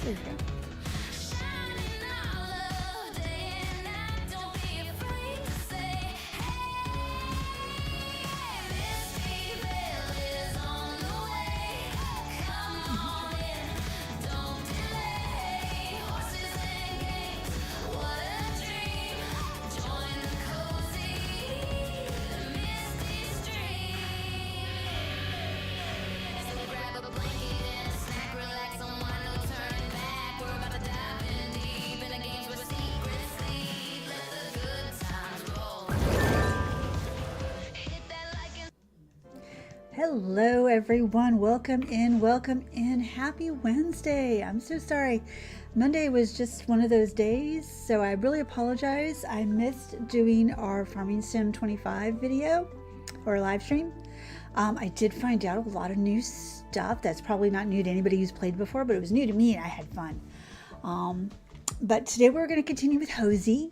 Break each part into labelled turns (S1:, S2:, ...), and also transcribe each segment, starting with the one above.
S1: There you go. Hello everyone, welcome in, happy Wednesday. I'm so sorry, Monday was just one of those days, so I really apologize. I missed doing our Farming Sim 25 video or live stream. I did find out a lot of new stuff that's probably not new to anybody who's played before, but it was new to me and I had fun. But today we're going to continue with Hozy,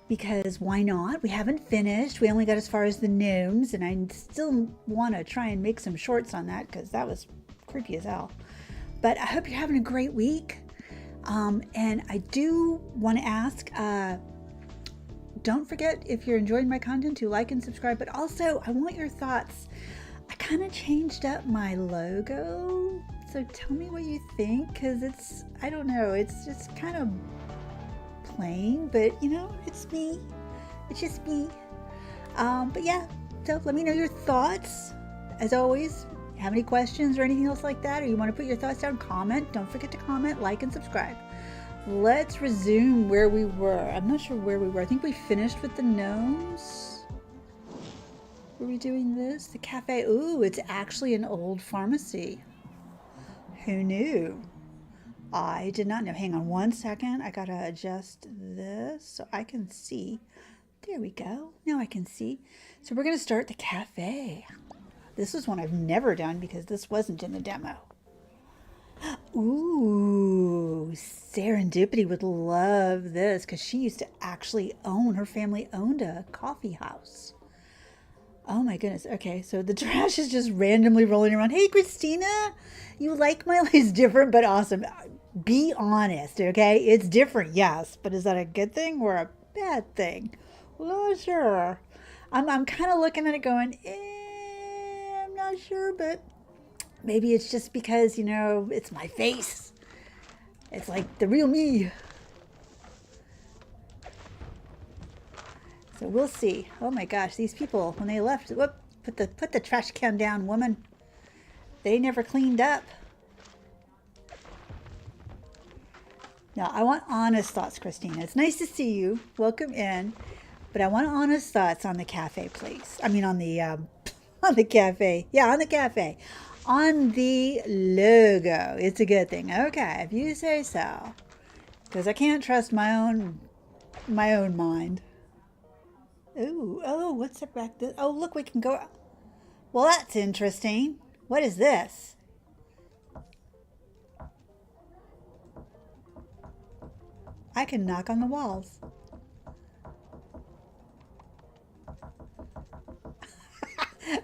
S1: because why not? We haven't finished. We only got as far as the gnomes, and I still want to try and make some shorts on that because that was creepy as hell. But I hope you're having a great week. And I do want to ask, don't forget, if you're enjoying my content, to like and subscribe. But also, I want your thoughts. I kind of changed up my logo, so tell me what you think, because it's, I don't know, it's just kind of plain, but you know, it's me, it's just me. But yeah, so let me know your thoughts. As always, have any questions or anything else like that, or you want to put your thoughts down, comment. Don't forget to comment, like, and subscribe. Let's resume where we were. I'm not sure where we were. I think we finished with the gnomes. Were we doing this? The cafe. Ooh, it's actually an old pharmacy. Who knew? I did not know. Hang on one second. I gotta adjust this so I can see. There we go. Now I can see. So we're gonna start the cafe. This is one I've never done because this wasn't in the demo. Ooh, Serendipity would love this because she used to actually own, her family owned a coffee house. Oh my goodness. Okay, so the trash is just randomly rolling around. Hey, Christina, you like my life? It's different, but awesome. Be honest, okay? It's different, yes, but is that a good thing or a bad thing? Well, not sure. I'm kind of looking at it going, I'm not sure, but maybe it's just because, you know, it's my face. It's like the real me. So we'll see. Oh my gosh, these people, when they left, whoop, put the trash can down, woman. They never cleaned up. Now, I want honest thoughts, Christina. It's nice to see you. Welcome in. But I want honest thoughts on the cafe, please. I mean, on the cafe. Yeah, on the cafe. On the logo. It's a good thing. Okay, if you say so. Because I can't trust my own mind. Ooh, oh, what's up back there? Oh, look, we can go. Well, that's interesting. What is this? I can knock on the walls.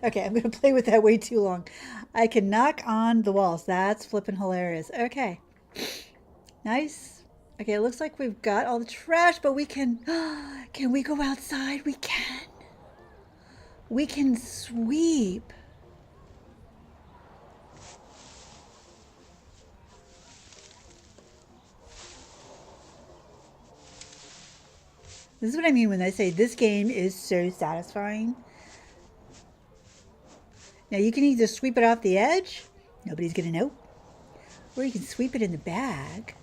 S1: Okay, I'm going to play with that way too long. I can knock on the walls. That's flipping hilarious. Okay. Nice. Okay, it looks like we've got all the trash, but we can we go outside? We can. We can sweep. This is what I mean when I say this game is so satisfying. Now you can either sweep it off the edge, nobody's gonna know, or you can sweep it in the bag.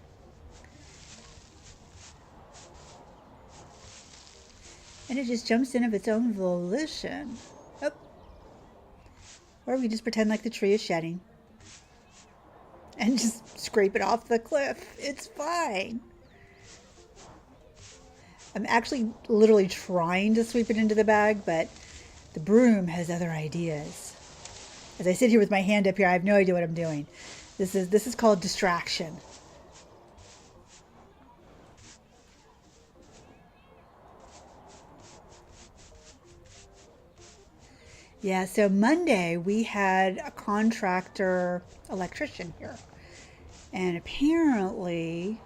S1: And it just jumps in of its own volition. Oh. Or we just pretend like the tree is shedding. And just scrape it off the cliff. It's fine. I'm actually literally trying to sweep it into the bag, but the broom has other ideas. As I sit here with my hand up here, I have no idea what I'm doing. This is called distraction. Yeah, so Monday we had a contractor electrician here. And apparently,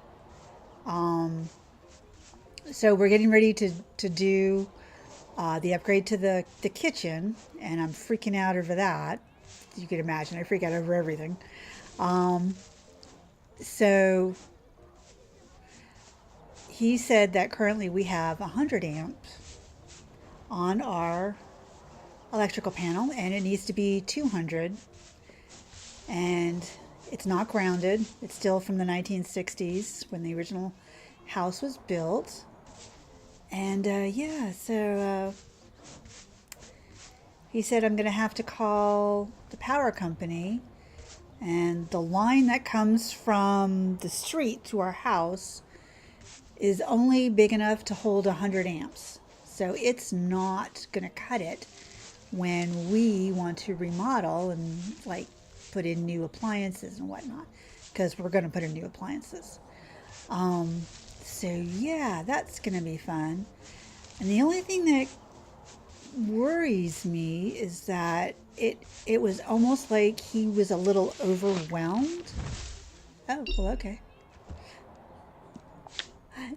S1: so we're getting ready to do the upgrade to the kitchen, and I'm freaking out over that. You can imagine, I freak out over everything. Um, so he said that currently we have 100 amps on our electrical panel, and it needs to be 200, and it's not grounded. It's still from the 1960s when the original house was built. And yeah, so he said I'm going to have to call the power company, and the line that comes from the street to our house is only big enough to hold 100 amps. So it's not going to cut it when we want to remodel and like put in new appliances and whatnot, because we're going to put in new appliances. So yeah, that's going to be fun. And the only thing that worries me is that it was almost like he was a little overwhelmed. Oh, well, okay.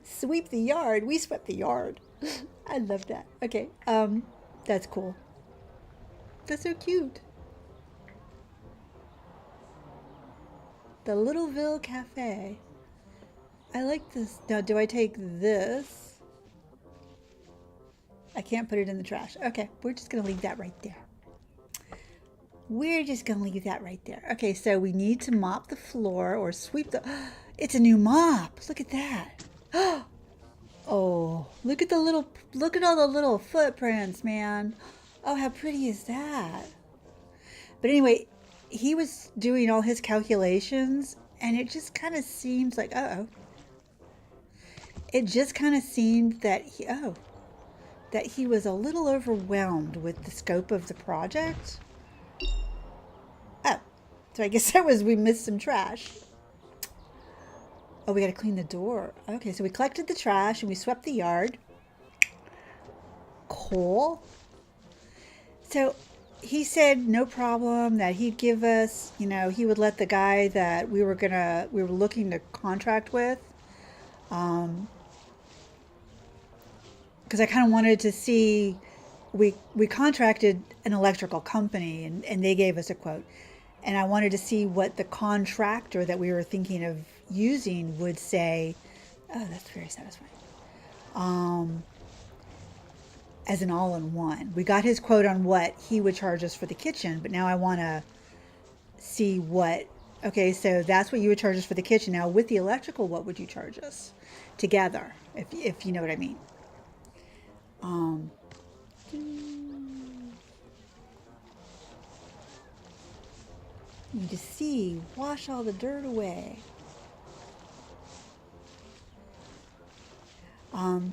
S1: Sweep the yard. We swept the yard. I love that. Okay. That's cool. That's so cute. The Littleville Cafe. I like this. Now, do I take this? I can't put it in the trash. Okay, we're just going to leave that right there. We're just going to leave that right there. Okay, so we need to mop the floor or sweep the... It's a new mop. Look at that. Oh, look at all the little footprints, man. Oh, how pretty is that? But anyway, he was doing all his calculations, and it just kind of seems like, it just kind of seemed that he was a little overwhelmed with the scope of the project. Oh, so I guess we missed some trash. Oh, we got to clean the door. Okay, so we collected the trash and we swept the yard. Cool. So he said no problem, that he'd give us, he would let the guy that we were looking to contract with, because I kind of wanted to see, we contracted an electrical company, and they gave us a quote, and I wanted to see what the contractor that we were thinking of using would say. Oh, that's very satisfying. As an all-in-one. We got his quote on what he would charge us for the kitchen, but now I want to see okay, so that's what you would charge us for the kitchen. Now with the electrical, what would you charge us together, if you know what I mean? You just see, wash all the dirt away.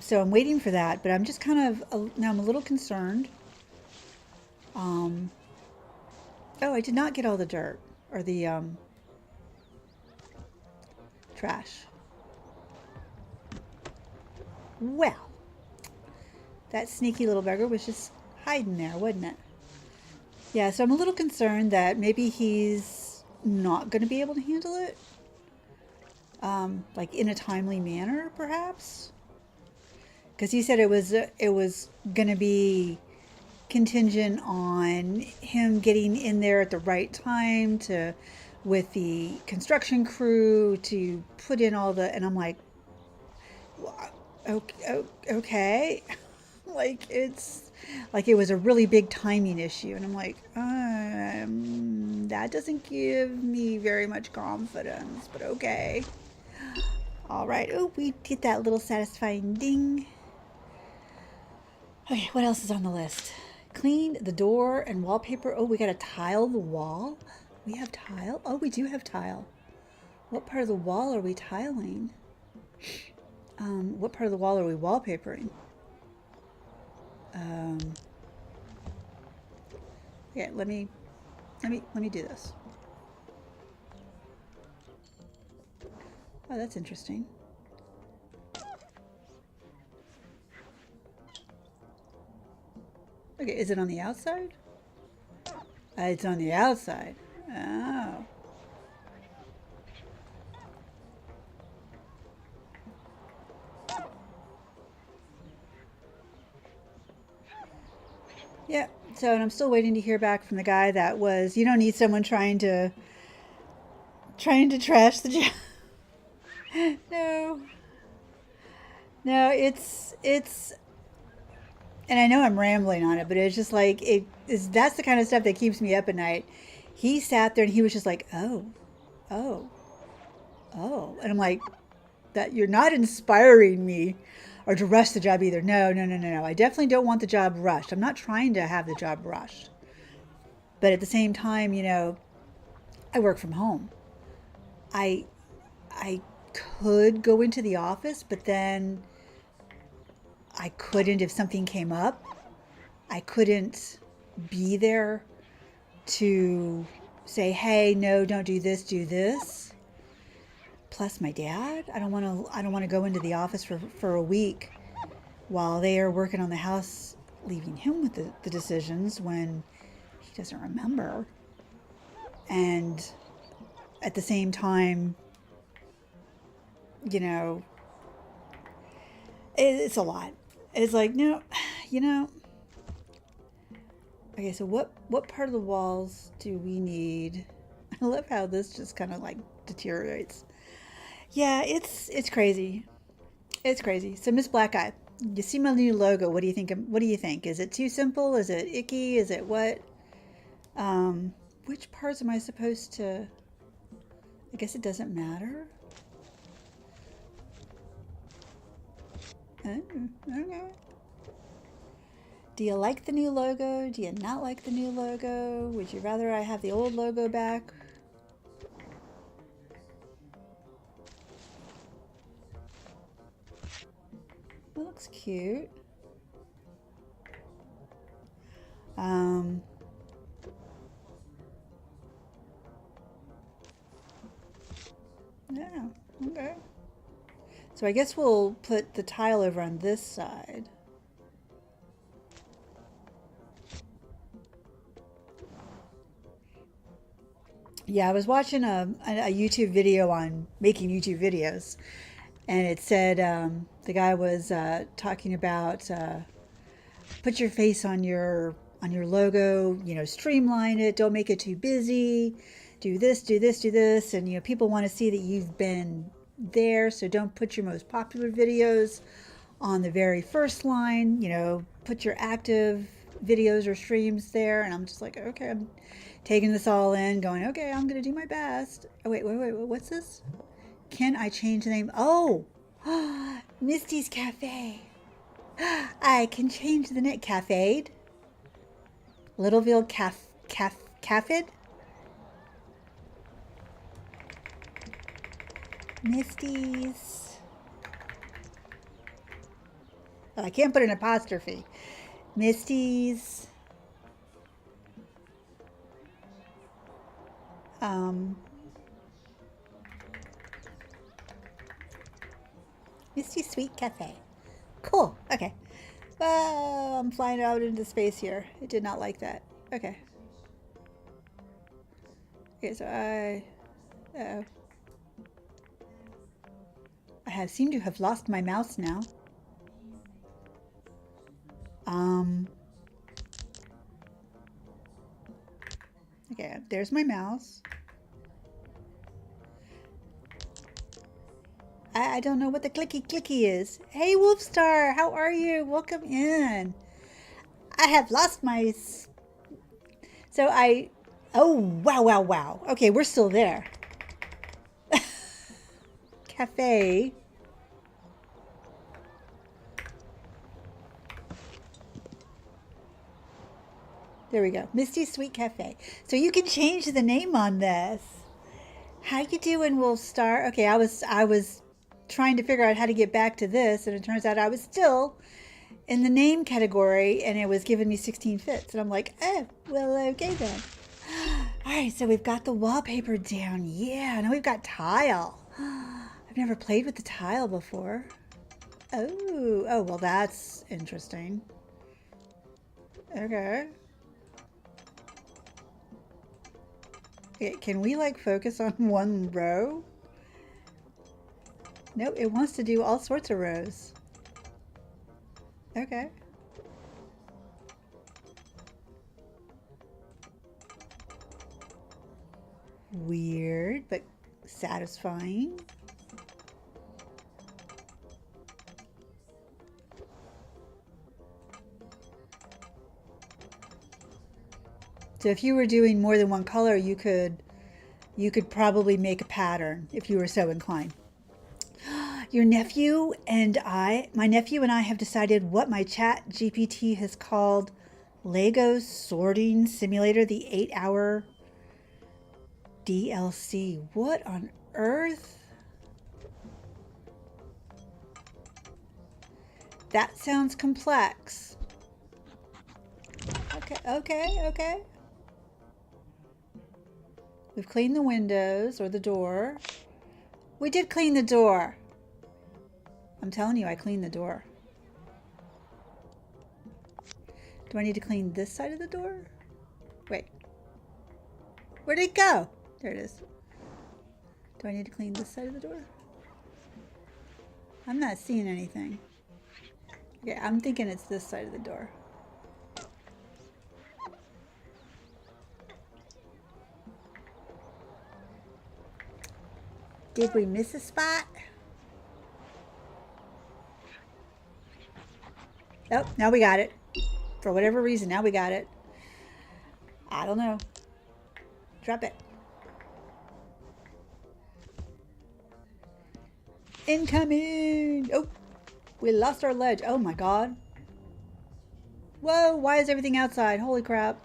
S1: So I'm waiting for that, but I'm just kind of, now I'm a little concerned. Oh, I did not get all the dirt or the trash. Well, that sneaky little beggar was just hiding there, wasn't it? Yeah, so I'm a little concerned that maybe he's not going to be able to handle it, like in a timely manner, perhaps. Because he said it was going to be contingent on him getting in there at the right time with the construction crew to put in all the, and I'm like, okay. Like it's like it was a really big timing issue, and I'm like, that doesn't give me very much confidence, but okay. All right. Oh, we did that little satisfying ding. Okay, what else is on the list? Clean the door and wallpaper. Oh, we got to tile the wall. We have tile. Oh, we do have tile. What part of the wall are we tiling? What part of the wall are we wallpapering? Yeah, let me do this. Oh, that's interesting. Okay, is it on the outside? It's on the outside. Oh. Yeah. So, and I'm still waiting to hear back from the guy that was, you don't need someone trying to trash the job. No. No, it's and I know I'm rambling on it, but it's just like it is that's the kind of stuff that keeps me up at night. He sat there and he was just like, "Oh. Oh. Oh." And I'm like, "That you're not inspiring me or to rush the job either. No, no, no, no, no. I definitely don't want the job rushed. I'm not trying to have the job rushed. But at the same time, I work from home. I I could go into the office, but then I couldn't if something came up. I couldn't be there to say, "Hey, no, don't do this, do this." Plus my dad, I don't want to go into the office for a week while they are working on the house, leaving him with the decisions when he doesn't remember. And at the same time, you know, it's a lot. It's like, no, you know, okay, so what part of the walls do we need? I love how this just kind of like deteriorates. Yeah, it's crazy. It's crazy. So Miss Black Eye, you see my new logo. What do you think? What do you think? Is it too simple? Is it icky? Is it what? Um, which parts am I supposed to? I guess it doesn't matter. Okay. Do you like the new logo? Do you not like the new logo? Would you rather I have the old logo back? It looks cute. Um, yeah, okay. So I guess we'll put the tile over on this side. Yeah, I was watching a YouTube video on making YouTube videos, and it said the guy was talking about put your face on your logo, streamline it, don't make it too busy, do this, do this, do this, and people want to see that you've been there, so don't put your most popular videos on the very first line, put your active videos or streams there. And I'm just like, okay, I'm taking this all in, going, okay, I'm going to do my best. Oh, wait, what's this? Can I change the name? Oh, Misty's Cafe. I can change the name. Cafe'd? Littleville Cafid? Misty's. Oh, I can't put an apostrophe. Misty's. Um, Misty Sweet Cafe. Cool. Okay. I'm flying out into space here. It did not like that. Okay. Okay, so uh-oh. I have seemed to have lost my mouse now. Um. Okay, there's my mouse. I don't know what the clicky is. Hey, Wolfstar, how are you? Welcome in. I have lost my. So I. Oh, wow. Okay, we're still there. Cafe. There we go. Misty Sweet Cafe. So you can change the name on this. How you doing, Wolfstar? Okay, I was trying to figure out how to get back to this, and it turns out I was still in the name category, and it was giving me 16 fits. And I'm like, oh, well, okay then. All right, so we've got the wallpaper down. Yeah, now we've got tile. I've never played with the tile before. Oh, well, that's interesting. Okay. Okay, can we like focus on one row? Nope, it wants to do all sorts of rows. Okay. Weird, but satisfying. So if you were doing more than one color, you could probably make a pattern if you were so inclined. My nephew and I have decided what my chat GPT has called Lego Sorting Simulator, the 8-hour DLC. What on earth? That sounds complex. Okay. We've cleaned the windows or the door. We did clean the door. I'm telling you, I cleaned the door. Do I need to clean this side of the door? Wait. Where'd it go? There it is. Do I need to clean this side of the door? I'm not seeing anything. Okay, I'm thinking it's this side of the door. Did we miss a spot? Oh, now we got it. For whatever reason, now we got it. I don't know. Drop it. Incoming! Oh, we lost our ledge. Oh my god. Whoa, why is everything outside? Holy crap.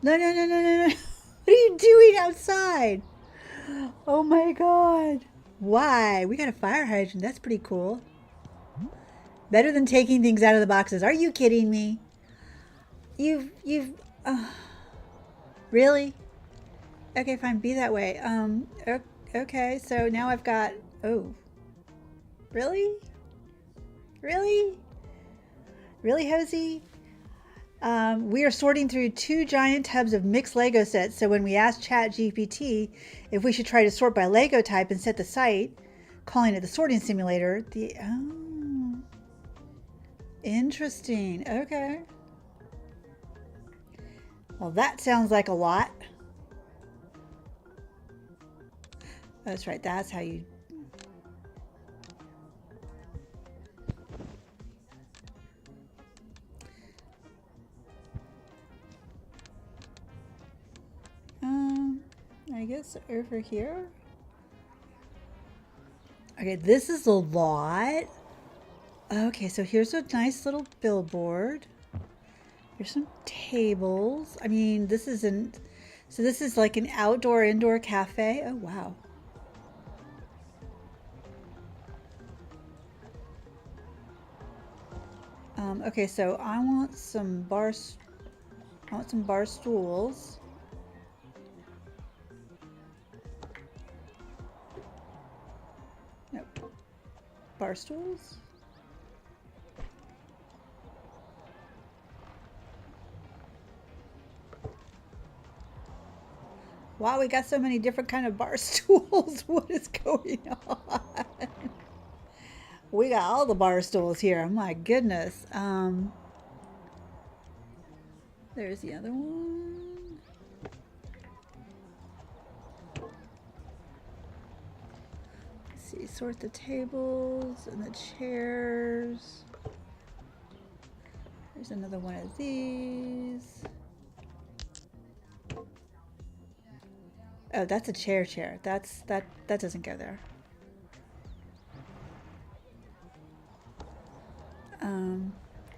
S1: No. What are you doing outside? Oh my god. Why? We got a fire hydrant. That's pretty cool. Better than taking things out of the boxes. Are you kidding me? Really? Okay, fine. Be that way. Okay, so now I've got, oh. Really? Really, Hozy? We are sorting through 2 giant tubs of mixed Lego sets. So when we asked ChatGPT if we should try to sort by Lego type and set the site, calling it the sorting simulator, interesting. Okay. Well, that sounds like a lot. That's right. That's how you... I guess over here. Okay, this is a lot. Okay, so here's a nice little billboard. Here's some tables. I mean, this isn't... So this is like an indoor cafe. Oh, wow. Okay, so I want some bar stools. Nope. Bar stools? Wow, we got so many different kind of bar stools. What is going on? We got all the bar stools here. My goodness. There's the other one. Let's see, sort the tables and the chairs. There's another one of these. Oh, that's a chair. That doesn't go there.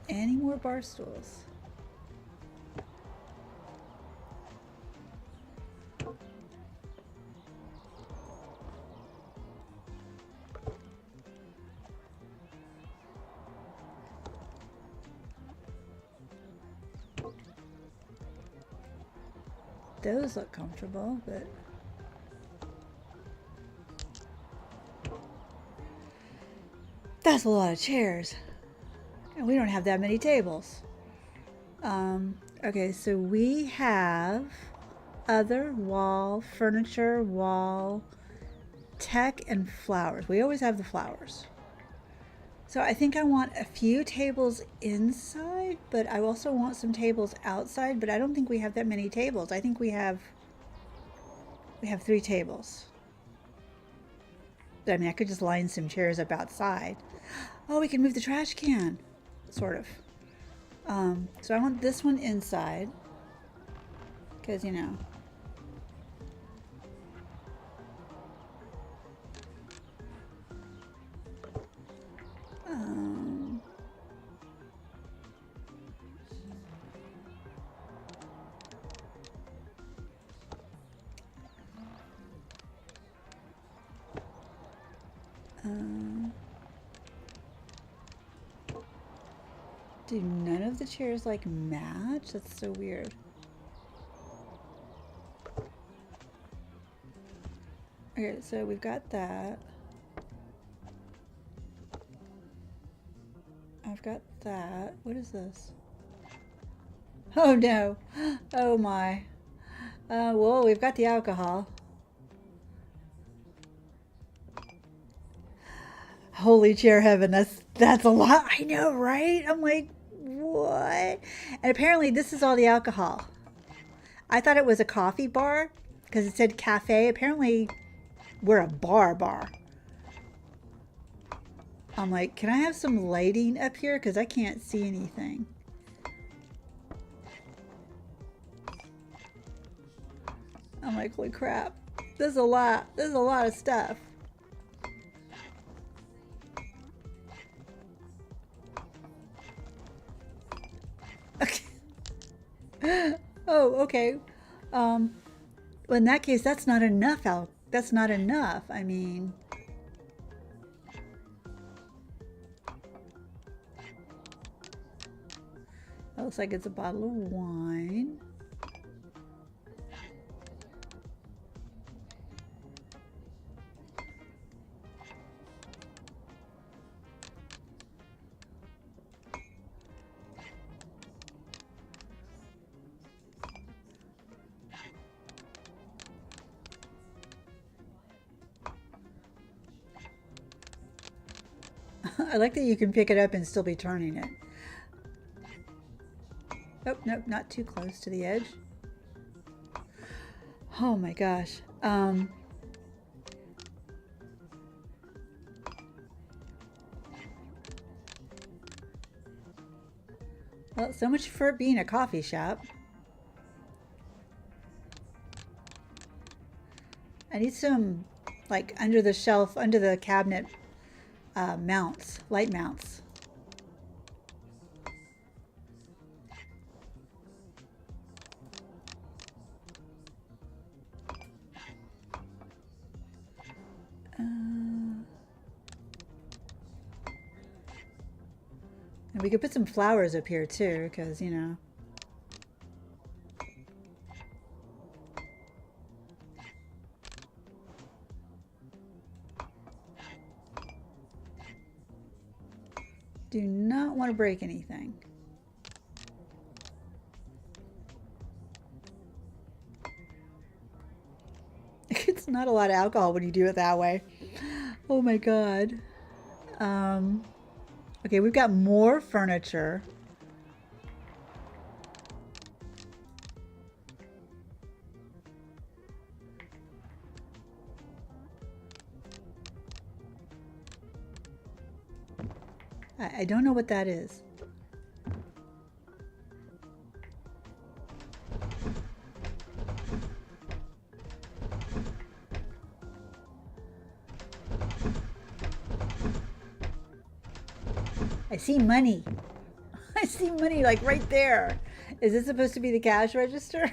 S1: Any more bar stools? Those look comfortable, but that's a lot of chairs. And we don't have that many tables. Okay, so we have other wall, furniture, wall, tech, and flowers. We always have the flowers. So I think I want a few tables inside, but I also want some tables outside, but I don't think we have that many tables. I think we have We have 3 tables. I mean, I could just line some chairs up outside. Oh, we can move the trash can. Sort of. So I want this one inside. Because, you know. Do none of the chairs like match? That's so weird. Okay, so we've got that. I've got that. What is this? Oh no. Oh my. Well, we've got the alcohol. Holy chair heaven, that's a lot. I know, right? I'm like, what? And apparently this is all the alcohol. I thought it was a coffee bar because it said cafe. Apparently we're a bar. I'm like, can I have some lighting up here? Because I can't see anything. I'm like, holy crap. There's a lot. There's a lot of stuff. Okay. Oh, okay. Well, in that case, that's not enough. That's not enough. I mean... That looks like it's a bottle of wine. I like that you can pick it up and still be turning it. Oh, nope, not too close to the edge. Oh my gosh. Well, so much for it being a coffee shop. I need some, like, under the shelf, under the cabinet mounts, light mounts. And we could put some flowers up here too, because, you know. Do not want to break anything. It's not a lot of alcohol when you do it that way. Oh my god. Okay, we've got more furniture. I don't know what that is. I see money. I see money like right there. Is this supposed to be the cash register?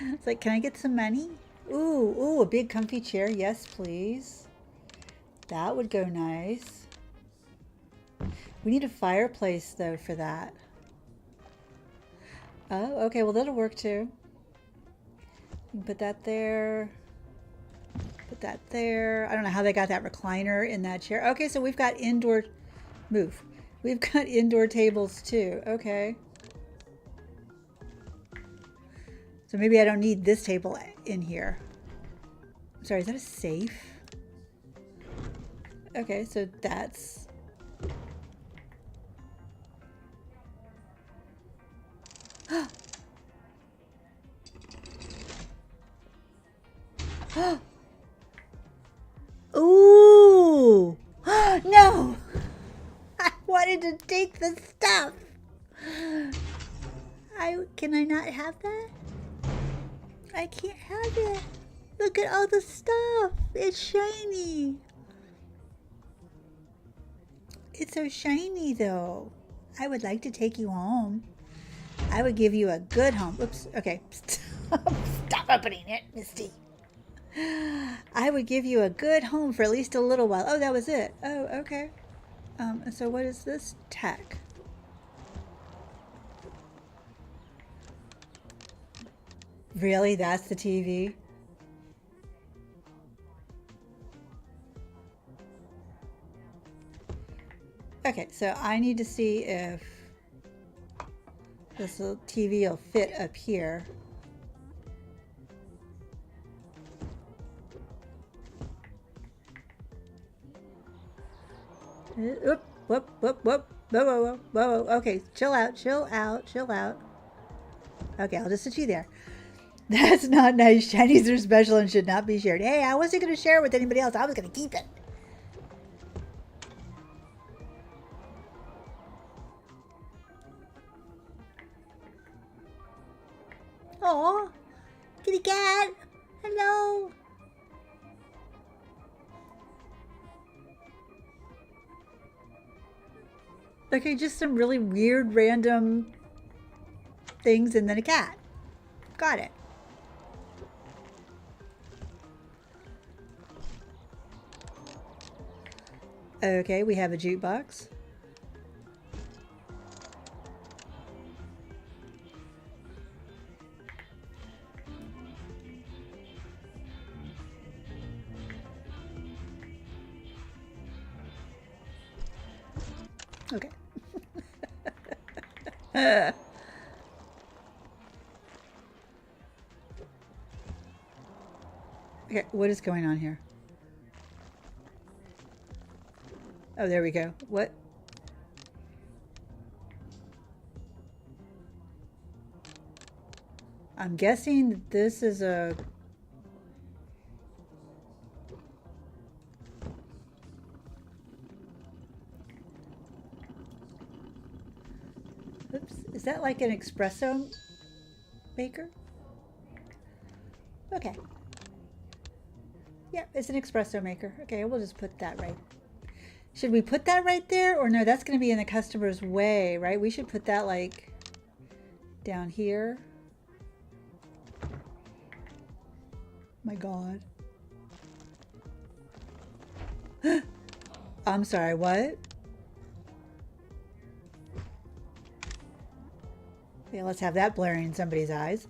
S1: It's like, can I get some money? Ooh, a big comfy chair. Yes, please. That would go nice. We need a fireplace though for that. Oh, okay, well that'll work too. You can put that there. Put that there. I don't know how they got that recliner in that chair. Okay, so we've got indoor... Move. We've got indoor tables too. Okay. So maybe I don't need this table in here. Sorry, is that a safe? Okay, so that's... Ooh! No! I wanted to take the stuff. Can I not have that? I can't have it. Look at all the stuff. It's shiny. It's so shiny though. I would like to take you home. I would give you a good home. Oops. Okay. Stop opening it, Misty. I would give you a good home for at least a little while. Oh, that was it. Oh, okay. So what is this? Tech. Really? That's the TV? Okay, so I need to see if this little TV will fit up here. Whoop, whoop, whoop, whoop. Whoa, whoa, whoa, whoa, whoa. Okay, chill out, chill out, chill out. Okay, I'll just sit you there. That's not nice. Shinies are special and should not be shared. Hey, I wasn't going to share it with anybody else. I was going to keep it. Aw, kitty cat. Hello. Okay, just some really weird, random things and then a cat. Got it. Okay, we have a jukebox. Okay. Okay, what is going on here? Oh, there we go. What? I'm guessing this is a... Oops. Is that like an espresso maker? Okay. Yeah, it's an espresso maker. Okay, we'll just put that right. Should we put that right there? Or no, that's going to be in the customer's way, right? We should put that like down here. My God. I'm sorry, what? Okay, let's have that blaring in somebody's eyes.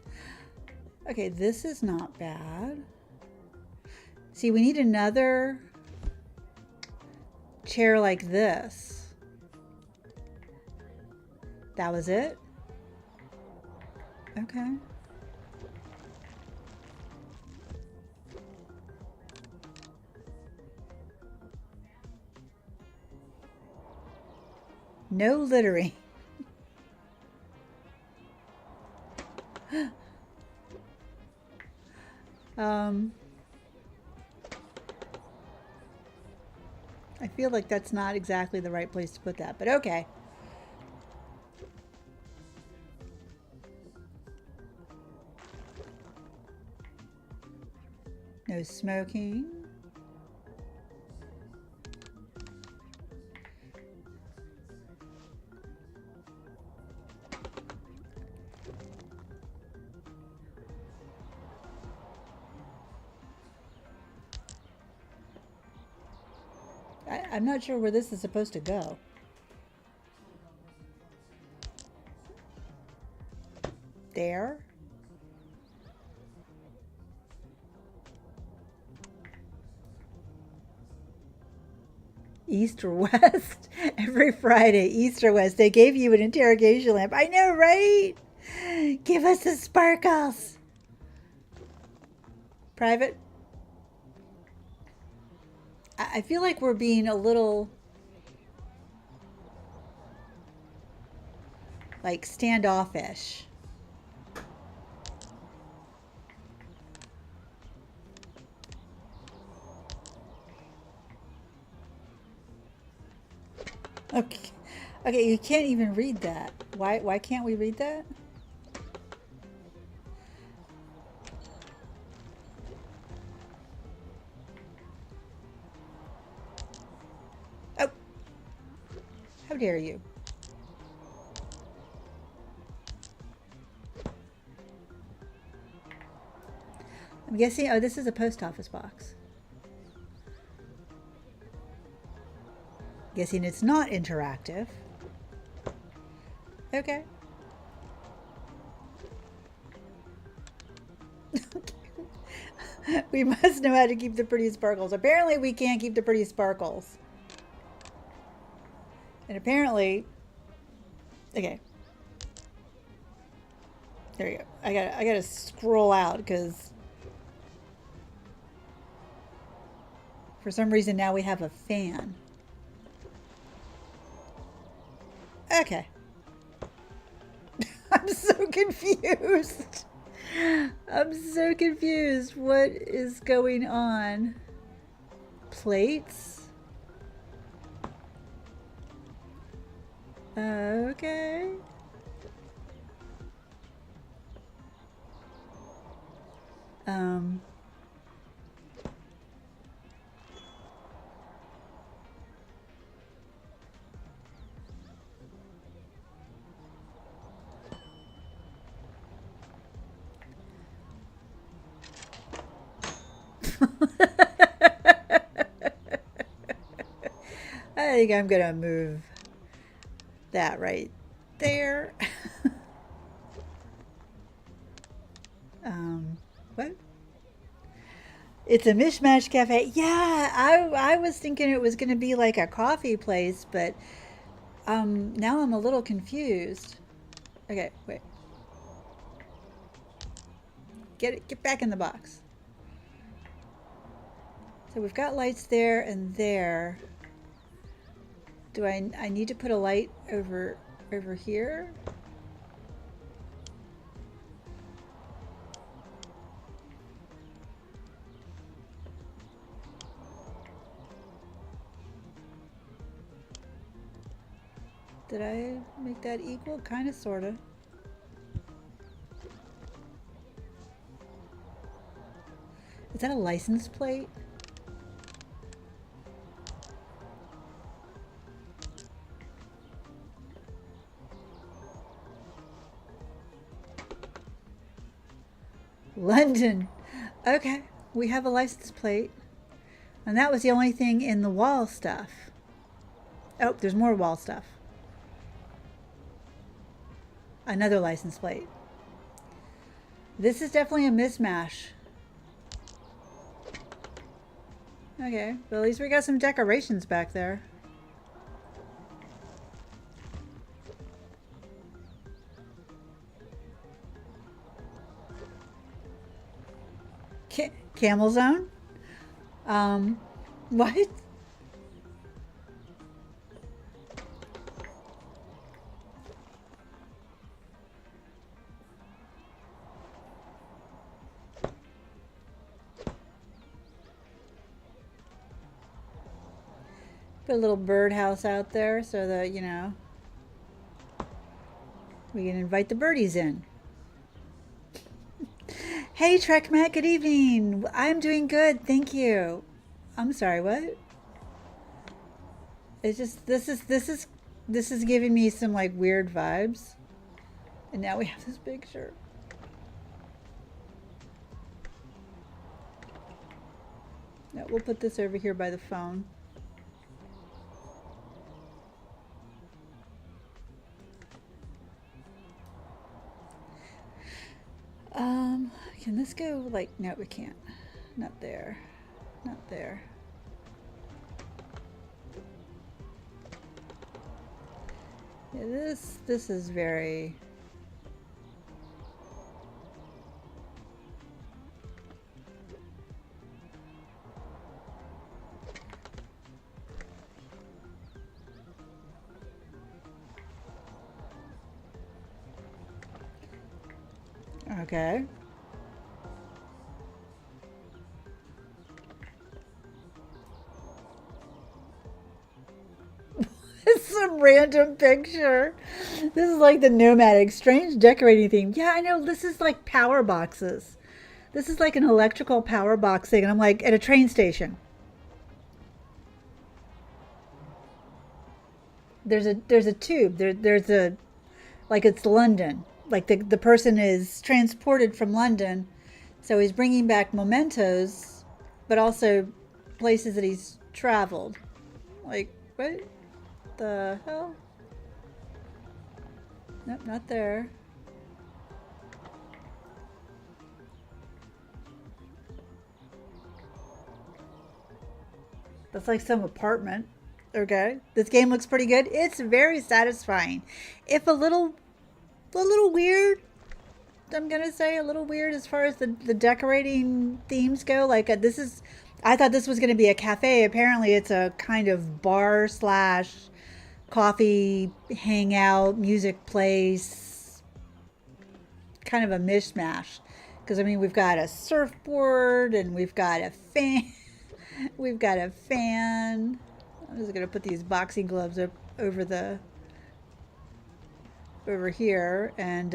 S1: Okay, this is not bad. See, we need another chair like this. That was it? Okay. No littering. I feel like that's not exactly the right place to put that, but okay. No smoking. I'm not sure where this is supposed to go. There. East or west? Every Friday, east or west. They gave you an interrogation lamp. I know, right? Give us the sparkles. Private. I feel like we're being a little like standoffish. Okay. Okay, you can't even read that. Why can't we read that? Oh, how dare you? I'm guessing, oh, this is a post office box. Guessing it's not interactive. Okay. We must know how to keep the pretty sparkles. Apparently we can't keep the pretty sparkles. And apparently, okay. There you go. I gotta scroll out because for some reason now we have a fan. Okay. I'm so confused. I'm so confused. What is going on? Plates? Okay. Um. I think I'm gonna move that right there. What? It's a mishmash cafe. Yeah, I was thinking it was gonna be like a coffee place, but now I'm a little confused. Okay, wait. Get back in the box. So we've got lights there and there. Do I need to put a light over here? Did I make that equal? Kind of, sort of. Is that a license plate? London. Okay, we have a license plate. And that was the only thing in the wall stuff. Oh, there's more wall stuff. Another license plate. This is definitely a mismatch. Okay, but at least we got some decorations back there. Camel Zone? What? Put a little birdhouse out there so that, you know, we can invite the birdies in. Hey, Trek Matt, good evening. I'm doing good, thank you. I'm sorry, what? It's just this is giving me some like weird vibes. And now we have this picture. No, we'll put this over here by the phone. Can this go like, no, we can't. Not there. Not there. Yeah, this is very... Okay. Some random picture. This is like the nomadic, strange decorating theme. Yeah, I know. This is like power boxes. This is like an electrical power box thing. And I'm like at a train station. There's a tube. There's a like it's London. Like the person is transported from London, so he's bringing back mementos, but also places that he's traveled. Like what the hell? Nope, not there. That's like some apartment. Okay, this game looks pretty good. It's very satisfying, if a little weird. I'm gonna say a little weird as far as the decorating themes go. Like this is, I thought this was gonna be a cafe. Apparently, it's a kind of bar slash coffee hangout music place, kind of a mishmash. Because I mean, we've got a surfboard and we've got a fan. We've got a fan. I'm just gonna put these boxing gloves up over here, and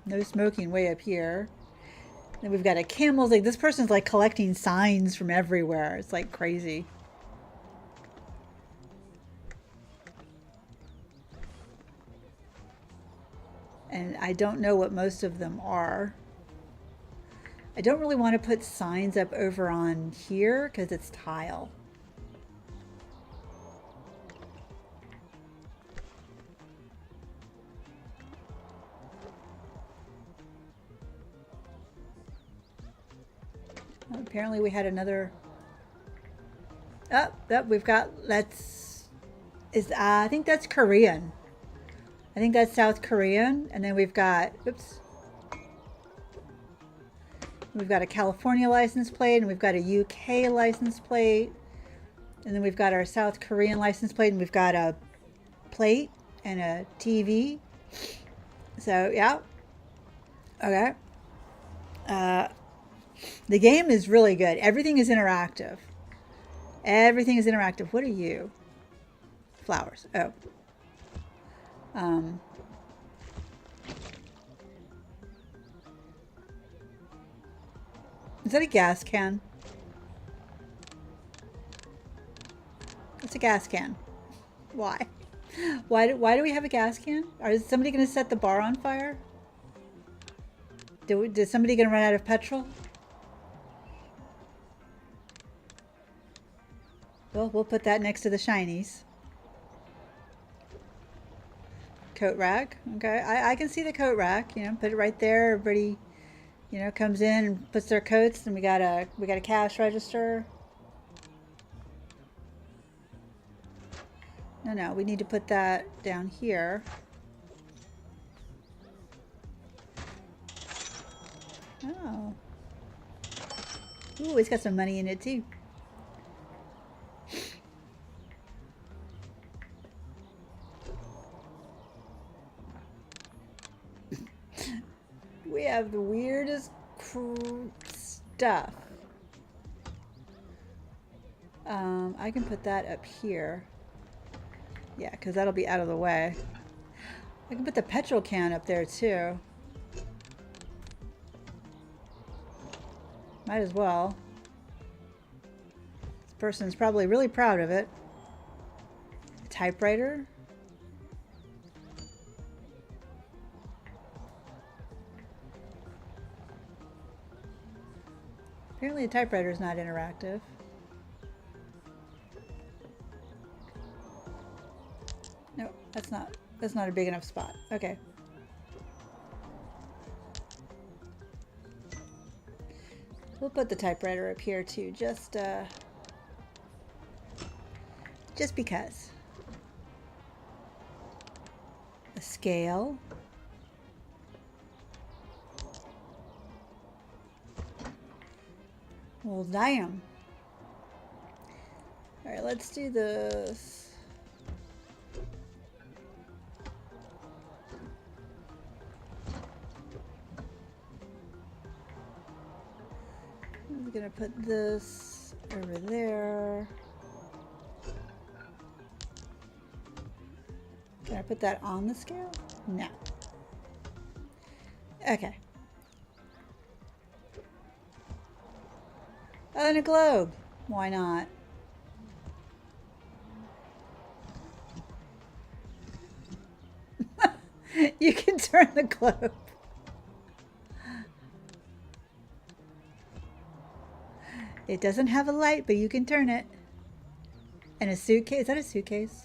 S1: no smoking way up here. Then we've got a camel's like this person's like collecting signs from everywhere. It's like crazy. And I don't know what most of them are. I don't really want to put signs up over on here because it's tile. Apparently we had another. Oh, we've got. I think that's Korean. I think that's South Korean, and then we've got. Oops. We've got a California license plate, and we've got a UK license plate, and then we've got our South Korean license plate, and we've got a plate and a TV. So yeah. Okay. The game is really good. Everything is interactive. Everything is interactive. What are you? Flowers. Oh. Is that a gas can? It's a gas can. Why? Why do we have a gas can? Is somebody going to set the bar on fire? Did somebody going to run out of petrol? Well, we'll put that next to the shinies. Coat rack. Okay, I can see the coat rack. You know, put it right there. Everybody, you know, comes in and puts their coats, and we got a cash register. No, we need to put that down here. Oh. Ooh, it's got some money in it too. We have the weirdest stuff. I can put that up here. Yeah, because that'll be out of the way. I can put the petrol can up there too. Might as well. This person's probably really proud of it. A typewriter. Apparently a typewriter is not interactive. No, that's not a big enough spot. Okay. We'll put the typewriter up here too, just because. A scale. Well, damn. All right, let's do this. I'm gonna put this over there. Can I put that on the scale? No. Okay. Oh, and a globe. Why not? You can turn the globe. It doesn't have a light, but you can turn it. And a suitcase. Is that a suitcase?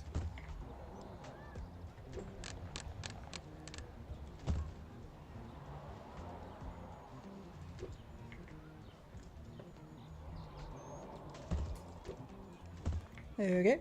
S1: Okay.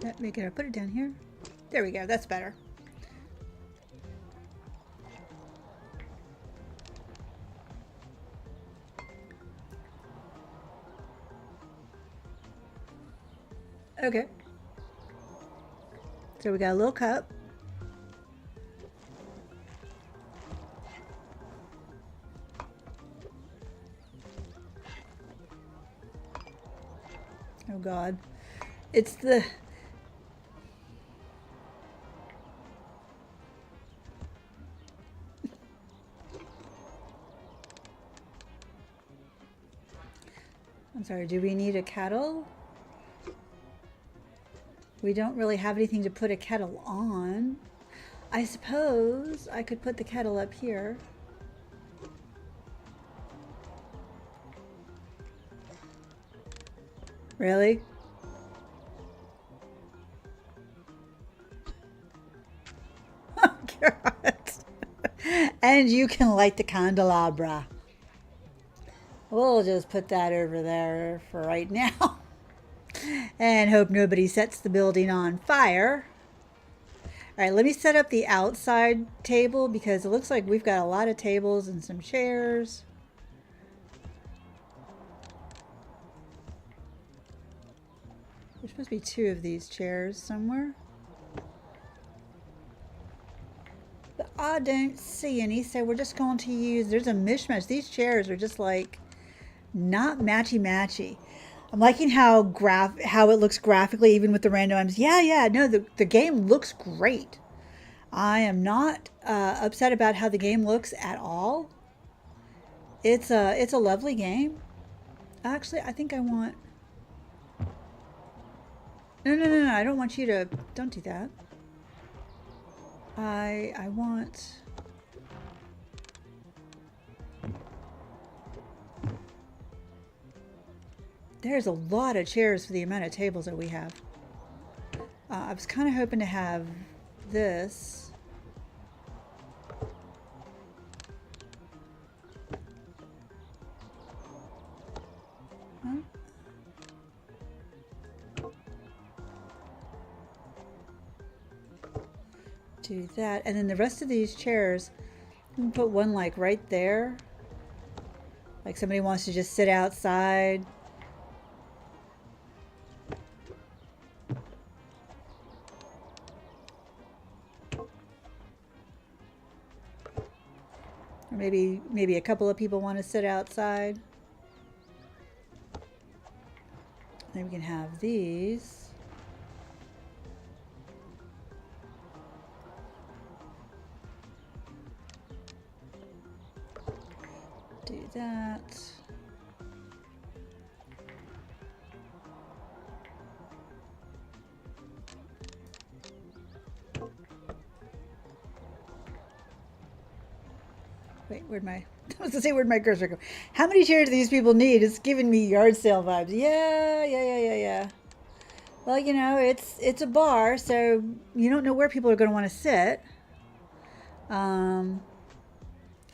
S1: Let me get it. Put it down here. There we go. That's better. Okay. So we got a little cup. Oh God. It's the... I'm sorry, do we need a kettle? We don't really have anything to put a kettle on. I suppose I could put the kettle up here. Really? Oh, God. And you can light the candelabra. We'll just put that over there for right now. And hope nobody sets the building on fire. All right, let me set up the outside table because it looks like we've got a lot of tables and some chairs. There's supposed to be 2 of these chairs somewhere. But I don't see any, so we're just going to use, there's a mishmash. These chairs are just like not matchy-matchy. I'm liking how it looks graphically, even with the random items. Yeah, no, the game looks great. I am not upset about how the game looks at all. It's a lovely game. Actually, I think I want... No, I don't want you to... Don't do that. I want... There's a lot of chairs for the amount of tables that we have. I was kind of hoping to have this. Huh? Do that. And then the rest of these chairs, you can put one like right there. Like somebody wants to just sit outside. Or maybe a couple of people want to sit outside. Then we can have these. Do that. Wait, I was gonna say, where'd my cursor go? How many chairs do these people need? It's giving me yard sale vibes. Yeah. Well, you know, it's a bar, so you don't know where people are going to want to sit.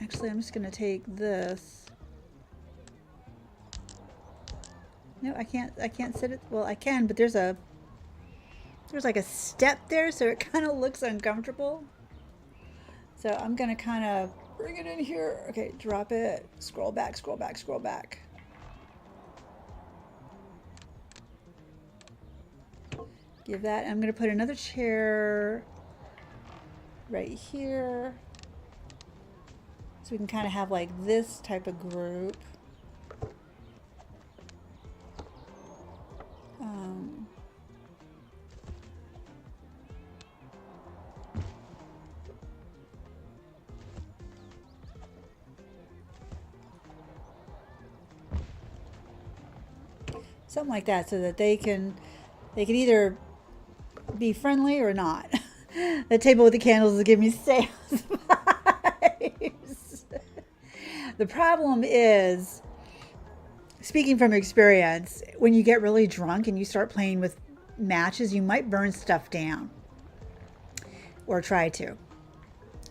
S1: Actually, I'm just going to take this. No, I can't sit it. Well, I can, but there's like a step there, so it kind of looks uncomfortable. So I'm going to kind of Bring it in here. Okay, drop it. Scroll back, scroll back, scroll back. Give that. I'm going to put another chair right here. So we can kind of have like this type of group. Something like that, so that they can either be friendly or not. The table with the candles will give me sales vibes. The problem is, speaking from experience, when you get really drunk and you start playing with matches, you might burn stuff down or try to.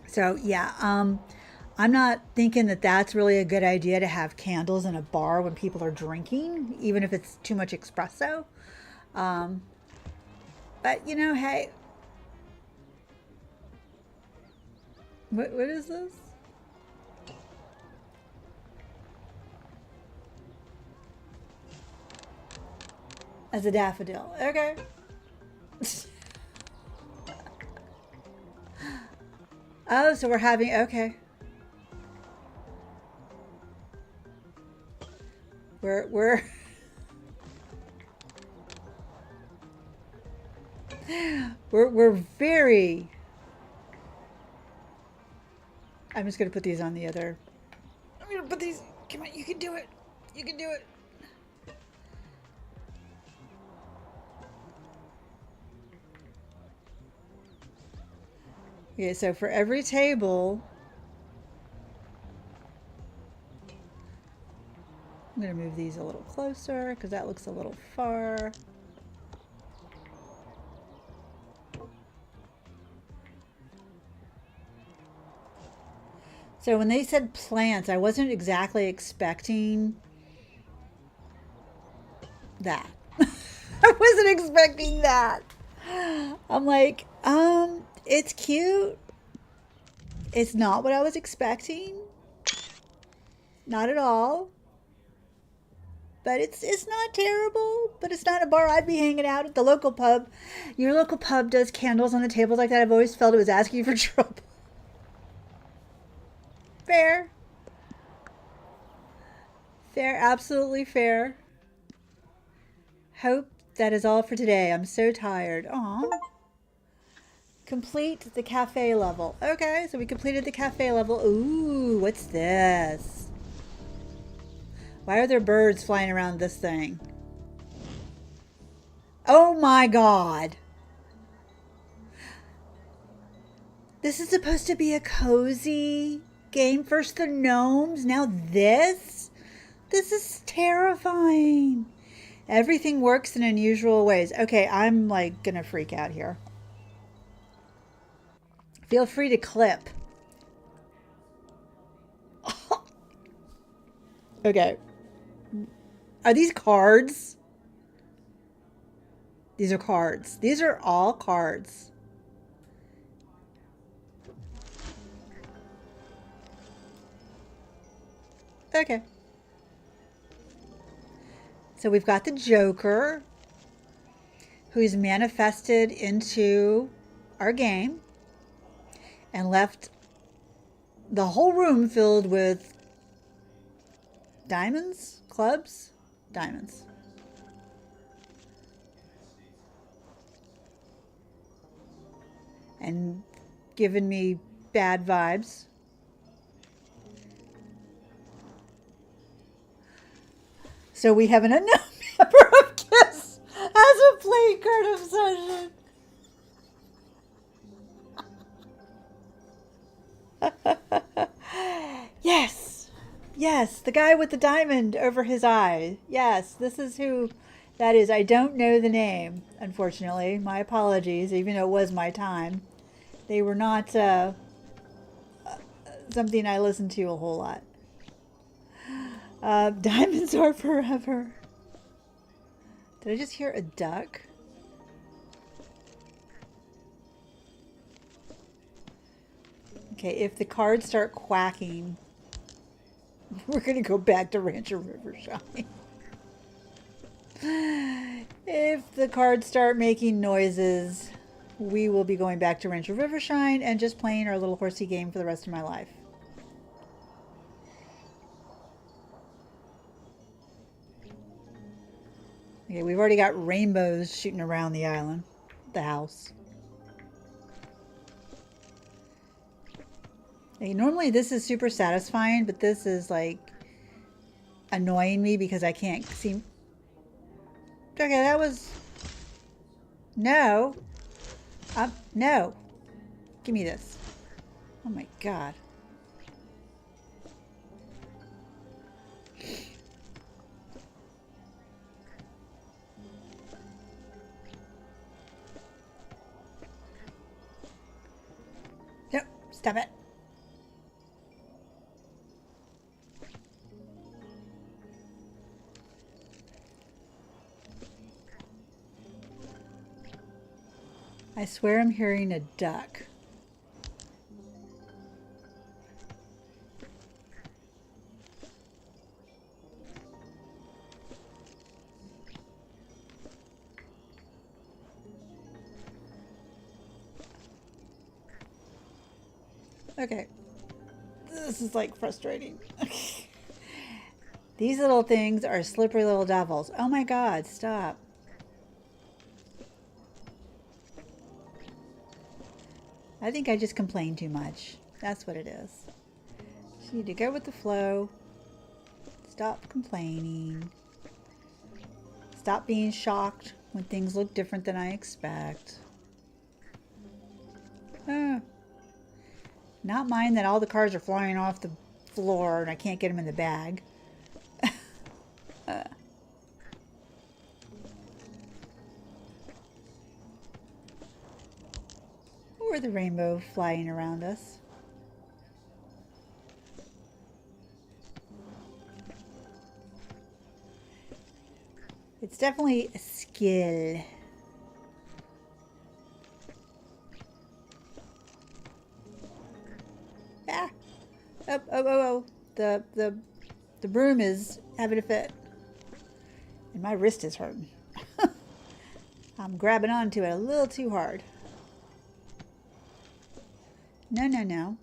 S1: So yeah, I'm not thinking that that's really a good idea to have candles in a bar when people are drinking, even if it's too much espresso. But you know, hey, what is this? As a daffodil. Okay. Oh, so we're having, okay. We're we're very, I'm just gonna put these on the other. I'm gonna put these, come on, you can do it. You can do it. Okay, so for every table, I'm going to move these a little closer because that looks a little far. So when they said plants, I wasn't exactly expecting that. I wasn't expecting that. I'm like, it's cute. It's not what I was expecting. Not at all. But it's not terrible. But it's not a bar I'd be hanging out at. The local pub. Your local pub does candles on the tables like that. I've always felt it was asking for trouble. Fair. Fair, absolutely fair. Hope that is all for today. I'm so tired. Aw. Complete the cafe level. Okay, so we completed the cafe level. Ooh, what's this? Why are there birds flying around this thing? Oh my god. This is supposed to be a cozy game. First the gnomes, now this? This is terrifying. Everything works in unusual ways. Okay, I'm like gonna freak out here. Feel free to clip. Okay. Are these cards? These are cards. These are all cards. Okay. So we've got the Joker, who's manifested into our game and left the whole room filled with diamonds, clubs, diamonds. And given me bad vibes. So we have an unknown member of Kiss as a playing card obsession. Yes. Yes, the guy with the diamond over his eye. Yes, this is who that is. I don't know the name, unfortunately. My apologies, even though it was my time. They were not something I listened to a whole lot. Diamonds are forever. Did I just hear a duck? Okay, if the cards start quacking, we're going to go back to Rancher Rivershine. If the cards start making noises, we will be going back to Rancher Rivershine and just playing our little horsey game for the rest of my life. Okay, we've already got rainbows shooting around the island, the house. Okay, normally this is super satisfying, but this is like annoying me because I can't see. Okay, that was... No. No. Give me this. Oh my God. Nope, stop it. I swear I'm hearing a duck. Okay. This is like frustrating. These little things are slippery little devils. Oh my God, stop. I think I just complain too much. That's what it is. Just need to go with the flow. Stop complaining. Stop being shocked when things look different than I expect. Not mind that all the cards are flying off the floor and I can't get them in the bag. Or the rainbow flying around us. It's definitely a skill. Ah! Oh. The broom is having a fit. And my wrist is hurting. I'm grabbing onto it a little too hard. No.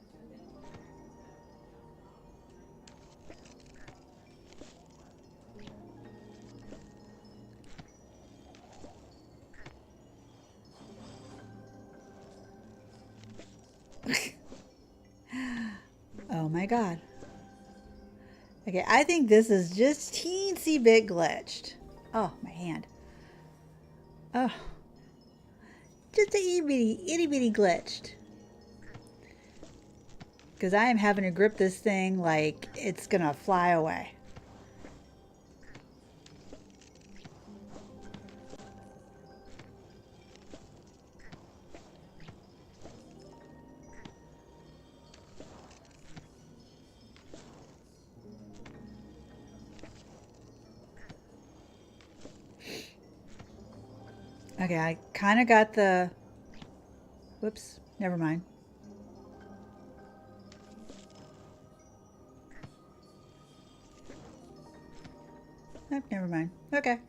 S1: Oh my God. Okay, I think this is just teensy bit glitched. Oh, my hand. Oh. Just a itty bitty glitched. Because I am having to grip this thing like it's gonna fly away. Okay, I kind of got the... Whoops, never mind. Nope, never mind. Okay.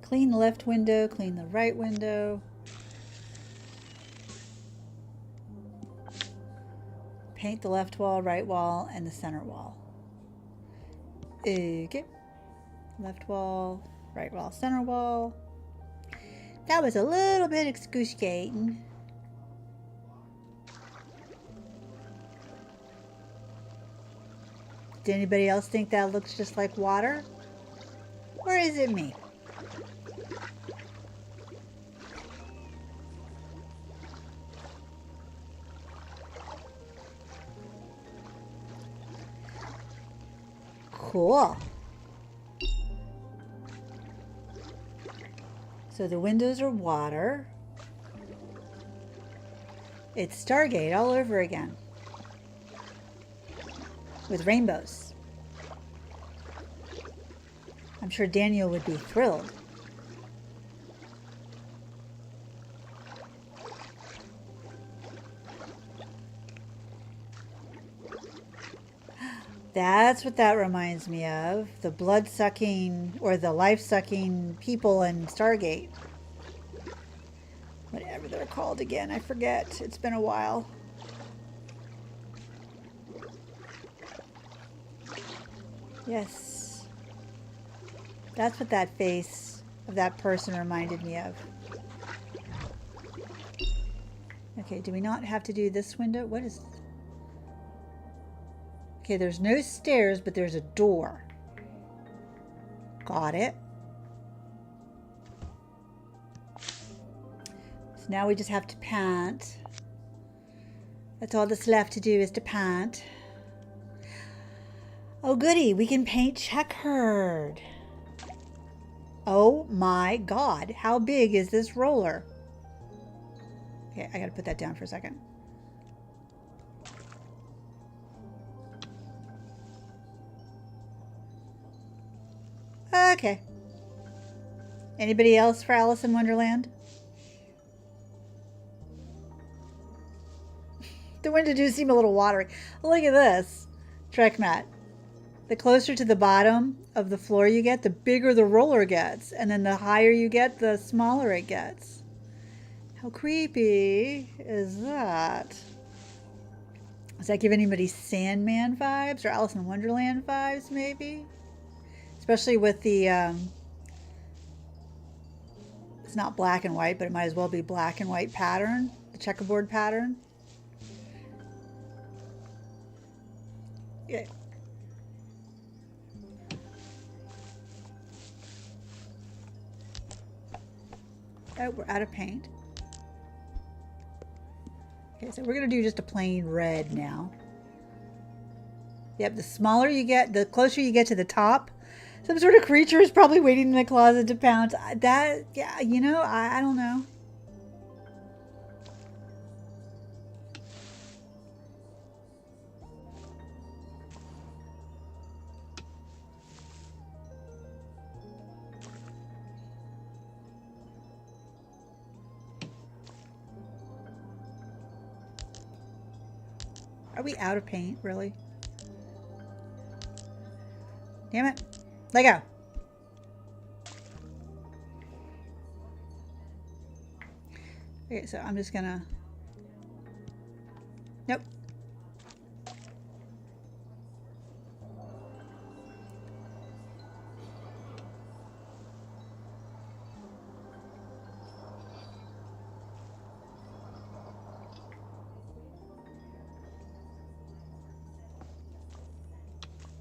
S1: Clean the left window, clean the right window. Paint the left wall, right wall, and the center wall. Okay. Left wall, right wall, center wall. That was a little bit excruciating. Did anybody else think that looks just like water? Or is it me? Cool. So the windows are water. It's Stargate all over again. With rainbows. I'm sure Daniel would be thrilled. That's what that reminds me of. The blood-sucking or the life-sucking people in Stargate. Whatever they're called again, I forget. It's been a while. Yes. That's what that face of that person reminded me of. Okay, do we not have to do this window? What is... Okay, there's no stairs, but there's a door. Got it. So now we just have to pant. That's all that's left to do is to pant. Oh goody, we can paint checkered. Oh my God, how big is this roller? Okay, I gotta put that down for a second. Okay. Anybody else for Alice in Wonderland? The window do seem a little watery. Look at this. Trek mat. The closer to the bottom of the floor you get, the bigger the roller gets. And then the higher you get, the smaller it gets. How creepy is that? Does that give anybody Sandman vibes or Alice in Wonderland vibes, maybe? Especially with the, it's not black and white, but it might as well be black and white pattern, the checkerboard pattern. Yeah. Oh, we're out of paint. Okay, so we're going to do just a plain red now. Yep, the smaller you get, the closer you get to the top. Some sort of creature is probably waiting in the closet to pounce. That, yeah, you know, I don't know. Are we out of paint, really? Damn it. Let go. Okay, so I'm just gonna... Nope.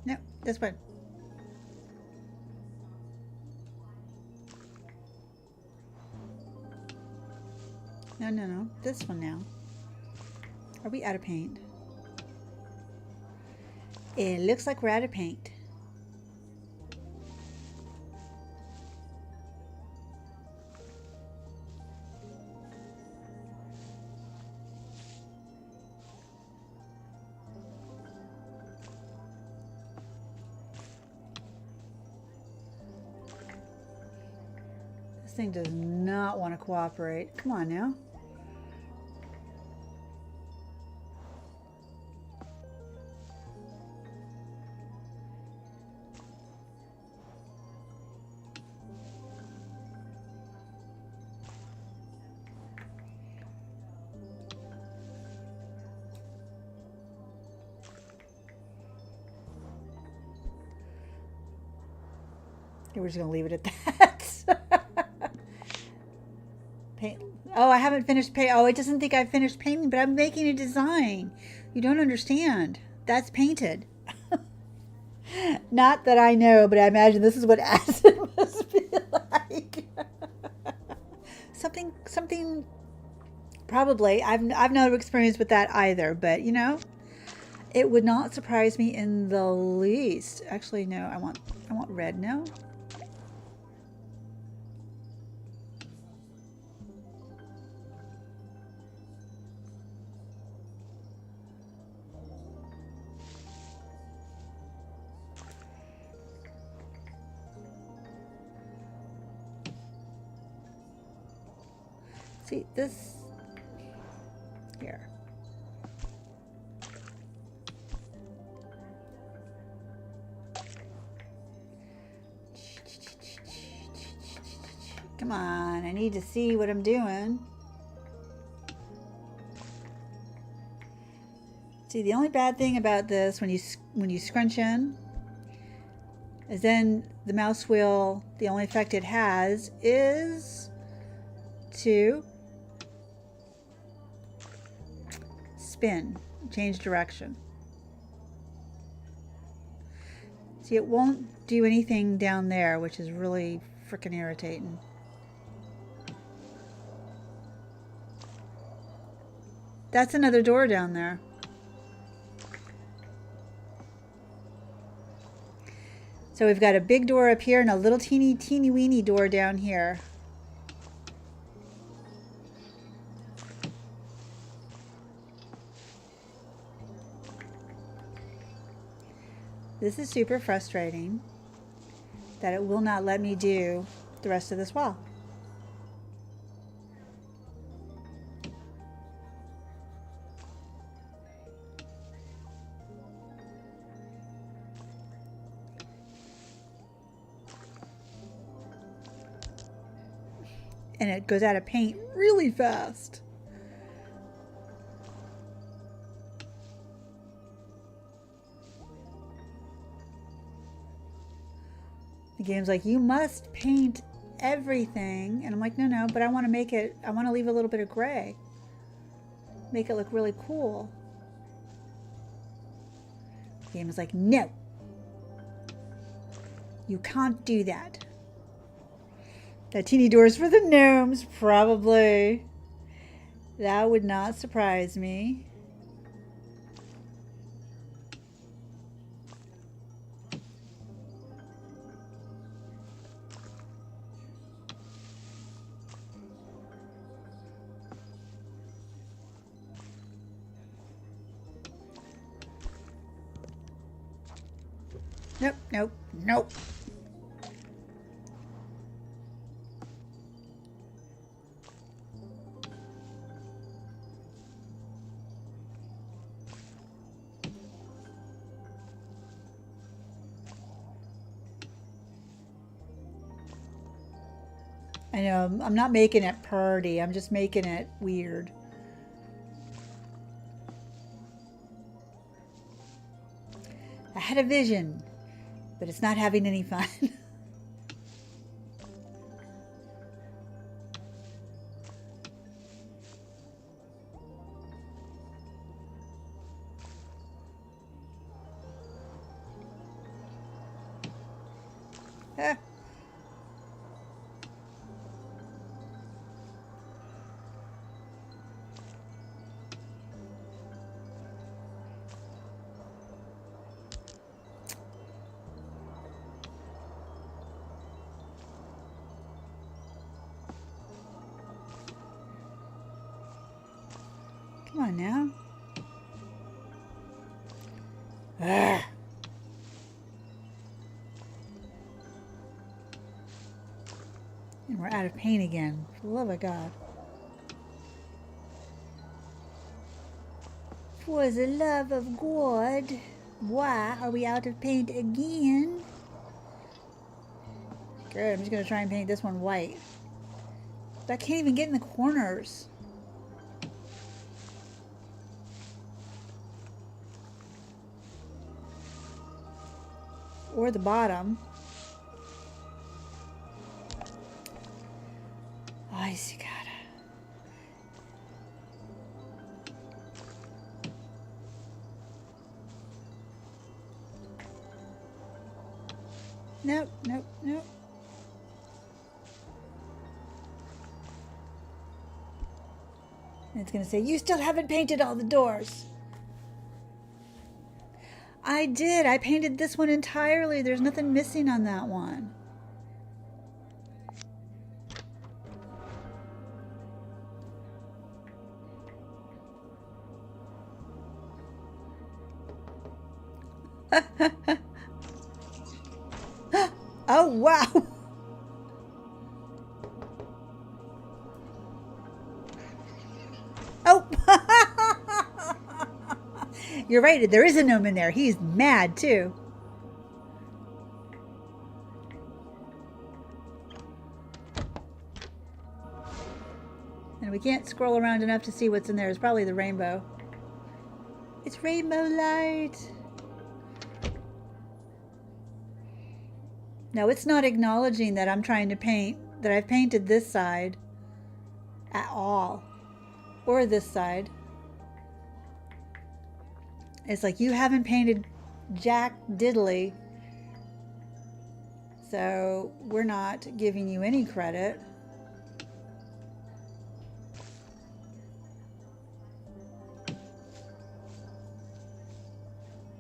S1: No, this one. No, no, no. This one now. Are we out of paint? It looks like we're out of paint. This thing does not want to cooperate. Come on now. Okay, we're just going to leave it at that. Paint. Oh, I haven't finished paint. Oh, it doesn't think I've finished painting, but I'm making a design. You don't understand. That's painted. Not that I know, but I imagine this is what acid must be like. something. Probably. I've no experience with that either, but you know, it would not surprise me in the least. Actually, no. I want red. No. See, this here. Come on, I need to see what I'm doing. See, the only bad thing about this when you scrunch in is then the mouse wheel, the only effect it has is to spin, change direction. See, it won't do anything down there, which is really freaking irritating. That's another door down there. So we've got a big door up here and a little teeny weeny door down here. This is super frustrating that it will not let me do the rest of this wall. And it goes out of paint really fast. The game's like, you must paint everything. And I'm like, no, but I want to make it, I want to leave a little bit of gray. Make it look really cool. The game is like, no. You can't do that. That teeny door's for the gnomes, probably. That would not surprise me. Nope. I know, I'm not making it pretty, I'm just making it weird. I had a vision, but it's not having any fun. Come on now. Ugh. And we're out of paint again. For the love of God. For the love of God. Why are we out of paint again? Good, I'm just going to try and paint this one white. But I can't even get in the corners. Or the bottom. I see, God. Nope. And it's going to say, you still haven't painted all the doors. I did. I painted this one entirely. There's nothing missing on that one. Oh, wow. Oh. You're right. There is a gnome in there. He's mad, too. And we can't scroll around enough to see what's in there. It's probably the rainbow. It's rainbow light. No, it's not acknowledging that I'm trying to paint, that I've painted this side at all. Or this side. It's like, you haven't painted jack diddly. So we're not giving you any credit.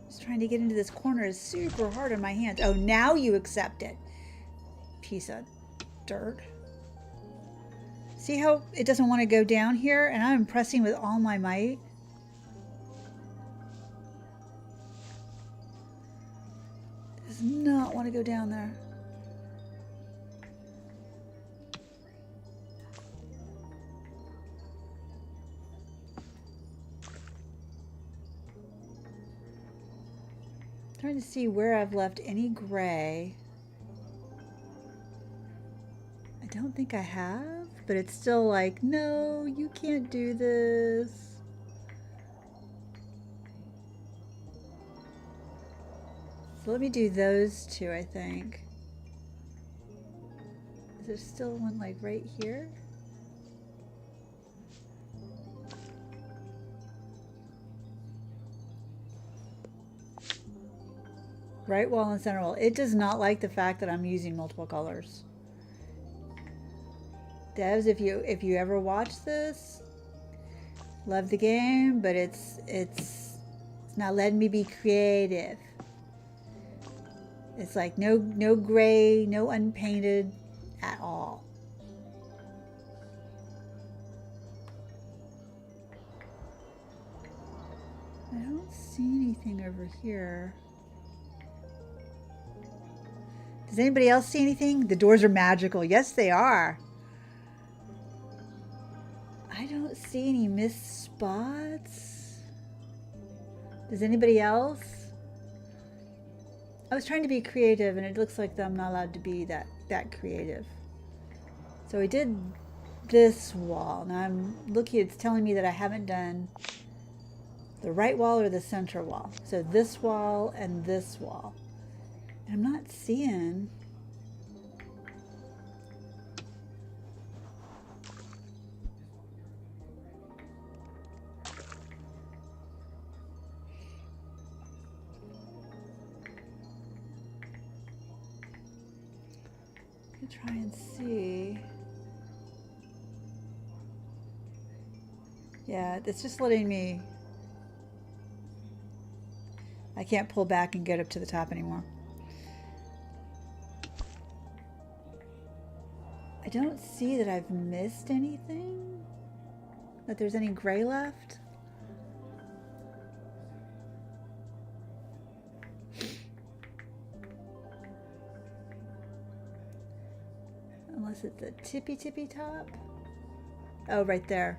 S1: Just trying to get into this corner is super hard on my hands. Oh, now you accept it. Piece of dirt. See how it doesn't want to go down here? And I'm pressing with all my might. It does not want to go down there. Trying to see where I've left any gray. I don't think I have, but it's still like, no, you can't do this. So let me do those two, I think. Is there still one like right here? Right wall and center wall. It does not like the fact that I'm using multiple colors. Devs, if you ever watch this, love the game, but it's not letting me be creative. It's like no gray, no unpainted at all. I don't see anything over here. Does anybody else see anything? The doors are magical. Yes, they are. I don't see any missed spots. Does anybody else? I was trying to be creative, and it looks like I'm not allowed to be that creative. So we did this wall. Now I'm looking, it's telling me that I haven't done the right wall or the center wall. So this wall and this wall. I'm not seeing. Let me try and see. Yeah, it's just letting me. I can't pull back and get up to the top anymore. I don't see that I've missed anything, that there's any gray left. Unless it's the tippy top. Oh, right there.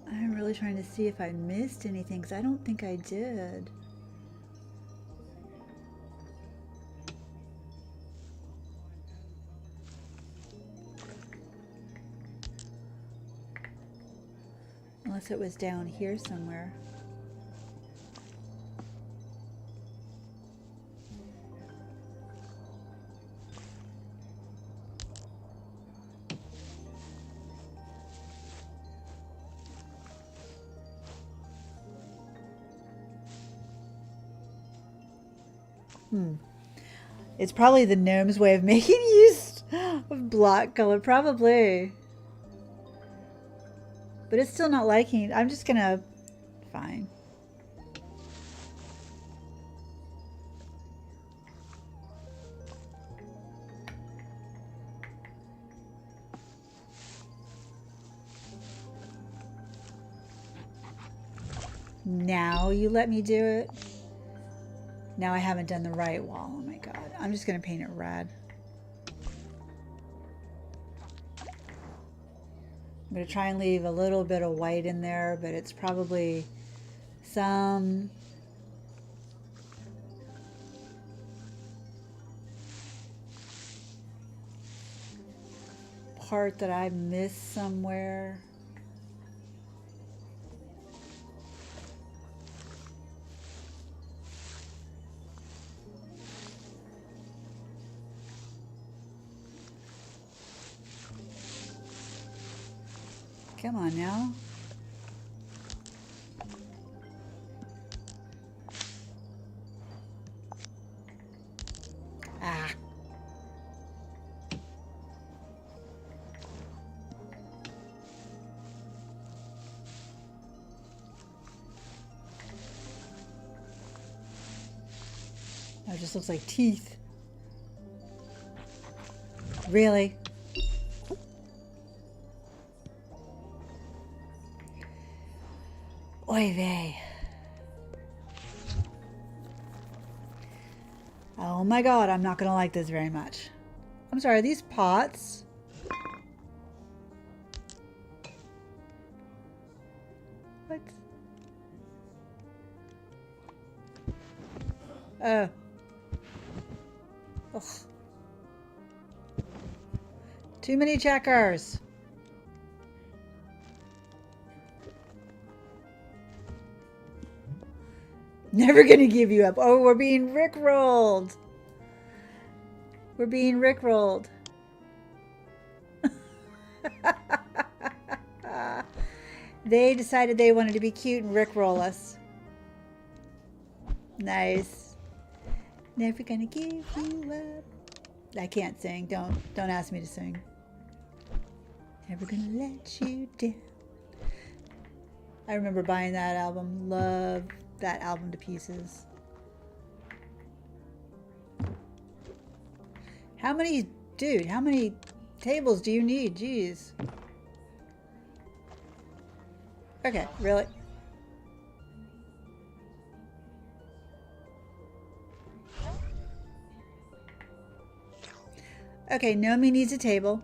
S1: I'm really trying to see if I missed anything, because I don't think I did. Unless it was down here somewhere. It's probably the gnome's way of making use of block color, probably. But it's still not liking. I'm just gonna, fine. Now you let me do it. Now I haven't done the right wall. Oh my god. I'm just going to paint it red. I'm going to try and leave a little bit of white in there, but it's probably some part that I missed somewhere. Come on now. Ah. That just looks like teeth. Really? Oy vey. Oh my god, I'm not going to like this very much. I'm sorry, are these pots? What? Oh. Ugh. Too many checkers. Never gonna give you up. Oh, we're being rickrolled. We're being rickrolled. They decided they wanted to be cute and rickroll us. Nice. Never gonna give you up. I can't sing. Don't ask me to sing. Never gonna let you down. I remember buying that album. Love that album to pieces. How many, dude, how many tables do you need? Jeez. Okay, really? Okay, Nomi needs a table.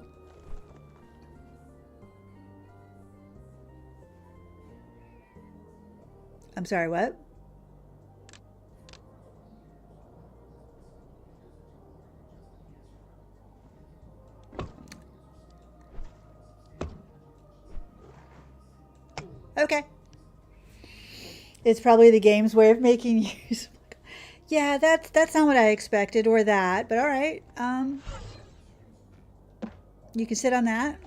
S1: I'm sorry, what? Okay. It's probably the game's way of making use. Yeah, that's not what I expected, or that, but all right. You can sit on that.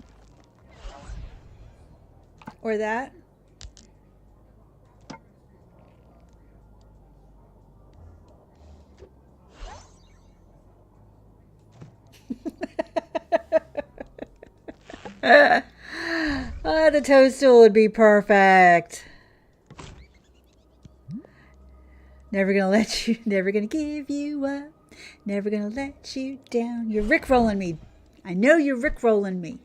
S1: Or that. Oh, the toadstool would be perfect. Never gonna let you, never gonna give you up. Never gonna let you down. You're rickrolling me. I know you're rickrolling me.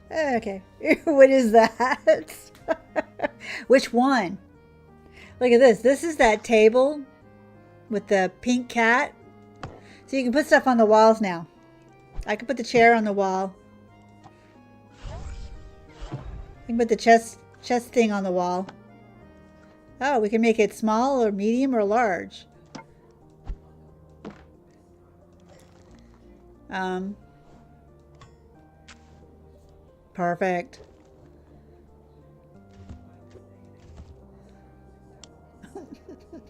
S1: Okay, what is that? Which one? Look at this. This is that table with the pink cat. So you can put stuff on the walls now. I can put the chair on the wall. You can put the chest thing on the wall. Oh, we can make it small or medium or large. Perfect.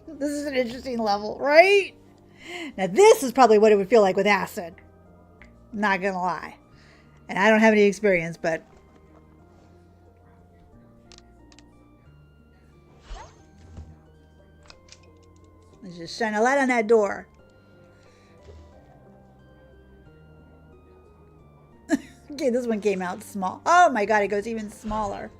S1: This is an interesting level, right? Now this is probably what it would feel like with acid. Not gonna lie. And I don't have any experience, but... Let's just shine a light on that door. Okay, this one came out small. Oh my god, it goes even smaller.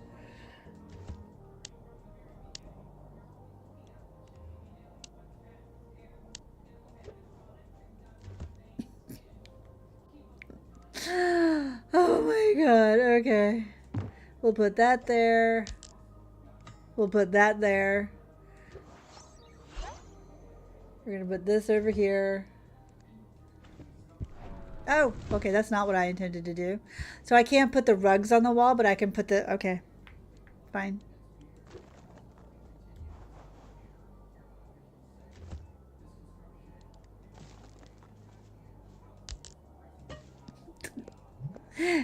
S1: Oh my god, okay. We'll put that there. We'll put that there. We're gonna put this over here. Oh, okay, that's not what I intended to do. So I can't put the rugs on the wall, but I can put the, okay, fine.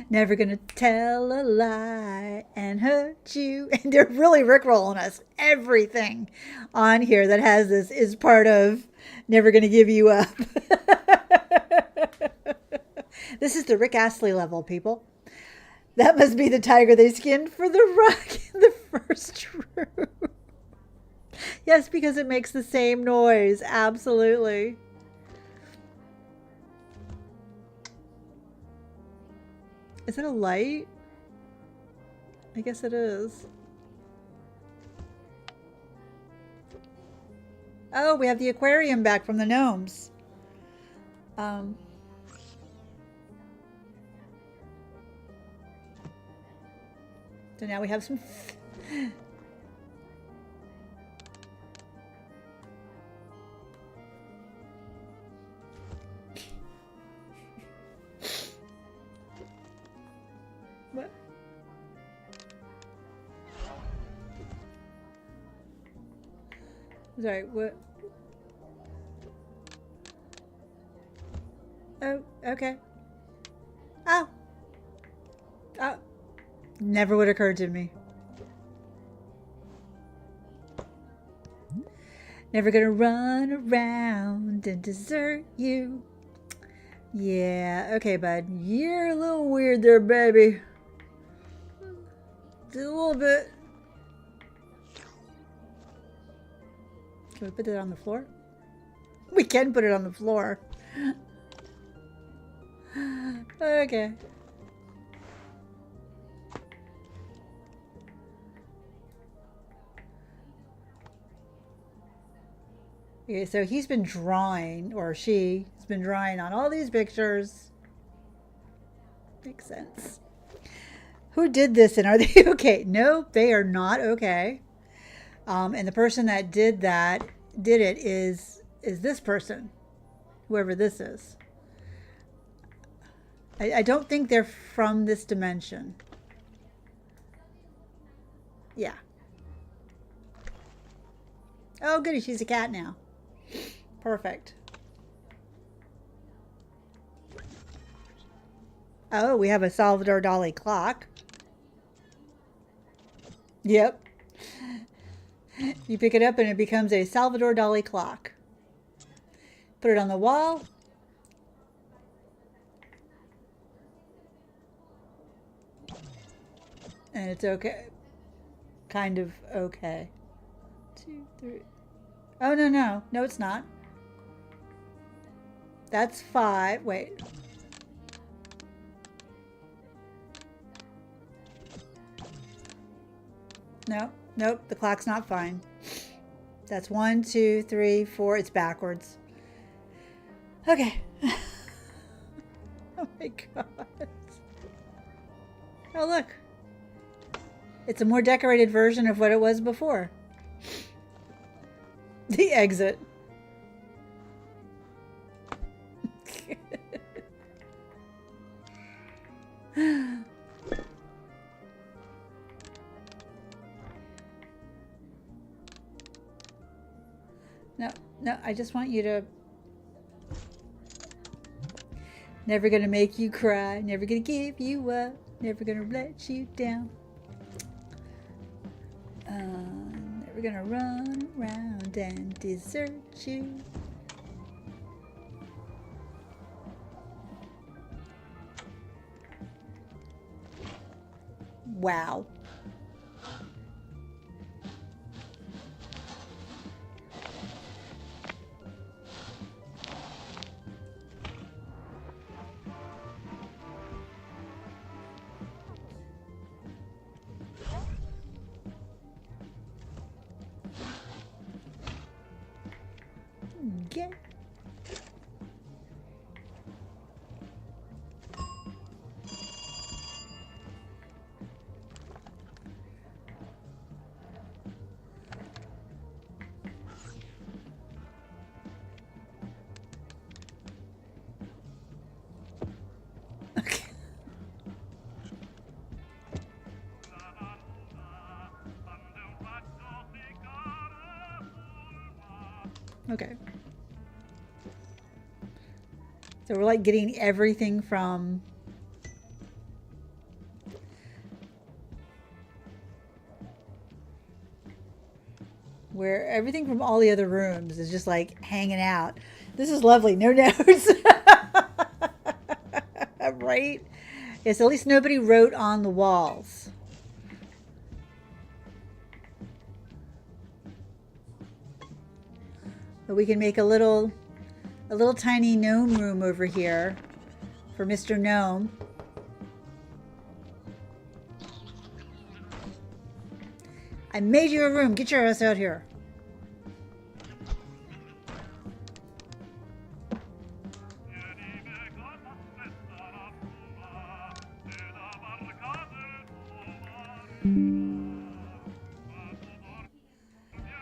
S1: Never gonna tell a lie and hurt you. And they're really rickrolling us. Everything on here that has this is part of Never Gonna Give You Up. This is the Rick Astley level, people. That must be the tiger they skinned for the rug in the first room. Yes, because it makes the same noise. Absolutely. Is it a light? I guess it is. Oh, we have the aquarium back from the gnomes. So now we have some... What? Sorry, what? Oh, okay. Oh. Oh. Never would occur to me. Never gonna run around and desert you. Yeah, okay, bud. You're a little weird there, baby. Just a little bit. Can we put it on the floor? We can put it on the floor. Okay. Okay, so he's been drawing, or she has been drawing on all these pictures. Makes sense. Who did this and are they okay? No, they are not okay. And the person that did it is this person, whoever this is. I don't think they're from this dimension. Yeah. Oh, goody, she's a cat now. Perfect. Oh, we have a Salvador Dali clock. Yep. You pick it up and it becomes a Salvador Dali clock. Put it on the wall. And it's okay. Kind of okay. 2, 3. Oh, no, no. No, it's not. That's 5. Wait. No, nope. The clock's not fine. That's 1, 2, 3, 4. It's backwards. Okay. Oh my god. Oh, look. It's a more decorated version of what it was before. The exit. No, no, I just want you to... Never gonna make you cry, never gonna give you up, never gonna let you down. Never gonna run around and desert you. Wow. Okay. So we're like getting everything from where everything from all the other rooms is just like hanging out. This is lovely. No notes. Right? Yes, at least nobody wrote on the walls. But we can make a little tiny gnome room over here for Mr. Gnome. I made you a room. Get your ass out here.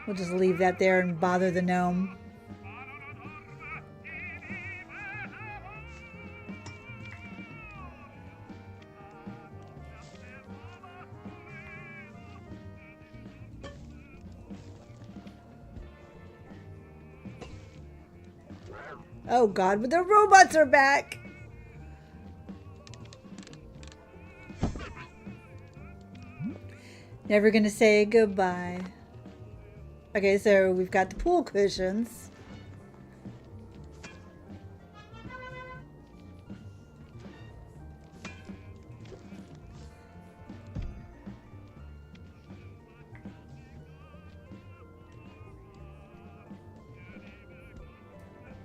S1: We'll just leave that there and bother the gnome. Oh God, but the robots are back. Never gonna say goodbye. Okay, so we've got the pool cushions.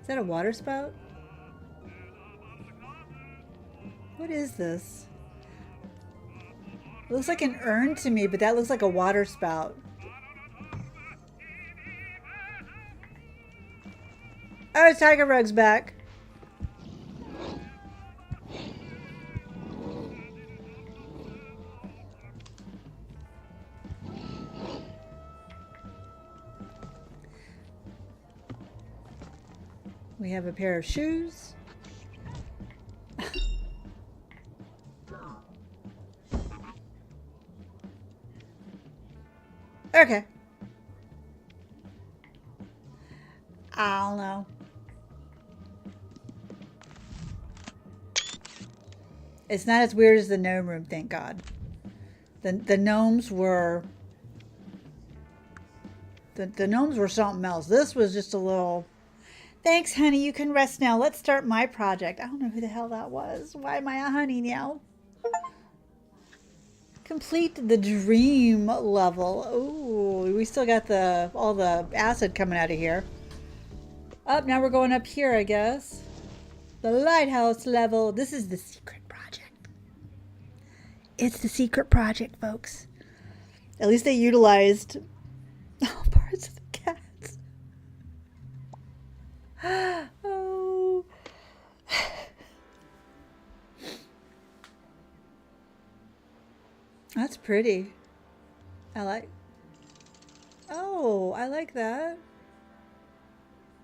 S1: Is that a water spout? What is this? It looks like an urn to me, but that looks like a water spout. Oh, Tiger Rug's back. We have a pair of shoes. Okay. I don't know. It's not as weird as the gnome room, thank God. The gnomes were... The gnomes were something else. This was just a little... Thanks, honey. You can rest now. Let's start my project. I don't know who the hell that was. Why am I a honey now? Complete the dream level. Oh, we still got all the acid coming out of here. Up, now we're going up here, I guess. The lighthouse level. This is the secret project. It's the secret project, folks. At least they utilized all parts of the cats. Oh. That's pretty. I like... Oh, I like that.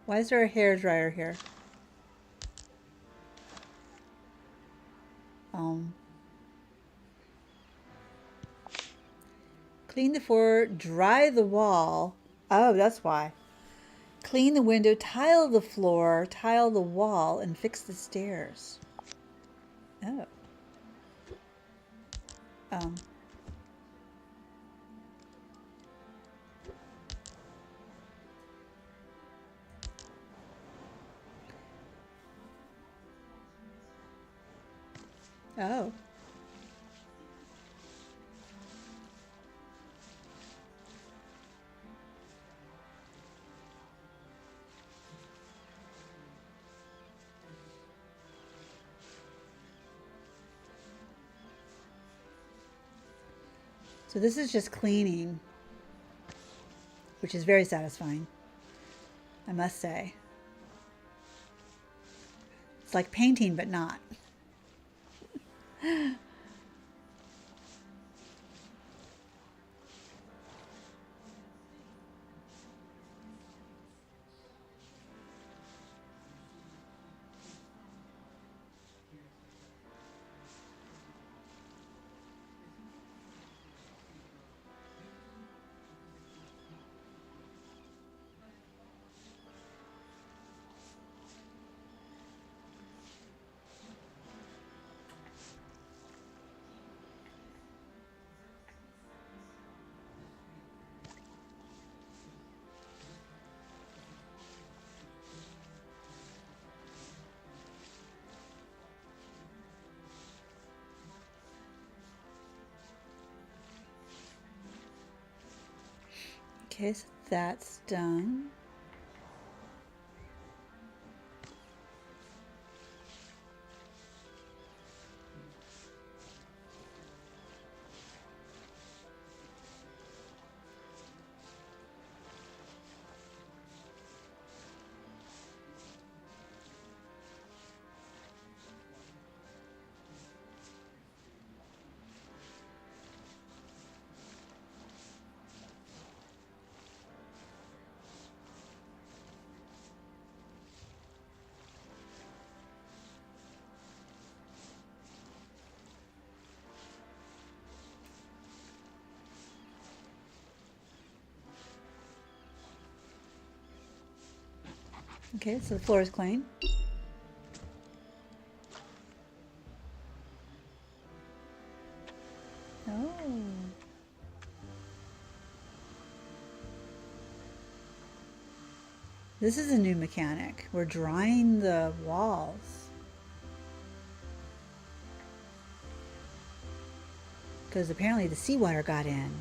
S1: Why is there a hairdryer here? Clean the floor, dry the wall. Oh, that's why. Clean the window, tile the floor, tile the wall, and fix the stairs. Oh. Oh. So this is just cleaning, which is very satisfying, I must say. It's like painting, but not. Okay, so that's done. Okay, so the floor is clean. Oh. This is a new mechanic. We're drying the walls. Because apparently the seawater got in.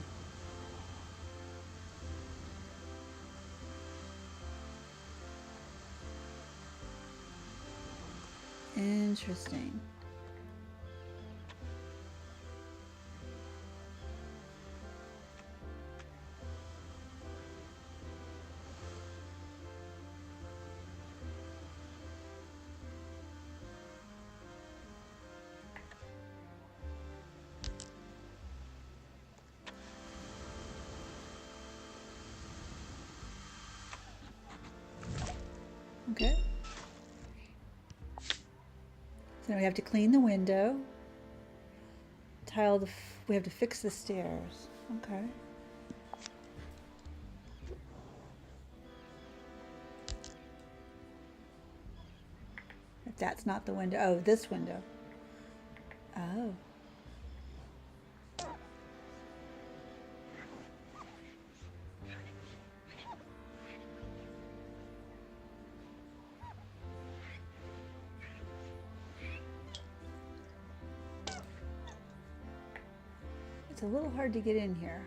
S1: Interesting. Okay. So now we have to clean the window. We have to fix the stairs. Okay. If that's not the window. Oh, this window. Oh. It's a little hard to get in here.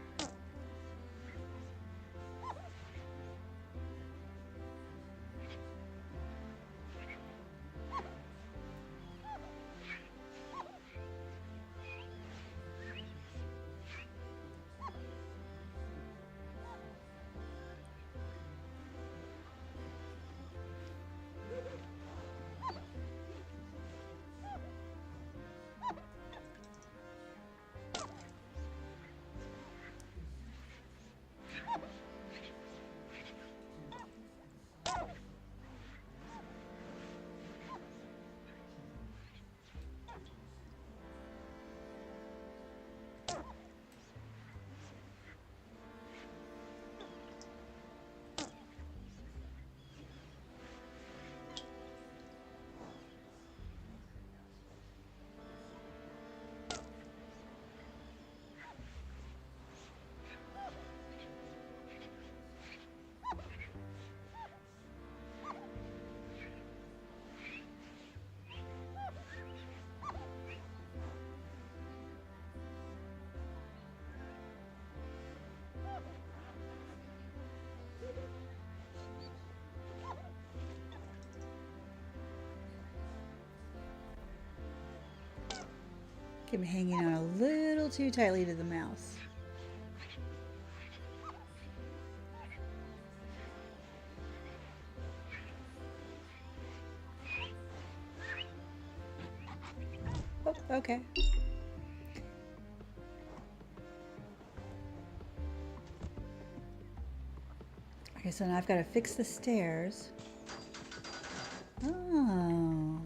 S1: I'm hanging on a little too tightly to the mouse. Oh, okay. Okay, so now I've got to fix the stairs. Oh.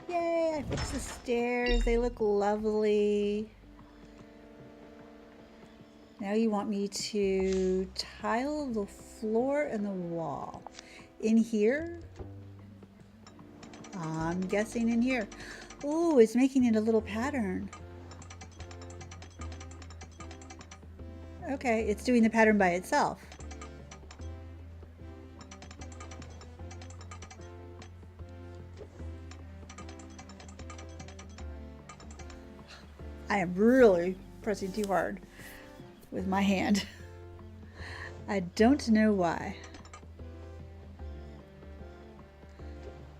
S1: Yay, I fixed the stairs. They look lovely. Now you want me to tile the floor and the wall. In here? I'm guessing in here. Oh, it's making it a little pattern. Okay, it's doing the pattern by itself. I am really pressing too hard with my hand. I don't know why.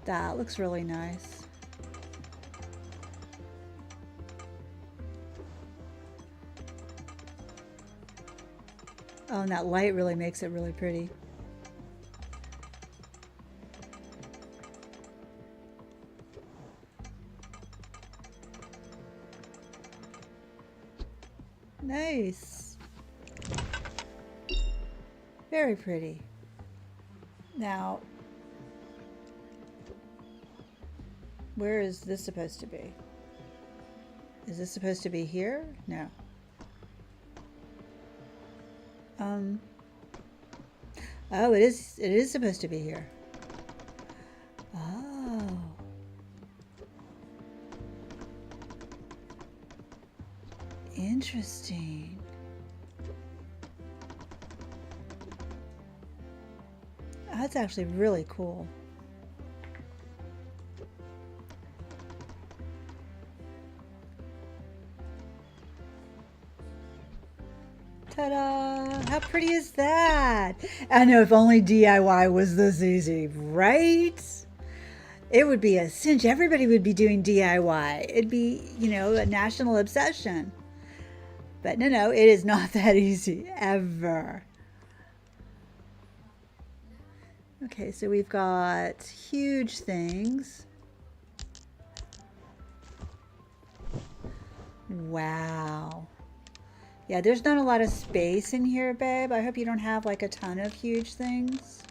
S1: That looks really nice. Oh, and that light really makes it really pretty. Nice. Very pretty. Now, where is this supposed to be? Is this supposed to be here? No. Oh, it is supposed to be here. Oh. Interesting. That's actually really cool. Ta-da! How pretty is that? I know, if only DIY was this easy, right? It would be a cinch. Everybody would be doing DIY. It'd be, you know, a national obsession. But no, it is not that easy, ever. Okay, so we've got huge things. Wow. Yeah, there's not a lot of space in here, babe. I hope you don't have like a ton of huge things.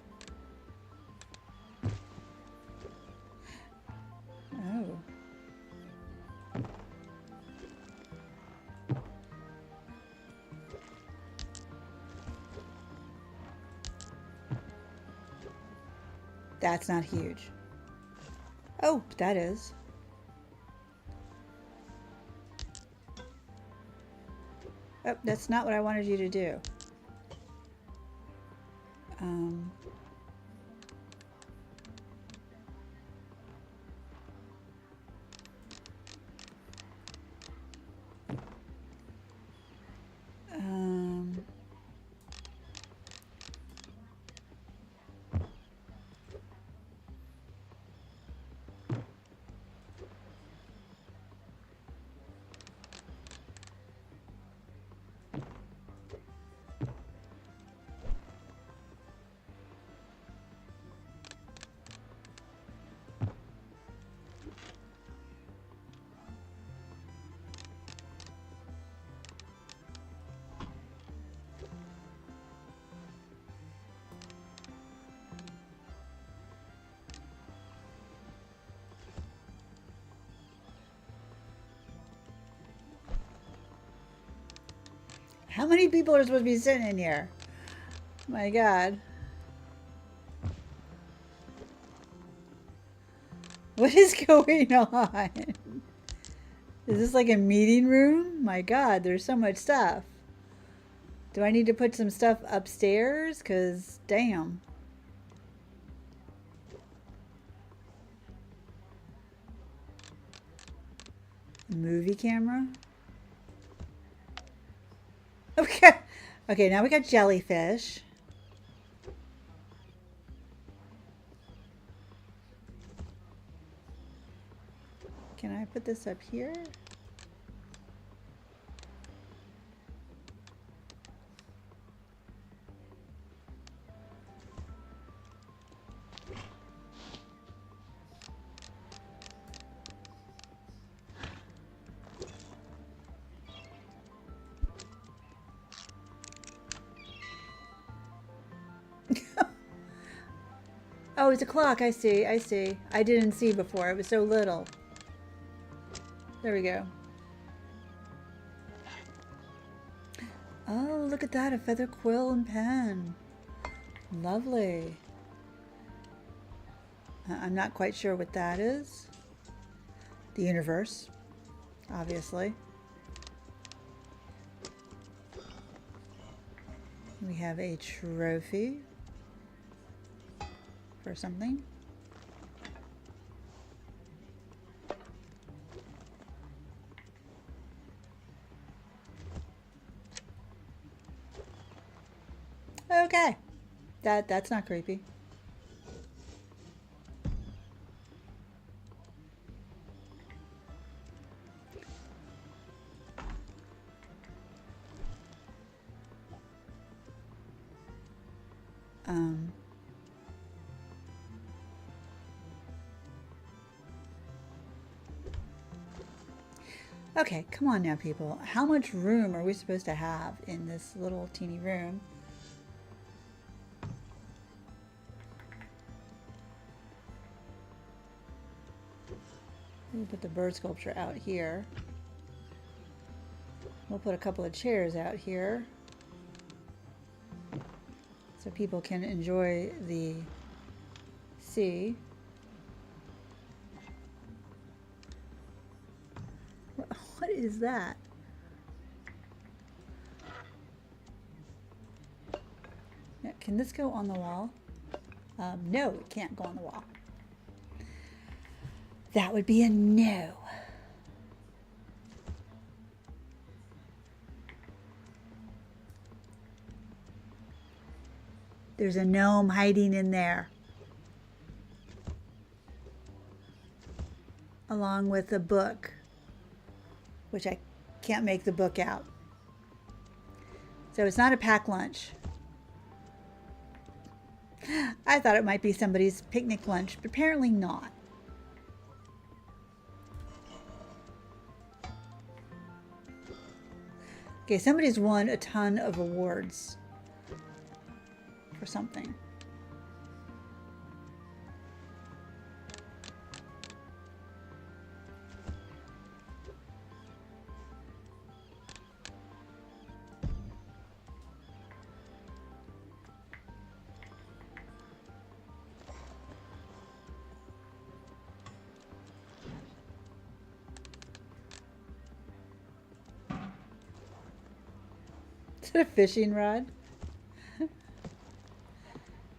S1: Oh. That's not huge. Oh, that is. Oh, that's not what I wanted you to do. How many people are supposed to be sitting in here? My God. What is going on? Is this like a meeting room? My God, there's so much stuff. Do I need to put some stuff upstairs? Because, damn. Movie camera? Okay. Okay, now we got jellyfish. Can I put this up here? Oh, it's a clock. I see. I see. I didn't see before. It was so little. There we go. Oh, look at that. A feather quill and pen. Lovely. I'm not quite sure what that is. The universe, obviously. We have a trophy for something. Okay. That's not creepy. Okay, come on now, people. How much room are we supposed to have in this little teeny room? We'll put the bird sculpture out here. We'll put a couple of chairs out here so people can enjoy the sea. What is that? Can this go on the wall? No, it can't go on the wall. That would be a no. There's a gnome hiding in there. Along with a book, which I can't make the book out. So it's not a packed lunch. I thought it might be somebody's picnic lunch, but apparently not. Okay, somebody's won a ton of awards for something. Is that a fishing rod?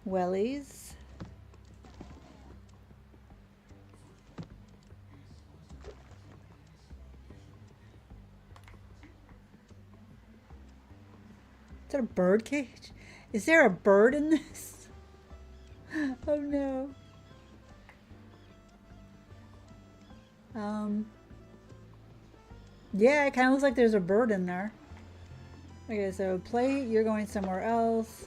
S1: Wellies. Is that a bird cage? Is there a bird in this? Oh no. Yeah, it kind of looks like there's a bird in there. Okay, so plate, you're going somewhere else.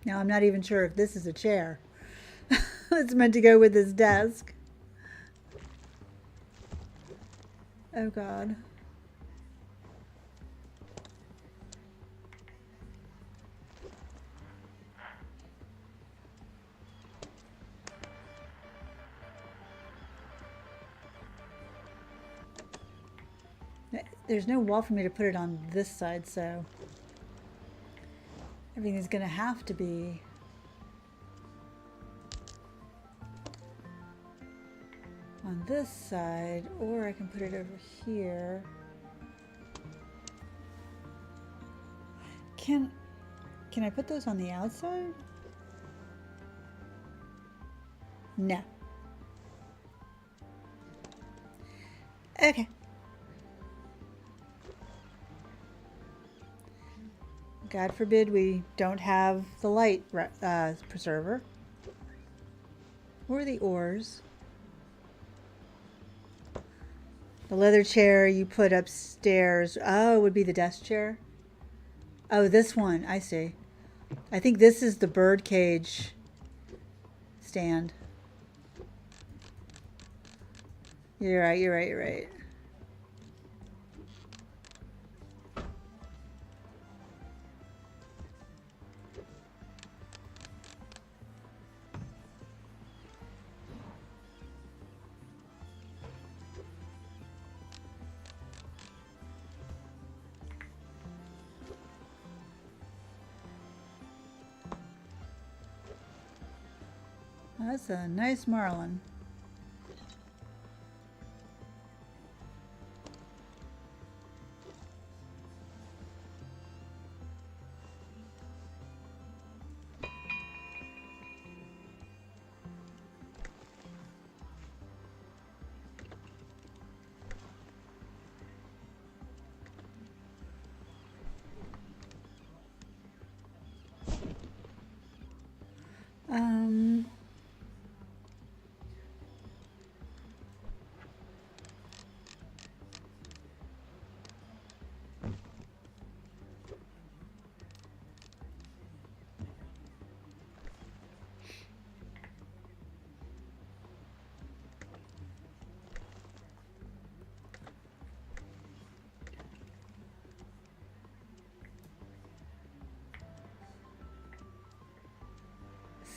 S1: Now, I'm not even sure if this is a chair. It's meant to go with this desk. Oh, God. There's no wall for me to put it on this side, so everything's going to have to be on this side, or I can put it over here. Can I put those on the outside? No. Okay. God forbid we don't have the light preserver. Or the oars. The leather chair you put upstairs. Oh, it would be the desk chair. Oh, this one. I see. I think this is the bird cage stand. You're right, you're right, you're right. That's a nice marlin.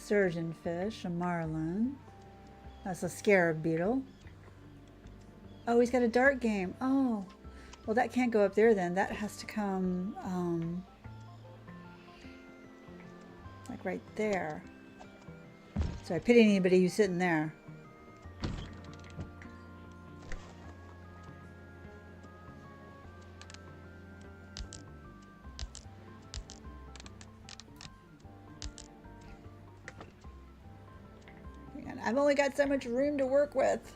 S1: Surgeonfish, a marlin. That's a scarab beetle. Oh, he's got a dart game. Oh, well, that can't go up there then. That has to come, like right there. So I pity anybody who's sitting there. Man, I've only got so much room to work with.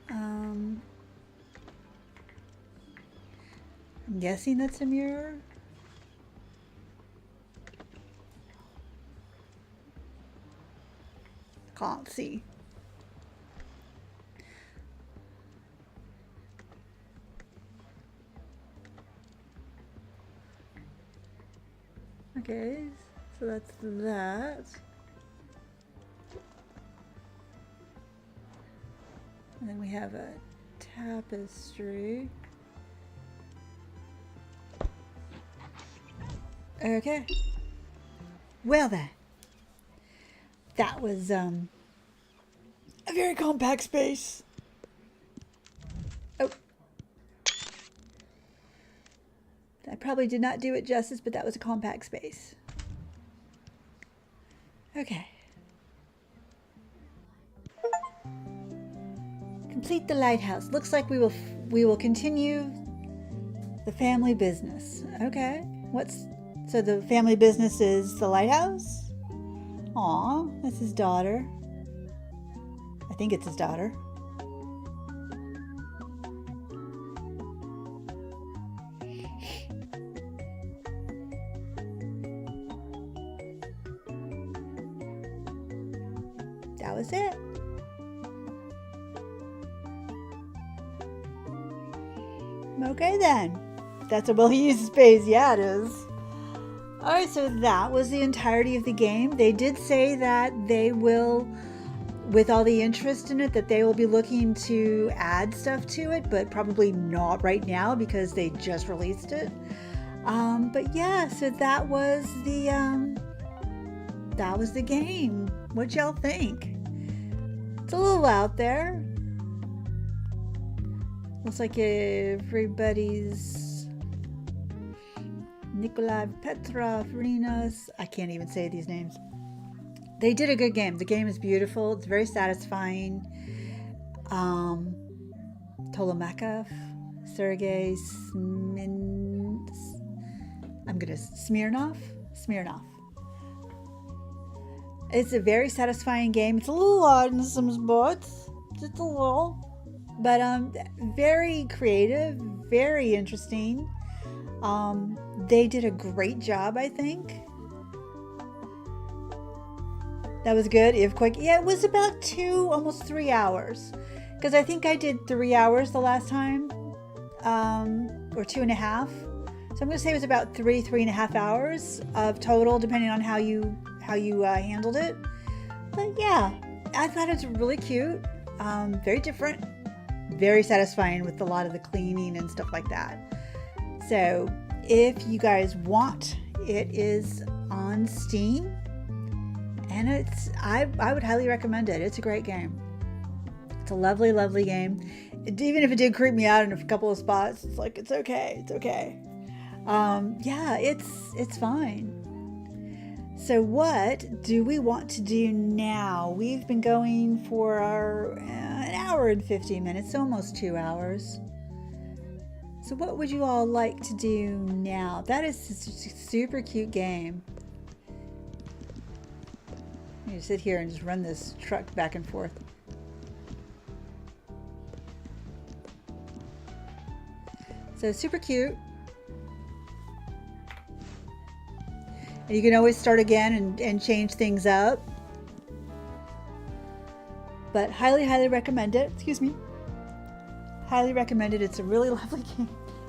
S1: I'm guessing that's a mirror. Can't see. Okay, so that's that. And then we have a tapestry. Okay. Well then, that was a very compact space. Oh. I probably did not do it justice, but that was a compact space. Okay. Complete the lighthouse. Looks like we will continue the family business. Okay. So the family business is the lighthouse? Aw, that's his daughter. I think it's his daughter. That was it. Okay then. That's a well-used space. Yeah, it is. Alright, so that was the entirety of the game. They did say that they will, with all the interest in it, that they will be looking to add stuff to it, but probably not right now because they just released it. But yeah, so that was the game. What y'all think? It's a little out there. Looks like everybody's Nikolai Petrov, Rinas. I can't even say these names. They did a good game. The game is beautiful. It's very satisfying. Tolomakov, Sergei Smirnov. It's a very satisfying game. It's a little odd in some spots, just a little, but very creative, very interesting. They did a great job, I think. That was good. If quick, yeah, it was about 2, almost 3 hours, because I think I did 3 hours the last time, or 2.5. So I'm going to say it was about 3.5 hours of total, depending on how you handled it. But yeah, I thought it was really cute, very different, very satisfying with a lot of the cleaning and stuff like that. So if you guys want, it is on Steam, and I would highly recommend it. It's a great game. It's a lovely, lovely game. Even if it did creep me out in a couple of spots, it's like, it's okay. Yeah, it's fine. So what do we want to do now? We've been going for an hour and 15 minutes, almost 2 hours. So what would you all like to do now? That is a super cute game. You sit here and just run this truck back and forth. So super cute. And you can always start again and change things up. But highly, highly recommend it. Excuse me. Highly recommend it. It's a really lovely game.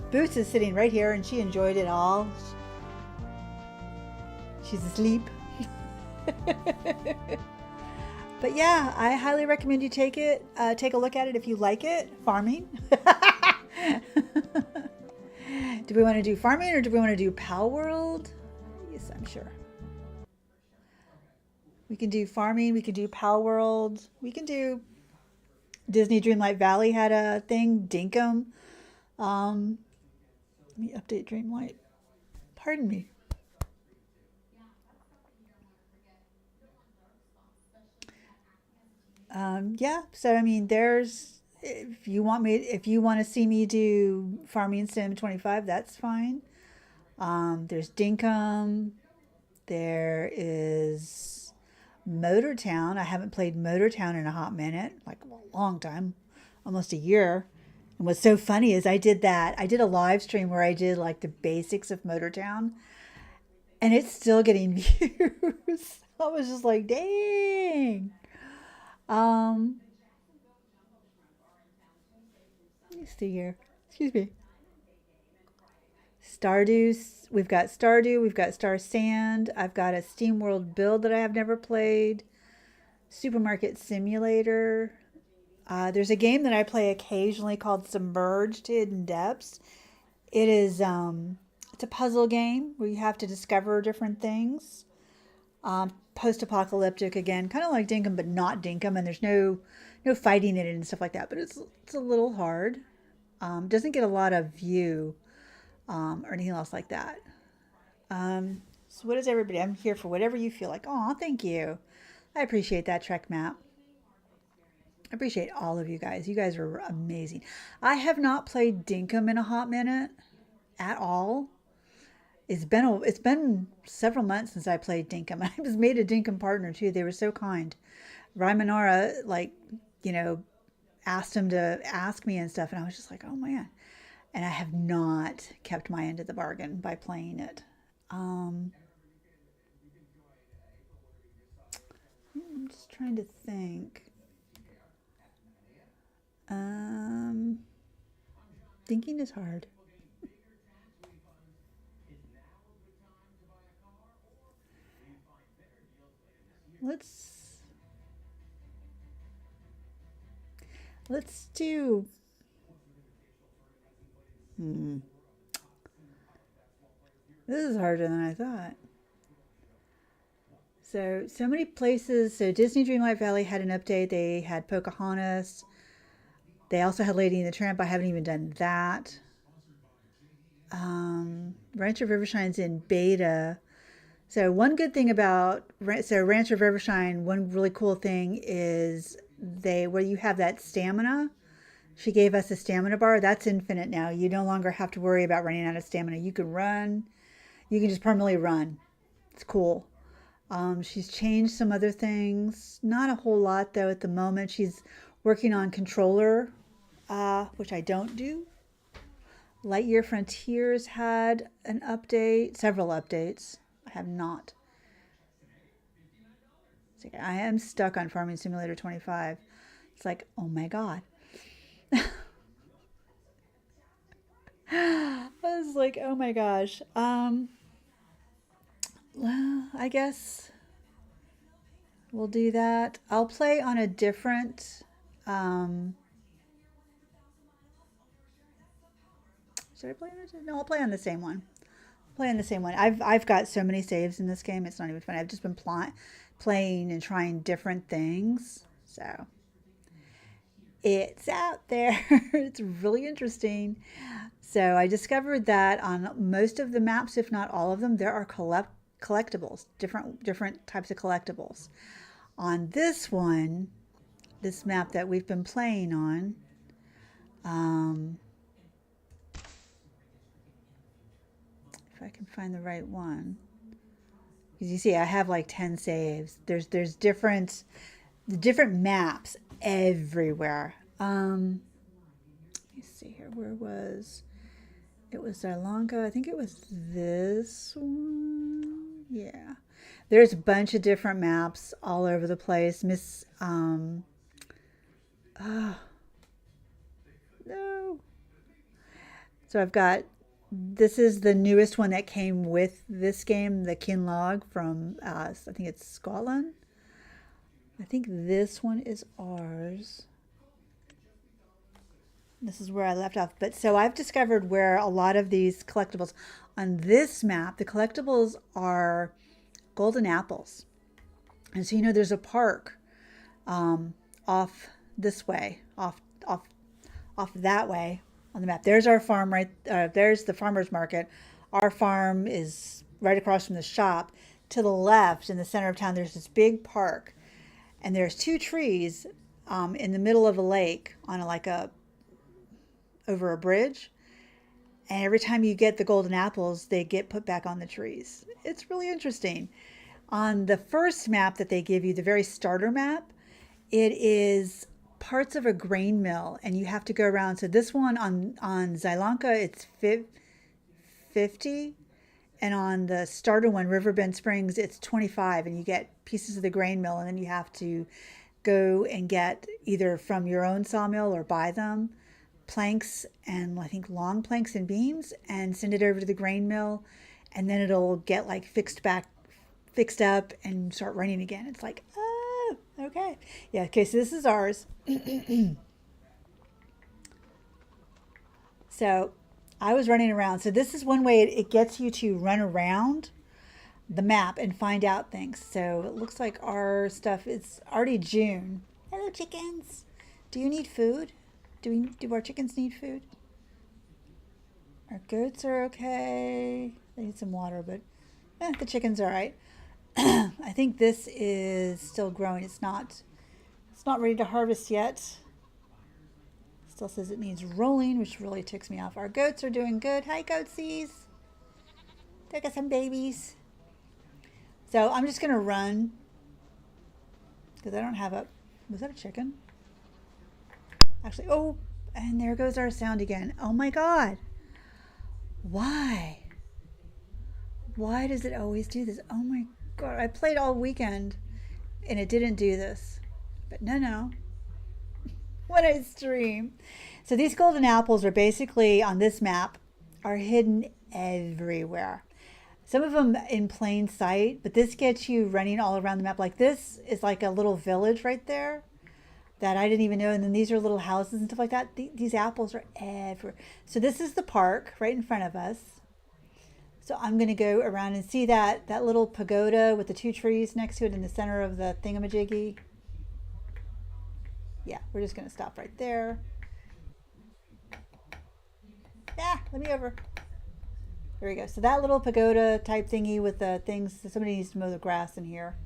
S1: Boots is sitting right here and she enjoyed it all. She's asleep. But yeah, I highly recommend you take a look at it if you like it. Farming. Do we want to do farming or do we want to do Pal World? Yes, I'm sure. We can do farming. We can do Pal World. We can do Disney Dreamlight Valley had a thing. Dinkum. Let me update Dreamlight. Pardon me. Yeah. So I mean, if you want to see me do Farming Sim 25, that's fine. There's Dinkum. There is Motor Town. I haven't played Motor Town in a hot minute, like a long time, almost a year. And what's so funny is I did a live stream where I did like the basics of Motor Town, and it's still getting views. I was just like, dang. Um, let me see here. Excuse me. Stardew. We've got Stardew. We've got Star Sand. I've got a Steam World build that I have never played. Supermarket Simulator. There's a game that I play occasionally called Submerged Hidden Depths. It's a puzzle game where you have to discover different things. Post-apocalyptic again, kind of like Dinkum, but not Dinkum, and there's no fighting in it and stuff like that. But it's a little hard. Doesn't get a lot of view or anything else like that. So what is everybody? I'm here for whatever you feel like. Oh, thank you. I appreciate that, Trek Map. I appreciate all of you guys. You guys are amazing. I have not played Dinkum in a hot minute at all. It's been several months since I played Dinkum. I was made a Dinkum partner too. They were so kind. Rymanara, asked him to ask me and stuff, and I was just like, oh man. And I have not kept my end of the bargain by playing it. I'm just trying to think. Thinking is hard. Let's do. This is harder than I thought. So many places. So Disney Dreamlight Valley had an update. They had Pocahontas. They also had Lady and the Tramp. I haven't even done that. Rancho Riverside's in beta. So one good thing about Rancho Riverside, one really cool thing is where you have that stamina. She gave us a stamina bar. That's infinite now. You no longer have to worry about running out of stamina. You can run. You can just permanently run. It's cool. She's changed some other things. Not a whole lot though at the moment. She's working on controller, which I don't do. Lightyear Frontiers had an update, several updates. I have not. I am stuck on Farming Simulator 25. It's like, oh my God. I was like, oh my gosh. Well, I guess we'll do that. I'll play on a different. Should I play on it? No, I'll play on the same one. Play on the same one. I've got so many saves in this game. It's not even fun. I've just been playing and trying different things. So it's out there. It's really interesting. So I discovered that on most of the maps, if not all of them, there are collectibles, different types of collectibles. On this one, this map that we've been playing on, um, if I can find the right one, because you see I have like 10 saves. There's different maps everywhere. Let me see here. Where was it? Was Sri Lanka? I think it was this one. Yeah. There's a bunch of different maps all over the place. Oh, no. So I've got, this is the newest one that came with this game, the Kinlog from, I think it's Scotland. I think this one is ours. This is where I left off. But so I've discovered where a lot of these collectibles on this map, the collectibles are golden apples. And so, there's a park off this way, off that way on the map. There's our farm right there's the farmer's market. Our farm is right across from the shop. To the left in the center of town, there's this big park. And there's two trees in the middle of a lake on over a bridge. And every time you get the golden apples, they get put back on the trees. It's really interesting. On the first map that they give you, the very starter map, it is parts of a grain mill, and you have to go around. So this one on Sri Lanka, it's 50, and on the starter one, Riverbend Springs, it's 25, and you get pieces of the grain mill, and then you have to go and get either from your own sawmill or buy them planks, and I think long planks and beams, and send it over to the grain mill, and then it'll get like fixed up and start running again. It's like, oh, okay. Yeah, okay, so this is ours. So I was running around. So this is one way it gets you to run around the map and find out things. So it looks like our stuff, it's already June. Hello, chickens. Do you need food? Do our chickens need food? Our goats are okay. They need some water, but the chicken's all right. I think this is still growing. It's not ready to harvest yet. Still says it needs rolling, which really ticks me off. Our goats are doing good. Hi, goatsies. They got some babies. So I'm just gonna run because I don't have was that a chicken? Actually, oh, and there goes our sound again. Oh my God. Why? Why does it always do this? Oh my God. I played all weekend and it didn't do this. But no. When I stream. So these golden apples are basically on this map are hidden everywhere. Some of them in plain sight, but this gets you running all around the map. Like this is like a little village right there that I didn't even know. And then these are little houses and stuff like that. These apples are everywhere. So this is the park right in front of us. So I'm going to go around and see that little pagoda with the two trees next to it in the center of the thingamajiggy. Yeah, we're just going to stop right there. Yeah, let me over. There we go. So that little pagoda type thingy with the things, somebody needs to mow the grass in here.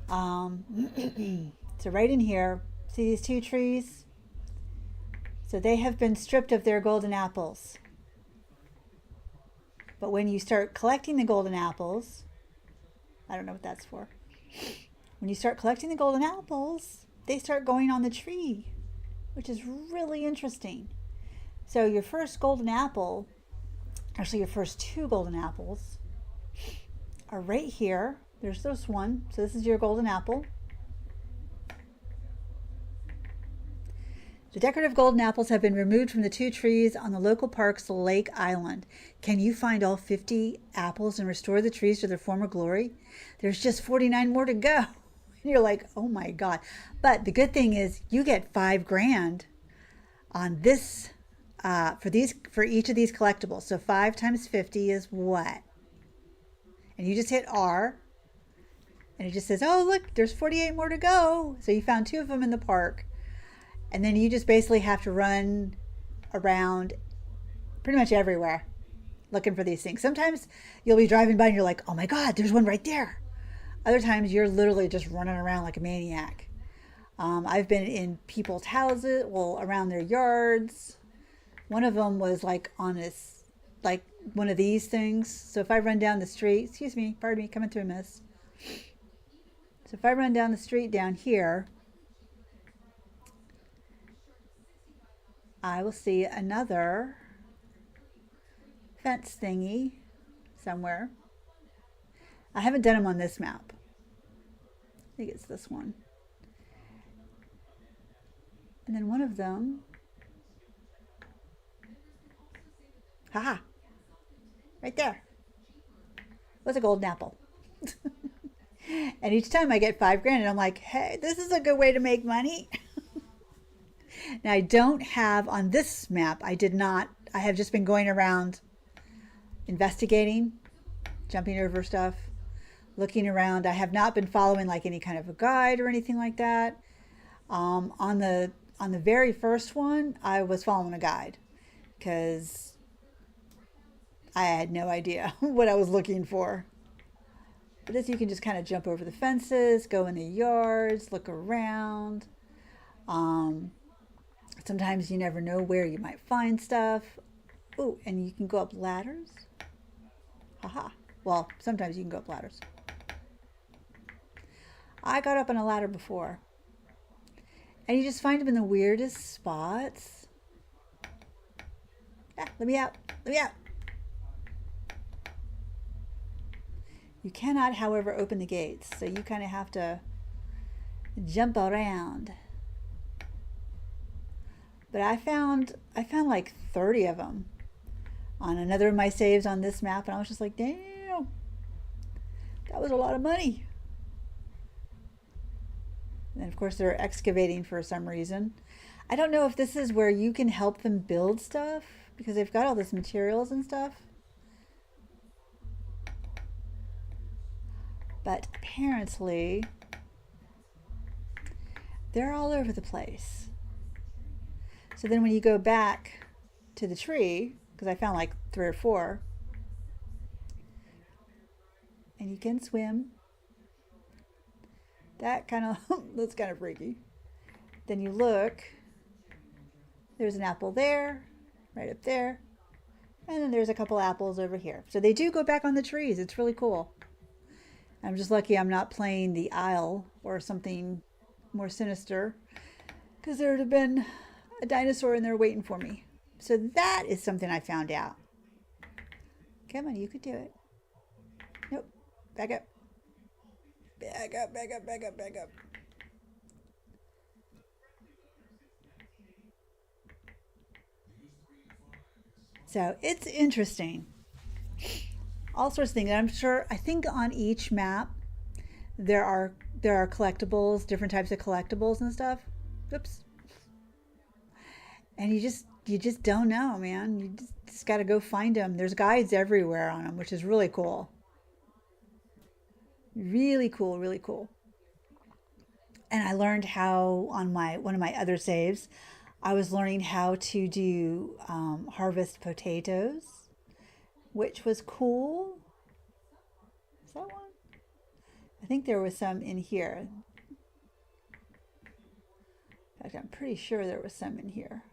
S1: So right in here, see these two trees? So they have been stripped of their golden apples. But when you start collecting the golden apples, I don't know what that's for. When you start collecting the golden apples, they start going on the tree, which is really interesting. So your first golden apple, actually your first two golden apples, are right here. There's this one. So this is your golden apple. The decorative golden apples have been removed from the two trees on the local park's Lake Island. Can you find all 50 apples and restore the trees to their former glory? There's just 49 more to go. And you're like, oh my God. But the good thing is you get $5,000 on this, for each of these collectibles. So 5 times 50 is what? And you just hit R. And it just says, oh, look, there's 48 more to go. So you found 2 of them in the park. And then you just basically have to run around pretty much everywhere looking for these things. Sometimes you'll be driving by and you're like, oh my God, there's one right there. Other times you're literally just running around like a maniac. I've been in people's houses, well, around their yards. One of them was like on this, like one of these things. So if I run down the street, excuse me, pardon me, coming through a mist. So if I run down the street down here, I will see another fence thingy somewhere. I haven't done them on this map. I think it's this one. And then one of them, haha, right there, was a golden apple. And each time I get $5 grand and I'm like, hey, this is a good way to make money. Now I don't have on this map, I have just been going around investigating, jumping over stuff, looking around. I have not been following like any kind of a guide or anything like that. On the very first one, I was following a guide because I had no idea what I was looking for. But this, you can just kind of jump over the fences, go in the yards, look around. Sometimes you never know where you might find stuff. Oh, and you can go up ladders. Haha. Well, sometimes you can go up ladders. I got up on a ladder before. And you just find them in the weirdest spots. Yeah, let me out. Let me out. You cannot, however, open the gates. So you kind of have to jump around. But I found like 30 of them on another of my saves on this map. And I was just like, damn, that was a lot of money. And of course they're excavating for some reason. I don't know if this is where you can help them build stuff because they've got all this materials and stuff. But apparently they're all over the place. So then when you go back to the tree, because I found like 3 or 4, and you can swim. That's kind of freaky. Then you look, there's an apple there, right up there, and then there's a couple apples over here. So they do go back on the trees. It's really cool. I'm just lucky I'm not playing the Isle or something more sinister, because there would have been a dinosaur in there waiting for me. So that is something I found out. Come on, you could do it. Nope. Back up. Back up, back up, back up, back up. So it's interesting. All sorts of things. I'm sure, I think on each map there are collectibles, different types of collectibles and stuff. Oops. And you just don't know, man. You just got to go find them. There's guides everywhere on them, which is really cool. Really cool, really cool. And I learned how on one of my other saves, I was learning how to do harvest potatoes, which was cool. Is that one? I think there was some in here. In fact, I'm pretty sure there was some in here.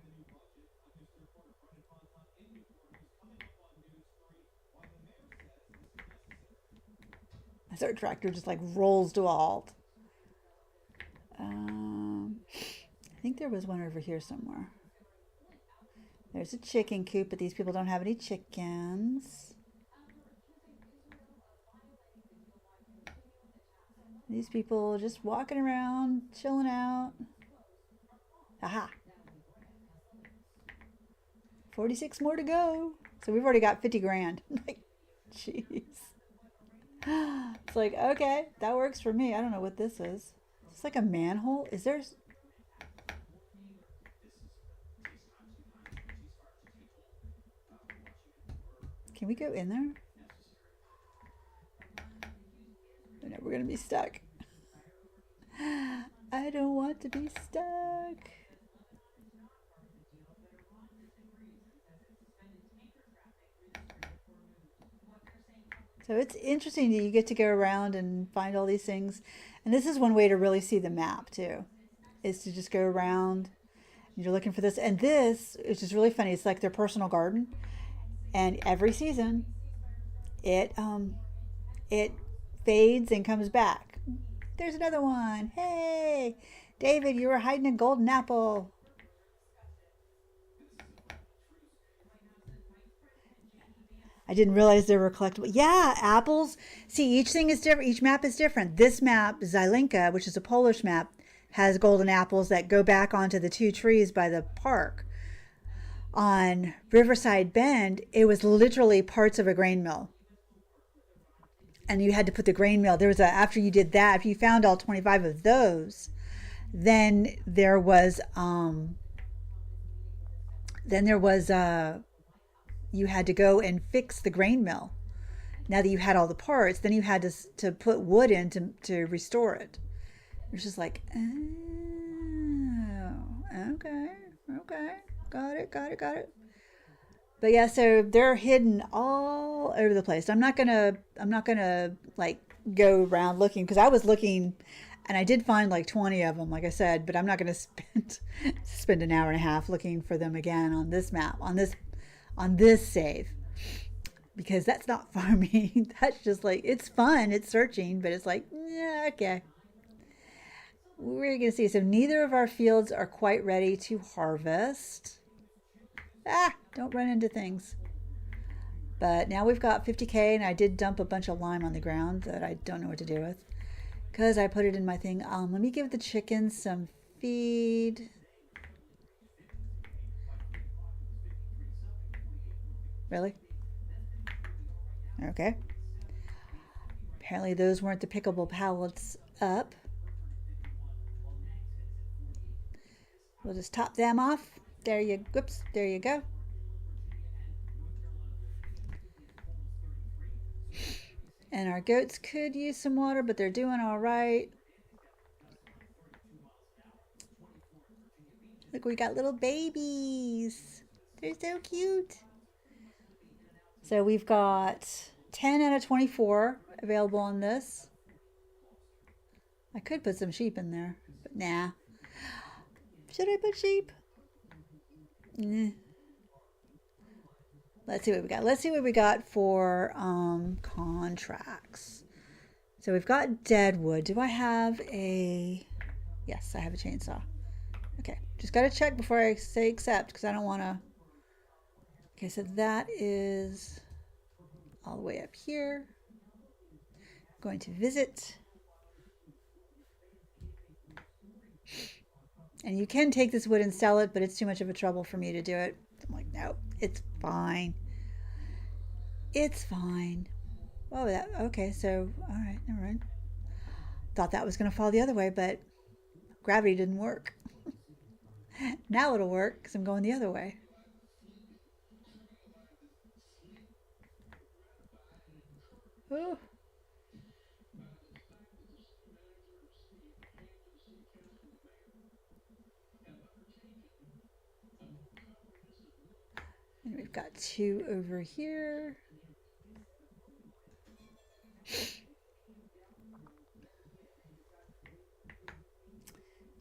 S1: As our tractor just like rolls to a halt. I think there was one over here somewhere. There's a chicken coop, but these people don't have any chickens. These people just walking around, chilling out. Aha. 46 more to go. So we've already got 50 grand. Like, jeez. It's like, okay, that works for me. I don't know what this is. It's like a manhole. Is there... Can we go in there? No, we're going to be stuck. I don't want to be stuck. So it's interesting that you get to go around and find all these things. And this is one way to really see the map too, is to just go around and you're looking for this. And this is just really funny. It's like their personal garden. And every season it fades and comes back. There's another one. Hey, David, you were hiding a golden apple. I didn't realize they were collectible. Yeah, apples. See, each thing is different. Each map is different. This map, Zylinka, which is a Polish map, has golden apples that go back onto the two trees by the park. On Riverside Bend, it was literally parts of a grain mill. And you had to put the grain mill. There was after you did that, if you found all 25 of those, then there was you had to go and fix the grain mill. Now that you had all the parts, then you had to put wood in to restore it. It's just like, oh, okay, okay, got it. But yeah, so they're hidden all over the place. I'm not gonna like go around looking because I was looking, and I did find like 20 of them, like I said. But I'm not gonna spend an hour and a half looking for them again on this map on this save because that's not farming. That's just like it's fun, it's searching, but it's like yeah, okay. We're gonna see. So neither of our fields are quite ready to harvest. Don't run into things. But now we've got 50K, and I did dump a bunch of lime on the ground that I don't know what to do with because I put it in my thing. Let me give the chickens some feed. Really? Okay. Apparently those weren't the pickable pallets up. We'll just top them off. Whoops, there you go. And our goats could use some water, but they're doing all right. Look, we got little babies. They're so cute. So we've got 10 out of 24 available on this. I could put some sheep in there, but nah. Should I put sheep? Nah. Let's see what we got. Let's see what we got for contracts. So we've got deadwood. Do I have a... Yes, I have a chainsaw. Okay, just got to check before I say accept because I don't want to... Okay, so that is all the way up here. Going to visit. And you can take this wood and sell it, but it's too much of a trouble for me to do it. I'm like, no, it's fine. It's fine. Oh, okay, so, all right, never mind. Thought that was going to fall the other way, but gravity didn't work. Now it'll work because I'm going the other way. Oh. And we've got 2 over here.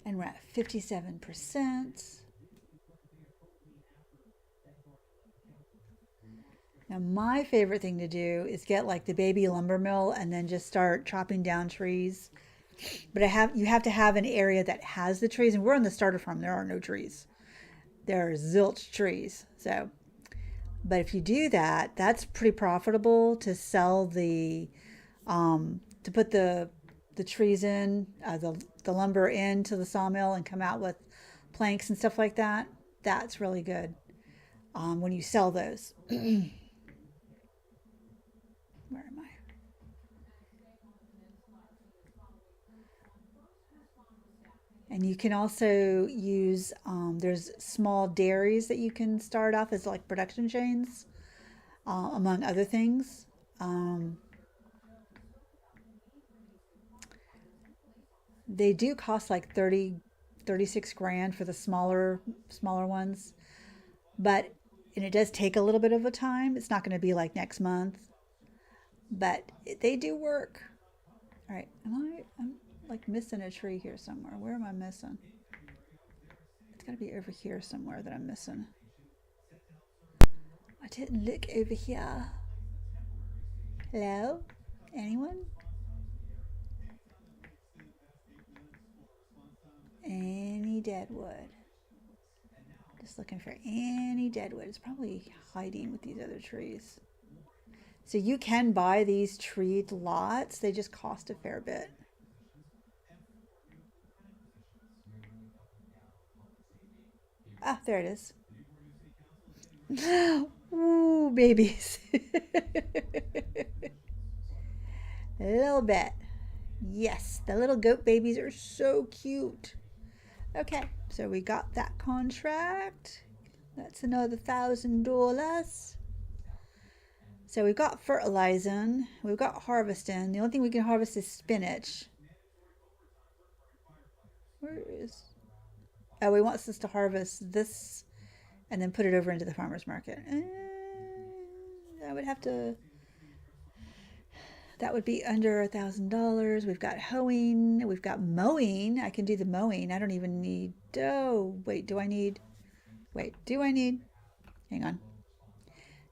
S1: And we're at 57%. Now my favorite thing to do is get like the baby lumber mill and then just start chopping down trees. But you have to have an area that has the trees, and we're on the starter farm. There are no trees. There are zilch trees. So, but if you do that, that's pretty profitable to sell to put the trees in, the lumber into the sawmill and come out with planks and stuff like that. That's really good when you sell those. Where am I? And you can also use, there's small dairies that you can start off as like production chains, among other things. They do cost like 36 grand for the smaller ones, but and it does take a little bit of a time. It's not going to be like next month. but they do work. All right, I'm like missing a tree here somewhere. Where am I missing? It's got to be over here somewhere that I'm missing. I didn't look over here. Hello? Anyone? Any deadwood? Just looking for any deadwood. It's probably hiding with these other trees. So you can buy these treed lots. They just cost a fair bit. Ah, there it is. Ooh, babies. A little bit. Yes, the little goat babies are so cute. Okay, so we got that contract. That's another $1,000. So we've got fertilizing, we've got harvesting. The only thing we can harvest is spinach. Where is... Oh, he wants us to harvest this and then put it over into the farmer's market. I would have to... That would be under $1,000. We've got hoeing. We've got mowing. I can do the mowing. I don't even need... Oh, wait, do I need... Wait, do I need... Hang on.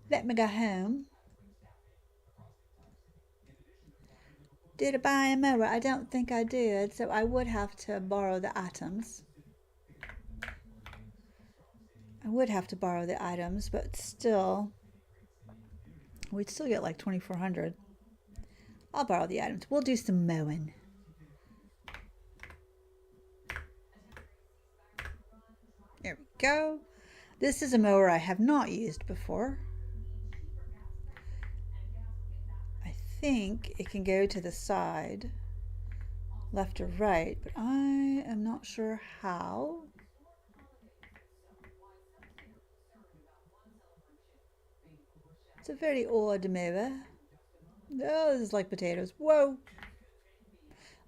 S1: Let me go home. Did I buy a mower? I don't think I did, so I would have to borrow the items. I would have to borrow the items, but still, we'd still get like $2,400. I'll borrow the items. We'll do some mowing. There we go. This is a mower I have not used before. I think it can go to the side, left or right, but I am not sure how. It's a very odd mower. Oh, this is like potatoes. Whoa.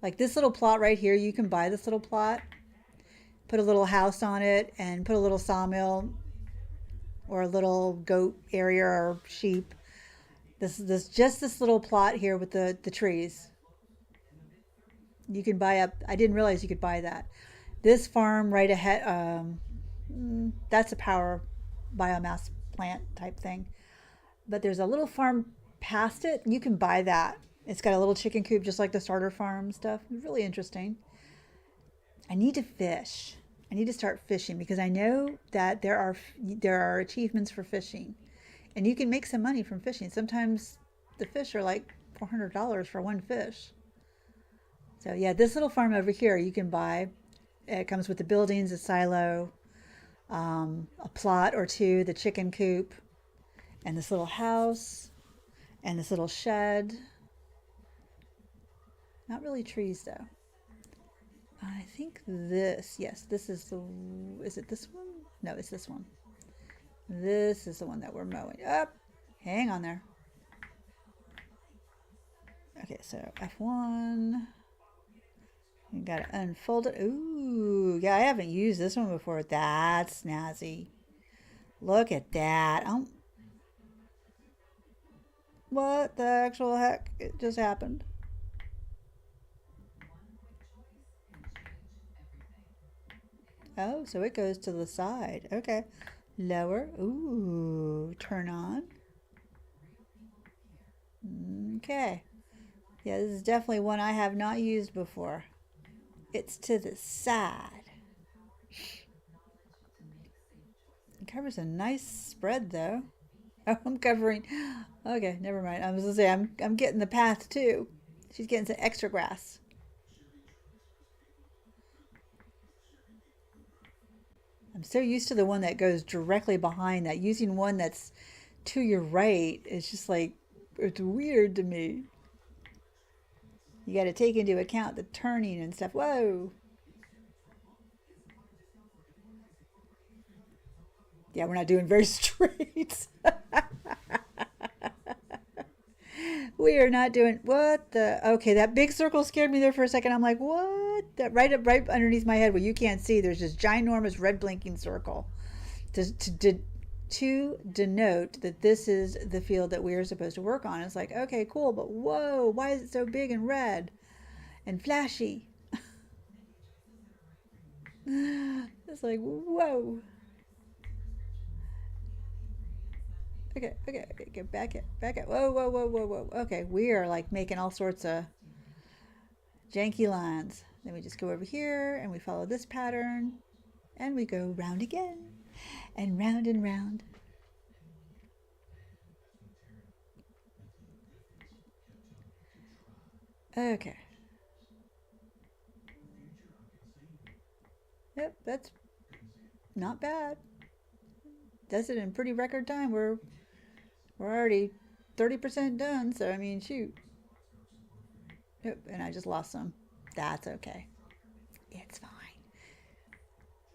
S1: Like this little plot right here, you can buy this little plot, put a little house on it, and put a little sawmill or a little goat area or sheep. Just this little plot here with the trees. You can buy up. I didn't realize you could buy that. This farm right ahead, that's a power biomass plant type thing. But there's a little farm past it. You can buy that. It's got a little chicken coop just like the starter farm stuff. Really interesting. I need to fish. I need to start fishing because I know that there are achievements for fishing. And you can make some money from fishing. Sometimes the fish are like $400 for one fish. So yeah, this little farm over here you can buy. It comes with the buildings, a silo, a plot or two, the chicken coop, and this little house, and this little shed. Not really trees though. I think this, yes, this is is it this one? No, it's this one. This is the one that we're mowing. Up, hang on there. Okay, so F1. You gotta unfold it. Ooh, yeah, I haven't used this one before. That's snazzy. Look at that. What the actual heck? It just happened. Oh, so it goes to the side. Okay. Lower. Ooh, turn on. Okay. Yeah, this is definitely one I have not used before. It's to the side. It covers a nice spread though. Oh, I'm covering. Okay, never mind. I was gonna say I'm getting the path too. She's getting some extra grass. I'm so used to the one that goes directly behind that. Using one that's to your right is just like, it's weird to me. You got to take into account the turning and stuff. Whoa. Yeah, we're not doing very straight. We are not doing, what the, okay, that big circle scared me there for a second. I'm like, what? That right underneath my head where you can't see, there's this ginormous red blinking circle. to denote that this is the field that we are supposed to work on. It's like, okay, cool, but whoa, why is it so big and red and flashy? It's like, whoa. Okay, get back it, back it. Whoa, whoa, whoa, whoa, whoa. Okay, we are like making all sorts of janky lines. Then we just go over here and we follow this pattern and we go round again and round and round. Okay. Yep, that's not bad. Does it in pretty record time. We're already 30% done, so I mean, shoot. Yep, and I just lost some. That's okay. It's fine.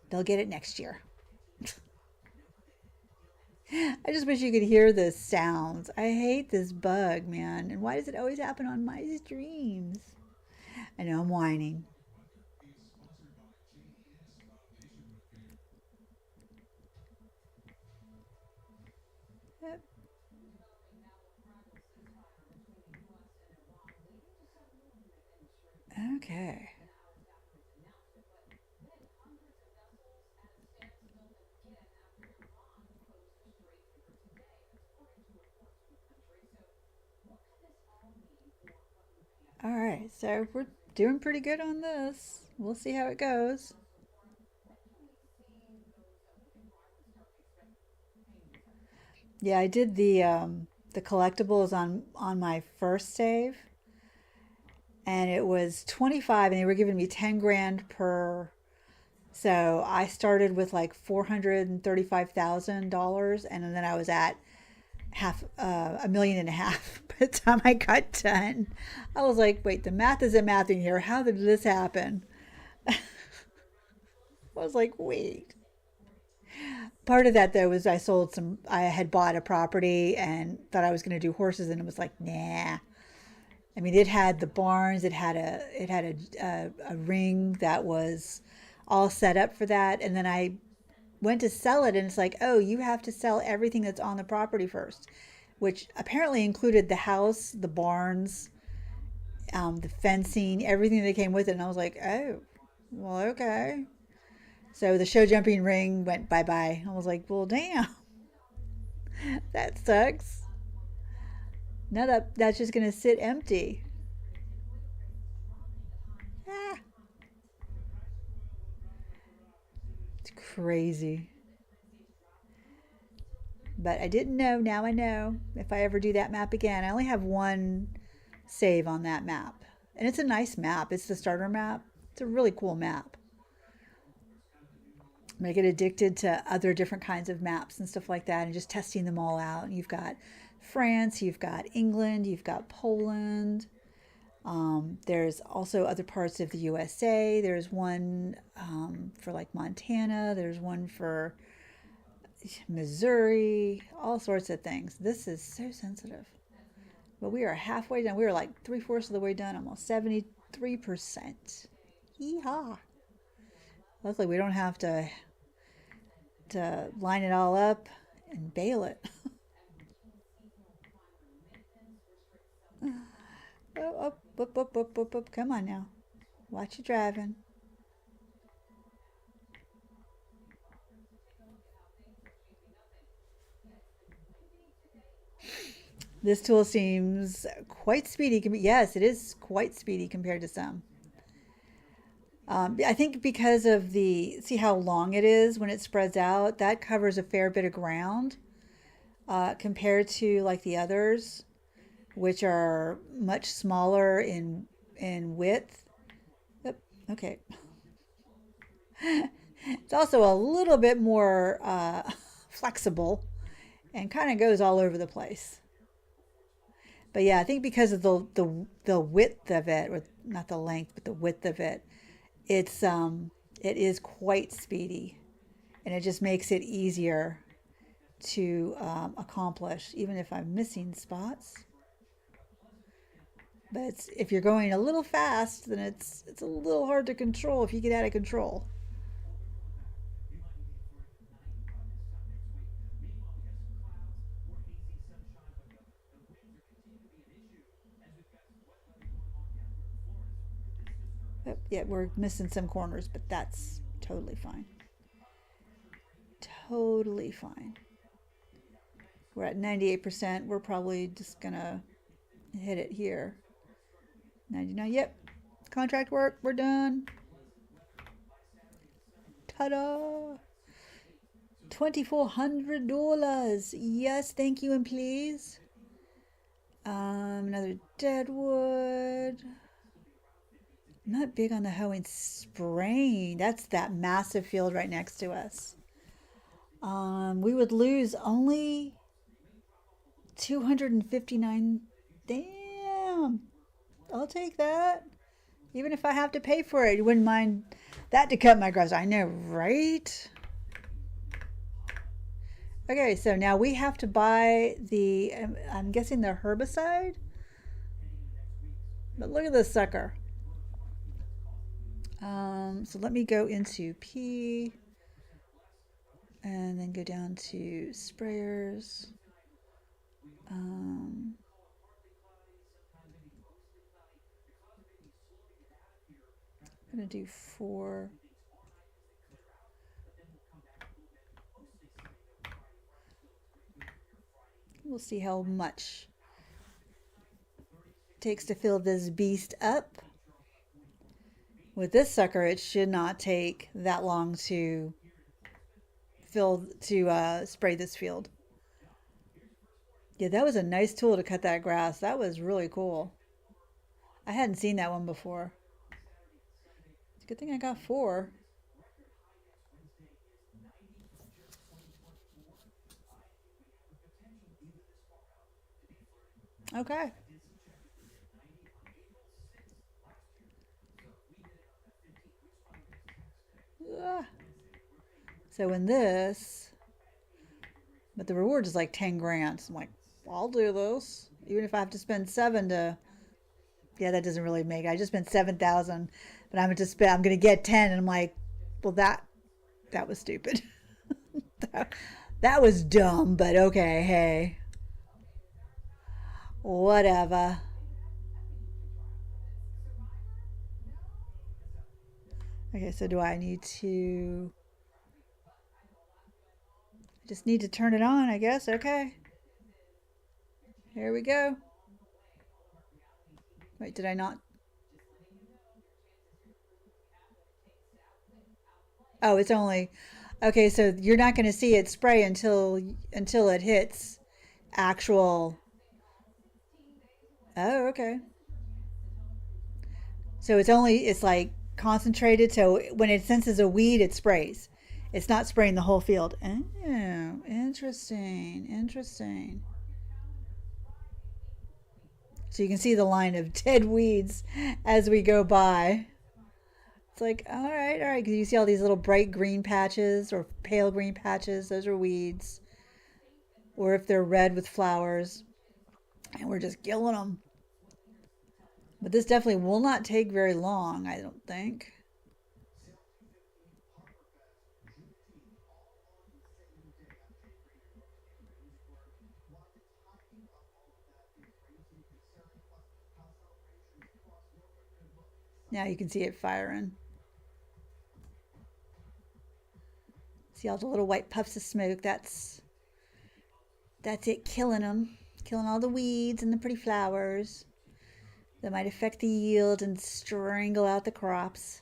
S1: They'll get it next year. I just wish you could hear the sounds. I hate this bug, man. And why does it always happen on my streams? I know I'm whining. Yep. Okay. All right, so we're doing pretty good on this. We'll see how it goes. Yeah, I did the collectibles on my first save, and it was 25, and they were giving me 10 grand per. So I started with like $435,000, and then I was at half a million and a half by the time I got done. I was like, wait, the math isn't mathing here. How did this happen? I was like, wait. Part of that though was I sold some. I had bought a property and thought I was going to do horses, and it was like, nah. I mean, it had the barns. It had a ring that was all set up for that, and then I went to sell it, and it's like, oh, you have to sell everything that's on the property first, which apparently included the house, the barns, the fencing, everything that came with it. And I was like, oh, well, okay. So the show jumping ring went bye bye. I was like, well, damn, that sucks. Now that's just gonna sit empty. Ah, it's crazy. But I didn't know. Now I know. If I ever do that map again, I only have one save on that map, and it's a nice map. It's the starter map. It's a really cool map. I'm gonna get addicted to other different kinds of maps and stuff like that, and just testing them all out. You've got France, you've got England, you've got Poland. There's also other parts of the USA. There's one for like Montana. There's one for Missouri. All sorts of things. This is so sensitive. But we are halfway done. We are like 3/4 of the way done, almost 73%. Yeehaw! Luckily, we don't have to line it all up and bale it. Oh, up, up, up, up, up, up. Come on now. Watch you driving. This tool seems quite speedy. Yes, it is quite speedy compared to some. I think because of see how long it is when it spreads out, that covers a fair bit of ground compared to like the others, which are much smaller in width. Yep. Okay. It's also a little bit more flexible and kind of goes all over the place. But yeah, I think because of the width of it, or not the length, but the width of it, it is quite speedy, and it just makes it easier to accomplish, even if I'm missing spots. But if you're going a little fast, then it's a little hard to control if you get out of control. Yeah, we're missing some corners, but that's totally fine. Totally fine. We're at 98%. We're probably just gonna hit it here. 99. Yep. Contract work. We're done. Ta-da! $2,400. Yes, thank you and please. Another deadwood. I'm not big on the hoeing spraying. That's that massive field right next to us. We would lose only 259. Damn. I'll take that. Even if I have to pay for it, you wouldn't mind that to cut my grass. I know, right? Okay, so now we have to buy the, I'm guessing the herbicide? But look at this sucker. So let me go into P and then go down to sprayers. I'm gonna do 4. We'll see how much it takes to fill this beast up. With this sucker, it should not take that long to spray this field. Yeah, that was a nice tool to cut that grass. That was really cool. I hadn't seen that one before. It's a good thing I got 4. Okay. Ah. So in this, but the reward is like 10 grand. So I'm like, I'll do this. Even if I have to spend 7 to, yeah, that doesn't really make it. I just spent 7,000, but I'm gonna get 10. And I'm like, well, that was stupid. that was dumb, but okay, hey. Whatever. Okay, so do I need to, just need to turn it on, I guess. Okay. Here we go. Wait, did I not? Oh, it's only, okay, so you're not going to see it spray until it hits actual. Oh, okay. So it's like concentrated, so when it senses a weed it sprays. It's not spraying the whole field. Oh, interesting. Interesting. So you can see the line of dead weeds as we go by. It's like, all right, all right. Because you see all these little bright green patches or pale green patches. Those are weeds. Or if they're red with flowers. And we're just killing them. But this definitely will not take very long, I don't think. Now you can see it firing. See all the little white puffs of smoke. That's it, killing them. Killing all the weeds and the pretty flowers that might affect the yield and strangle out the crops.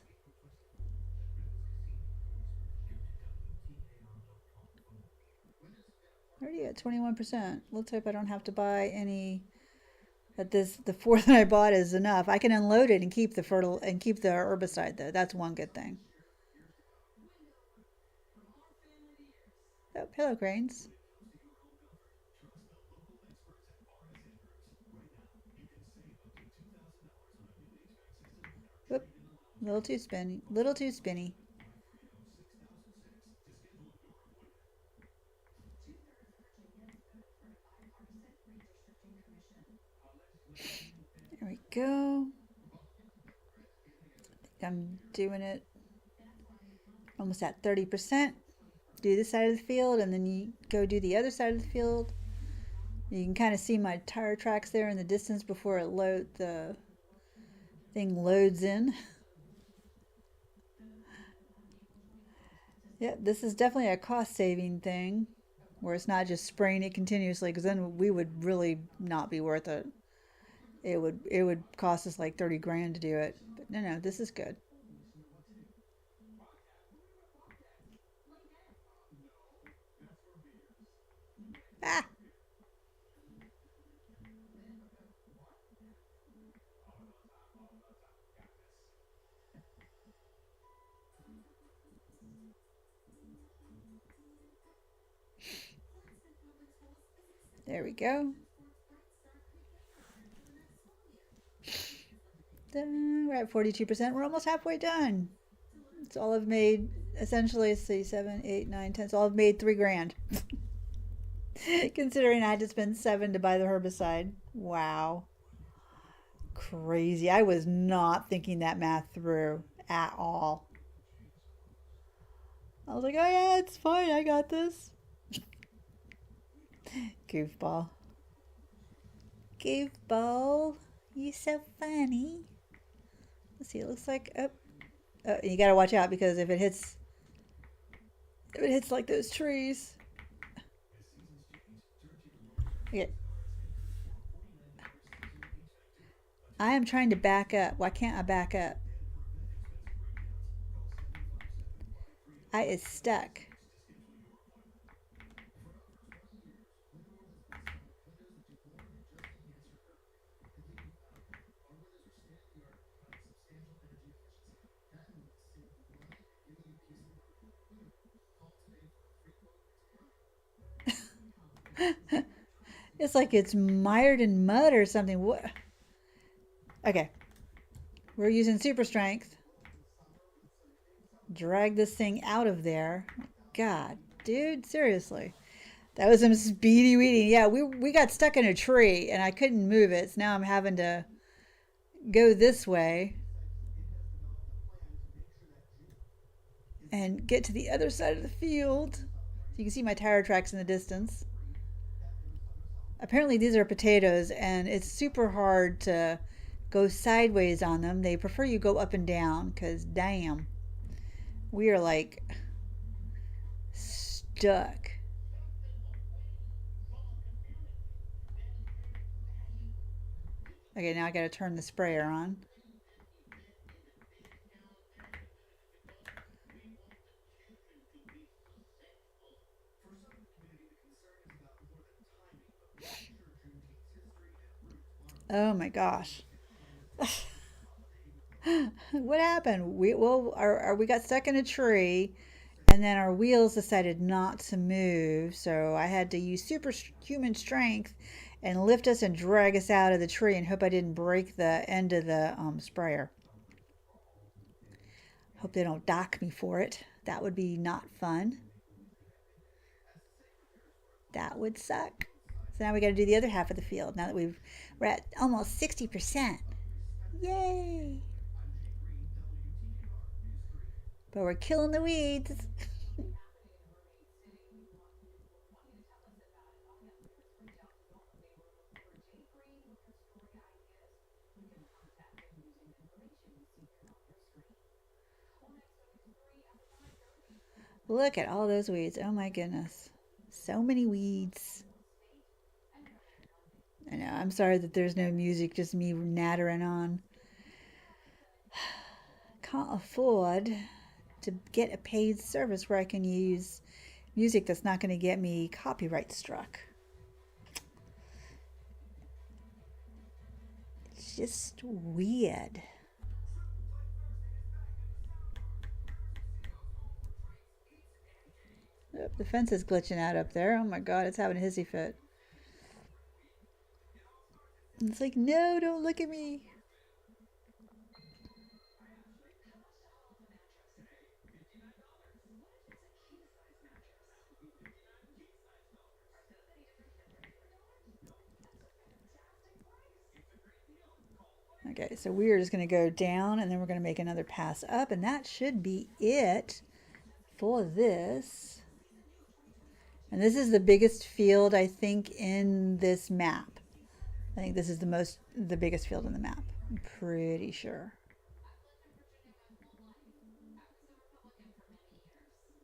S1: Already at 21%. Let's hope I don't have to buy any. The 4 that I bought is enough. I can unload it and keep the herbicide though. That's one good thing. Oh, pillow cranes. Whoop. Little too spinny. Little too spinny. There we go. I think I'm doing it almost at 30%. Do this side of the field and then you go do the other side of the field. You can kind of see my tire tracks there in the distance before the thing loads in. Yeah, this is definitely a cost saving thing where it's not just spraying it continuously because then we would really not be worth it. It would cost us like 30 grand to do it. But no, this is good. Ah, there we go. We're at 42%. We're almost halfway done. It's all I've made essentially. Let's see, 7, 8, 9, 10. So all I've made 3 grand. Considering I had to spend 7 to buy the herbicide. Wow. Crazy. I was not thinking that math through at all. I was like, oh yeah, it's fine. I got this. Goofball. Goofball. You so funny. Let's see. It looks like you gotta watch out because if it hits like those trees. Okay. I am trying to back up. Why can't I back up? I is stuck. It's like it's mired in mud or something. What? Okay. We're using super strength. Drag this thing out of there. God, dude, seriously. That was some speedy weeding. Yeah, we got stuck in a tree and I couldn't move it. So now I'm having to go this way and get to the other side of the field. So you can see my tire tracks in the distance. Apparently these are potatoes and it's super hard to go sideways on them. They prefer you go up and down because damn, we are like stuck. Okay, now I got to turn the sprayer on. Oh my gosh. What happened? We got stuck in a tree and then our wheels decided not to move, so I had to use superhuman strength and lift us and drag us out of the tree and hope I didn't break the end of the sprayer. Hope they don't dock me for it. That would be not fun. That would suck. So now we got to do the other half of the field. Now that we're at almost 60%. Yay! But we're killing the weeds. Look at all those weeds. Oh my goodness. So many weeds. I know. I'm sorry that there's no music, just me nattering on. Can't afford to get a paid service where I can use music that's not going to get me copyright struck. It's just weird. Oh, the fence is glitching out up there. Oh my god, it's having a hissy fit. It's like, no, don't look at me. Okay, so we are just going to go down and then we're going to make another pass up, and that should be it for this. And this is the biggest field, I think, in this map. I think this is the biggest field in the map. I'm pretty sure.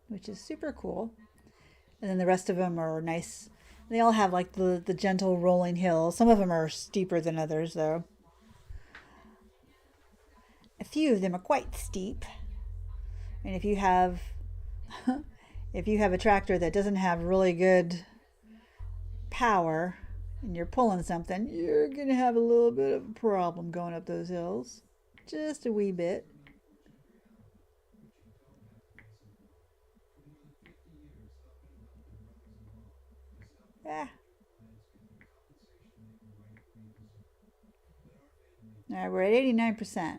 S1: which is super cool. And then the rest of them are nice. They all have like the gentle rolling hills. Some of them are steeper than others, though. A few of them are quite steep. And if you have a tractor that doesn't have really good power and you're pulling something, you're gonna have a little bit of a problem going up those hills. Just a wee bit. Ah. All right, we're at 89%.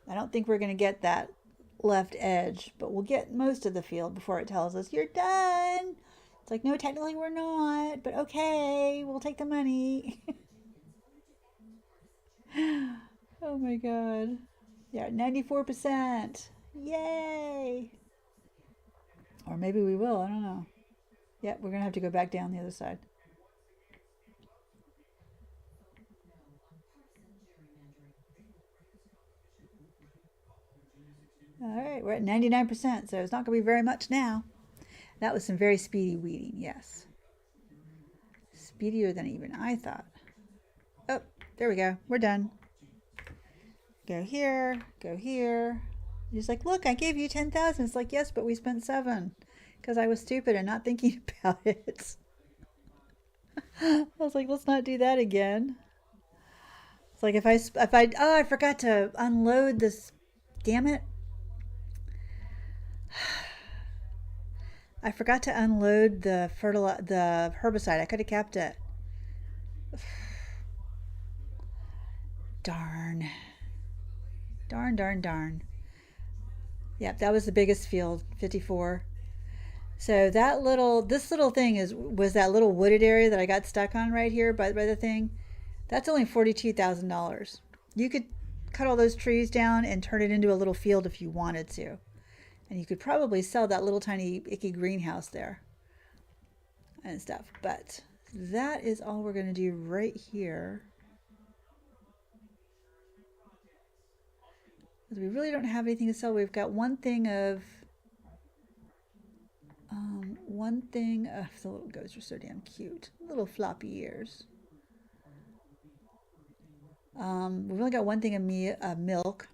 S1: I don't think we're going to get that left edge, but we'll get most of the field before it tells us you're done. It's like, no, technically we're not, but okay, we'll take the money. Oh my God. Yeah, 94%. Yay. Or maybe we will, I don't know. Yeah, we're going to have to go back down the other side. All right, we're at 99%, so it's not going to be very much now. That was some very speedy weeding, yes. Speedier than even I thought. Oh, there we go. We're done. Go here, go here. He's like, look, I gave you 10,000. It's like, yes, but we spent 7 because I was stupid and not thinking about it. I was like, let's not do that again. It's like I forgot to unload this. Damn it. I forgot to unload the herbicide. I could have kept it. Darn. Darn, darn, darn. Yep, that was the biggest field, 54. So this little thing was that little wooded area that I got stuck on right here by the thing. That's only $42,000. You could cut all those trees down and turn it into a little field if you wanted to. And you could probably sell that little tiny icky greenhouse there and stuff. But that is all we're going to do right here. Because we really don't have anything to sell. We've got one thing of the little goats are so damn cute. Little floppy ears. We've only got one thing of milk.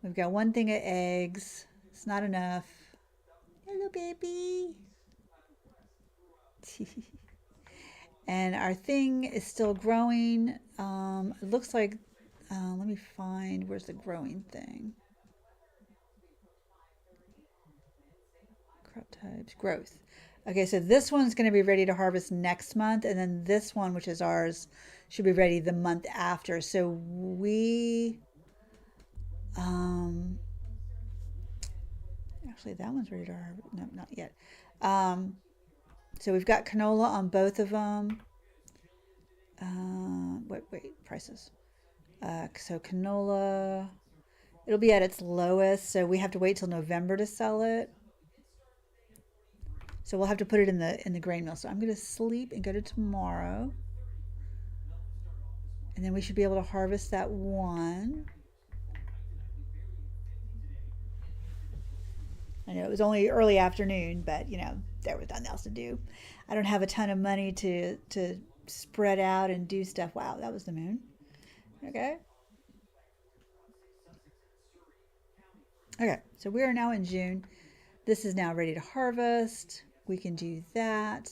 S1: We've got one thing of eggs. It's not enough. Hello, baby. And our thing is still growing. It looks like, let me find, where's the growing thing? Crop types, growth. Okay, so this one's going to be ready to harvest next month, and then this one, which is ours, should be ready the month after. So actually that one's ready to harvest. No, not yet. So we've got canola on both of them. Wait, prices. So canola, it'll be at its lowest, so we have to wait till November to sell it. So we'll have to put it in the grain mill. So I'm going to sleep and go to tomorrow. And then we should be able to harvest that one. I know it was only early afternoon, but there was nothing else to do. I don't have a ton of money to spread out and do stuff. Wow, that was the moon. Okay. Okay, so we are now in June. This is now ready to harvest. We can do that.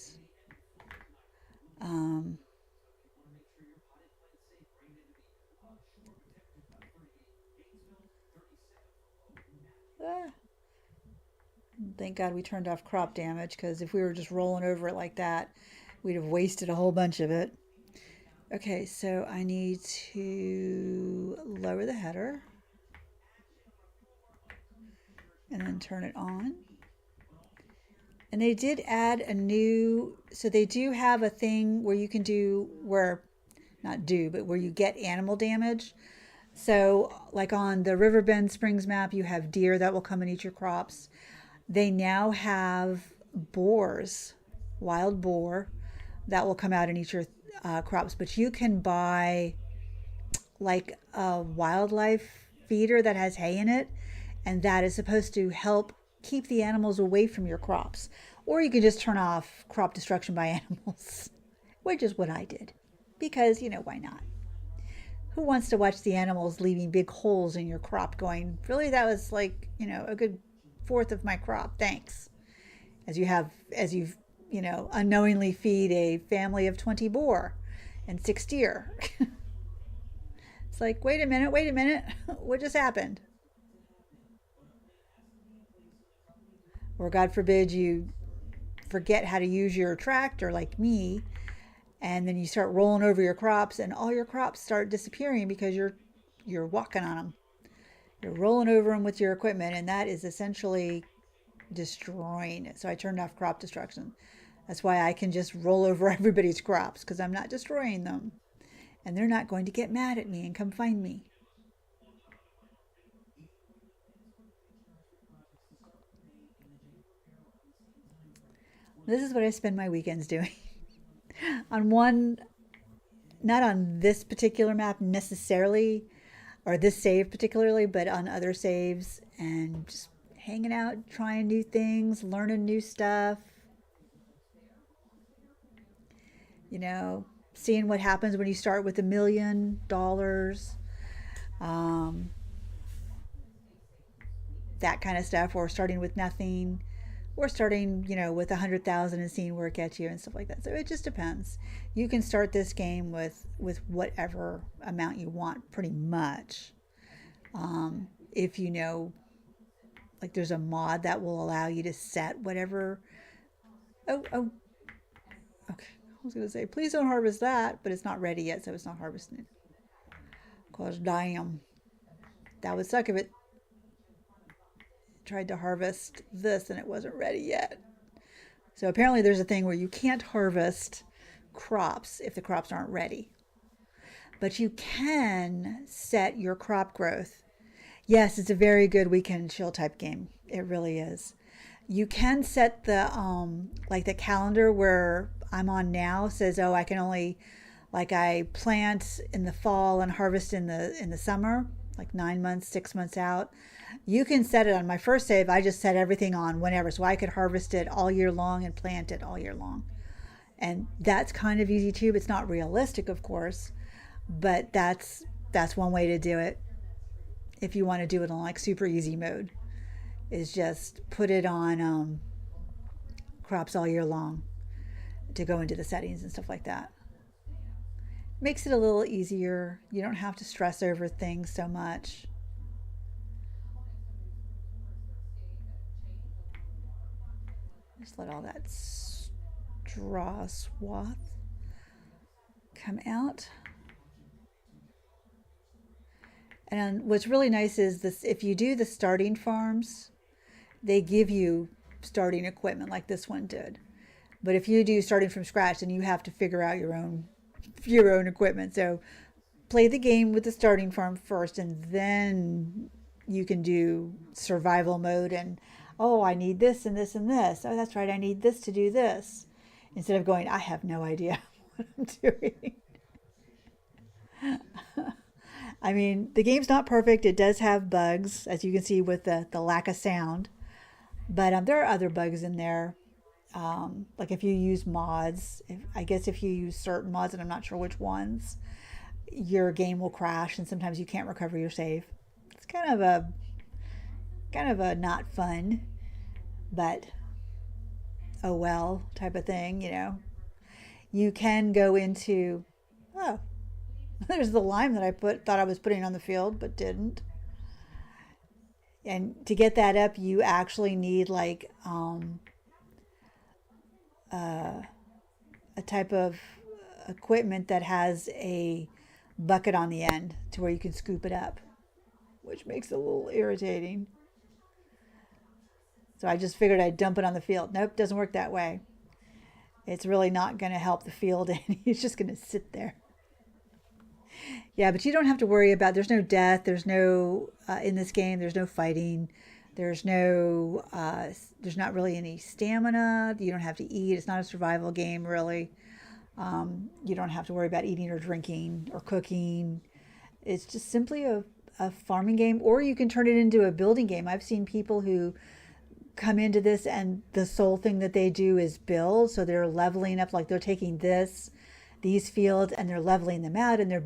S1: Thank God we turned off crop damage, because if we were just rolling over it like that, we'd have wasted a whole bunch of it. Okay, so I need to lower the header and then turn it on. And they did add so they do have a thing where you can where you get animal damage. So like on the Riverbend Springs map, you have deer that will come and eat your crops. They now have boars, wild boar, that will come out and eat your crops. But you can buy like a wildlife feeder that has hay in it, And that is supposed to help keep the animals away from your crops. Or you can just turn off crop destruction by animals, which is what I did. Because, why not? Who wants to watch the animals leaving big holes in your crop going, really, that was like, a good fourth of my crop. Thanks. As you've, unknowingly feed a family of 20 boar and 6 deer. It's like, wait a minute. What just happened? Or God forbid you forget how to use your tractor like me, and then you start rolling over your crops and all your crops start disappearing because you're walking on them. You're rolling over them with your equipment, and that is essentially destroying it. So I turned off crop destruction. That's why I can just roll over everybody's crops, because I'm not destroying them. And they're not going to get mad at me and come find me. This is what I spend my weekends doing. On one, not on this particular map necessarily, or this save particularly, but on other saves, and just hanging out, trying new things, learning new stuff, seeing what happens when you start with $1 million, um, that kind of stuff, or starting with nothing, or starting, with 100,000 and seeing where it gets you and stuff like that. So it just depends. You can start this game with whatever amount you want, pretty much. If like there's a mod that will allow you to set whatever. Oh, okay. I was gonna say, please don't harvest that, but it's not ready yet, so it's not harvested. Cause damn, that would suck if it tried to harvest this and it wasn't ready yet. So apparently there's a thing where you can't harvest crops if the crops aren't ready. But you can set your crop growth. Yes, it's a very good weekend chill type game. It really is. You can set the like the calendar where I'm on now says, oh, I can only, like, I plant in the fall and harvest in the summer, like 9 months, 6 months out. You can set it on my first save. I just set everything on whenever, so I could harvest it all year long and plant it all year long. And that's kind of easy too. It's not realistic, of course, but that's one way to do it. If you want to do it on like super easy mode, is just put it on crops all year long to go into the settings and stuff like that. Makes it a little easier. You don't have to stress over things so much. Just let all that straw swath come out. And what's really nice is this: if you do the starting farms, they give you starting equipment like this one did. But if you do starting from scratch, then you have to figure out your own equipment. So play the game with the starting farm first, and then you can do survival mode and, oh, I need this and this and this. Oh, that's right, I need this to do this. Instead of going, I have no idea what I'm doing. I mean, the game's not perfect. It does have bugs, as you can see with the lack of sound. But there are other bugs in there. Like if you use mods, I guess if you use certain mods, and I'm not sure which ones, your game will crash, and sometimes you can't recover your save. It's kind of a not fun, but oh well type of thing. You can go into, oh, there's the lime that I thought I was putting on the field but didn't. And to get that up, you actually need like a type of equipment that has a bucket on the end to where you can scoop it up, which makes it a little irritating. So I just figured I'd dump it on the field. Nope, doesn't work that way. It's really not going to help the field any. It's just going to sit there. Yeah, but you don't have to worry about, there's no death, there's no, in this game, there's no fighting, there's not really any stamina, you don't have to eat, it's not a survival game really. You don't have to worry about eating or drinking or cooking. It's just simply a a farming game, or you can turn it into a building game. I've seen people who come into this and the sole thing that they do is build. So they're leveling up, like they're taking these fields and they're leveling them out and they're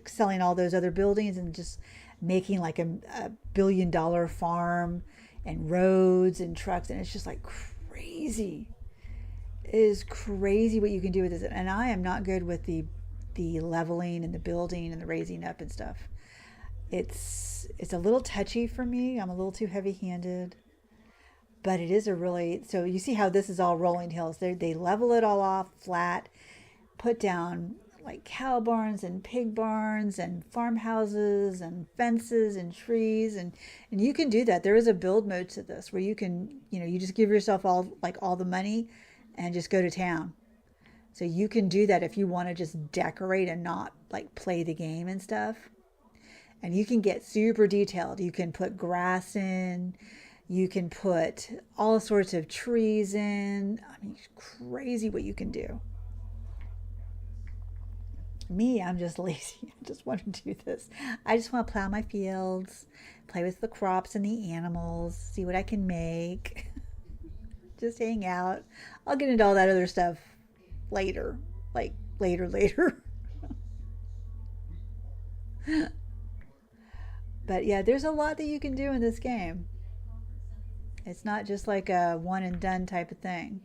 S1: selling all those other buildings and just making like a $1 billion farm and roads and trucks. And it's just like crazy. It is crazy what you can do with this. And I am not good with the leveling and the building and the raising up and stuff. It's a little touchy for me. I'm a little too heavy-handed. But it is so you see how this is all rolling hills. They level it all off flat, put down like cow barns and pig barns and farmhouses and fences and trees, and you can do that. There is a build mode to this where you can, you just give yourself all the money and just go to town. So you can do that if you want to just decorate and not like play the game and stuff. And you can get super detailed. You can put grass in. You can put all sorts of trees in. I mean, crazy what you can do. Me, I'm just lazy. I just want to do this. I just want to plow my fields, play with the crops and the animals, see what I can make. Just hang out. I'll get into all that other stuff later. Like later. But yeah, there's a lot that you can do in this game. It's not just like a one and done type of thing.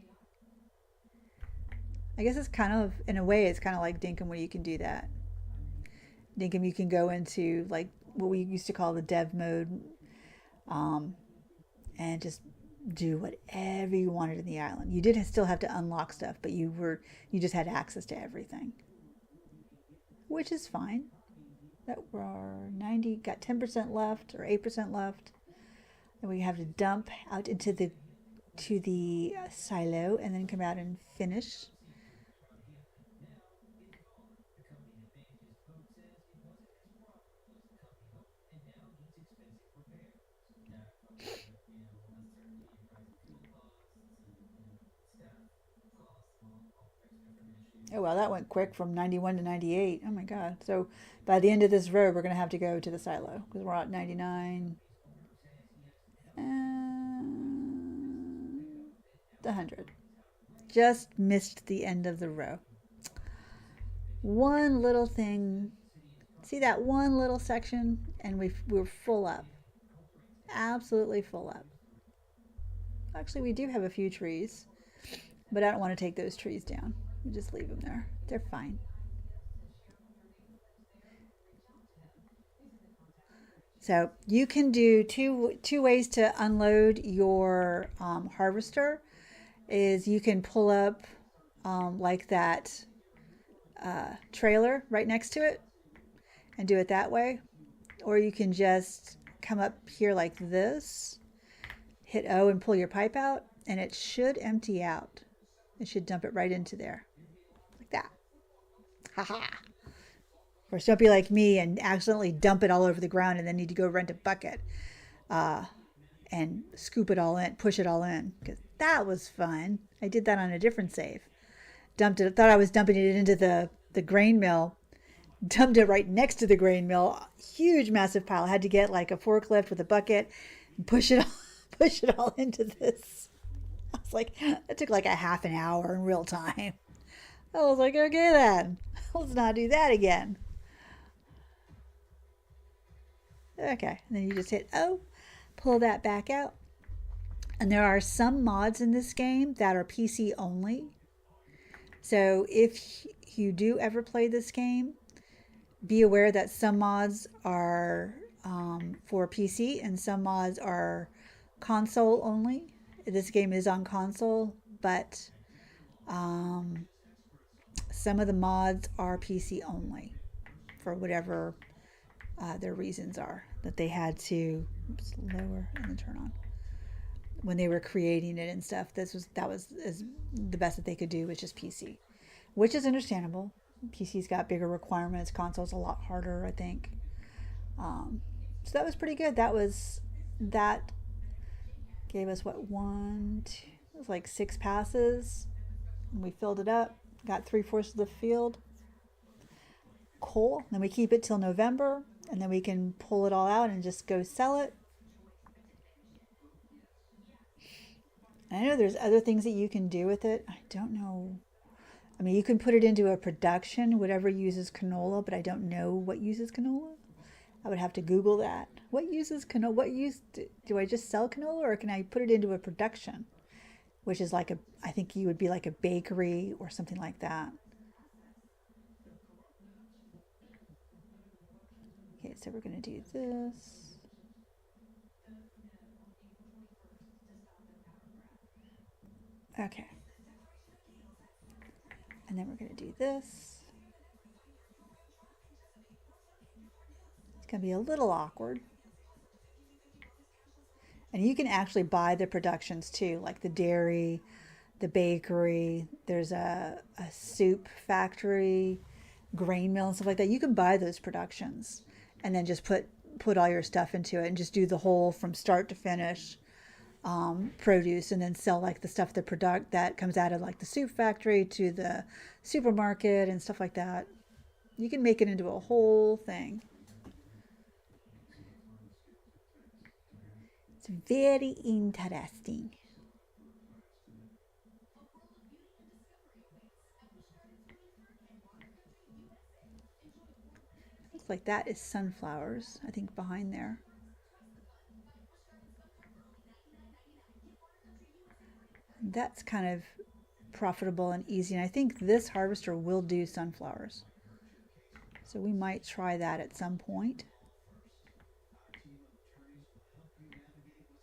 S1: I guess it's kind of, in a way, it's kind of like Dinkum where you can do that. Dinkum, you can go into like what we used to call the dev mode, and just do whatever you wanted in the island. You did still have to unlock stuff, but you just had access to everything, which is fine. That we're 90, got 10% left or 8% left. And we have to dump out into the silo and then come out and finish. Oh, well, that went quick from 91 to 98. Oh my God. So by the end of this road, we're going to have to go to the silo because we're at 99 and 100. Just missed the end of the row. One little thing. See that one little section? And we're full up. Absolutely full up. Actually, we do have a few trees, but I don't want to take those trees down. We just leave them there. They're fine. So you can do two ways to unload your harvester. Is you can pull up like that trailer right next to it and do it that way, or you can just come up here like this, hit O and pull your pipe out, and it should empty out. It should dump it right into there. That. Haha. Of course, don't be like me and accidentally dump it all over the ground and then need to go rent a bucket and scoop it all in, push it all in. Because that was fun. I did that on a different save. Dumped it, thought I was dumping it into the grain mill. Dumped it right next to the grain mill. Huge, massive pile. I had to get like a forklift with a bucket and push it all into this. I was like, it took like a half an hour in real time. I was like, okay then, let's not do that again. Okay, and then you just hit O, pull that back out. And there are some mods in this game that are PC only. So if you do ever play this game, be aware that some mods are for PC and some mods are console only. This game is on console, but some of the mods are PC only for whatever their reasons are that they had to lower and then turn on when they were creating it and stuff. That was the best that they could do was just PC, which is understandable. PC's got bigger requirements. Console's a lot harder, I think. So that was pretty good. That gave us it was like 6 passes. And we filled it up. Got 3/4 of the field. cool. Then we keep it till November, and then we can pull it all out and just go sell it. I know there's other things that you can do with it. I don't know. I mean, you can put it into a production, whatever uses canola, but I don't know what uses canola. I would have to Google that. What uses canola? What use do I just sell canola, or can I put it into a production, which is like I think you would be like a bakery or something like that. Okay, so we're going to do this. Okay. And then we're going to do this. It's going to be a little awkward. And you can actually buy the productions too, like the dairy, the bakery. There's a soup factory, grain mill, and stuff like that. You can buy those productions and then just put all your stuff into it and just do the whole from start to finish produce, and then sell like the stuff that comes out of like the soup factory to the supermarket and stuff like that. You can make it into a whole thing. It's very interesting. Looks like that is sunflowers, I think, behind there. That's kind of profitable and easy, and I think this harvester will do sunflowers. So we might try that at some point.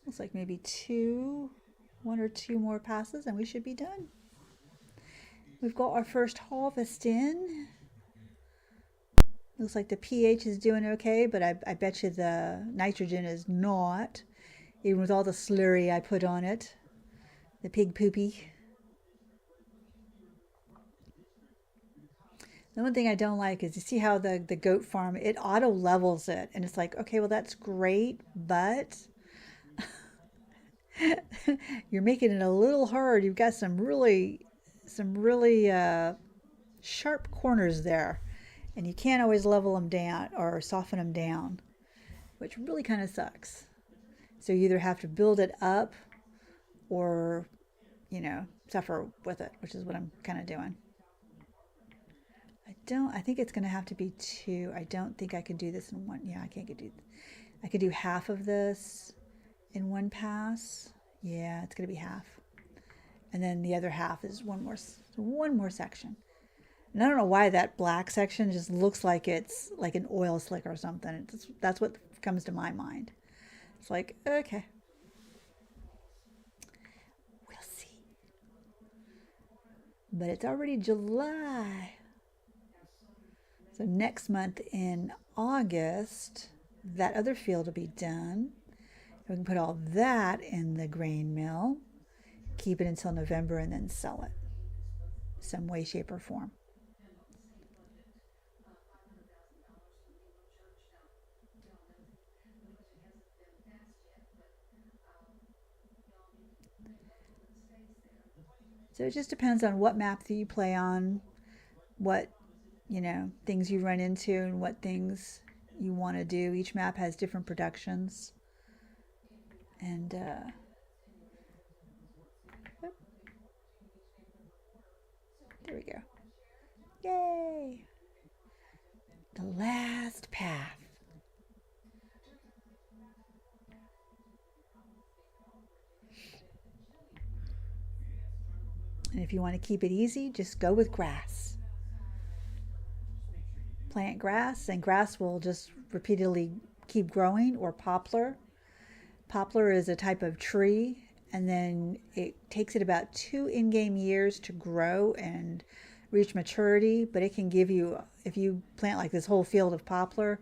S1: Looks like maybe one or two more passes and we should be done. We've got our first harvest in. Looks like the pH is doing okay, but I bet you the nitrogen is not, even with all the slurry I put on it. The pig poopy. The one thing I don't like is you see how the goat farm, it auto levels it, and it's like, okay, well that's great, but you're making it a little hard. You've got some really sharp corners there, and you can't always level them down or soften them down, which really kind of sucks. So you either have to build it up or, suffer with it, which is what I'm kind of doing. I think it's going to have to be two. I don't think I can do this in one. Yeah, I could do half of this in one pass. Yeah, it's going to be half. And then the other half is one more section. And I don't know why that black section just looks like it's like an oil slick or something. That's what comes to my mind. It's like, okay. We'll see. But it's already July. So next month in August, that other field will be done. We can put all that in the grain mill, keep it until November, and then sell it some way, shape, or form. So it just depends on what map that you play on, what things you run into, and what things you want to do. Each map has different productions, and there we go. Yay! The last path. And if you want to keep it easy, just go with grass. Plant grass, and grass will just repeatedly keep growing, or poplar. Poplar is a type of tree, and then it takes it about 2 in-game years to grow and reach maturity, but it can give you, if you plant like this whole field of poplar,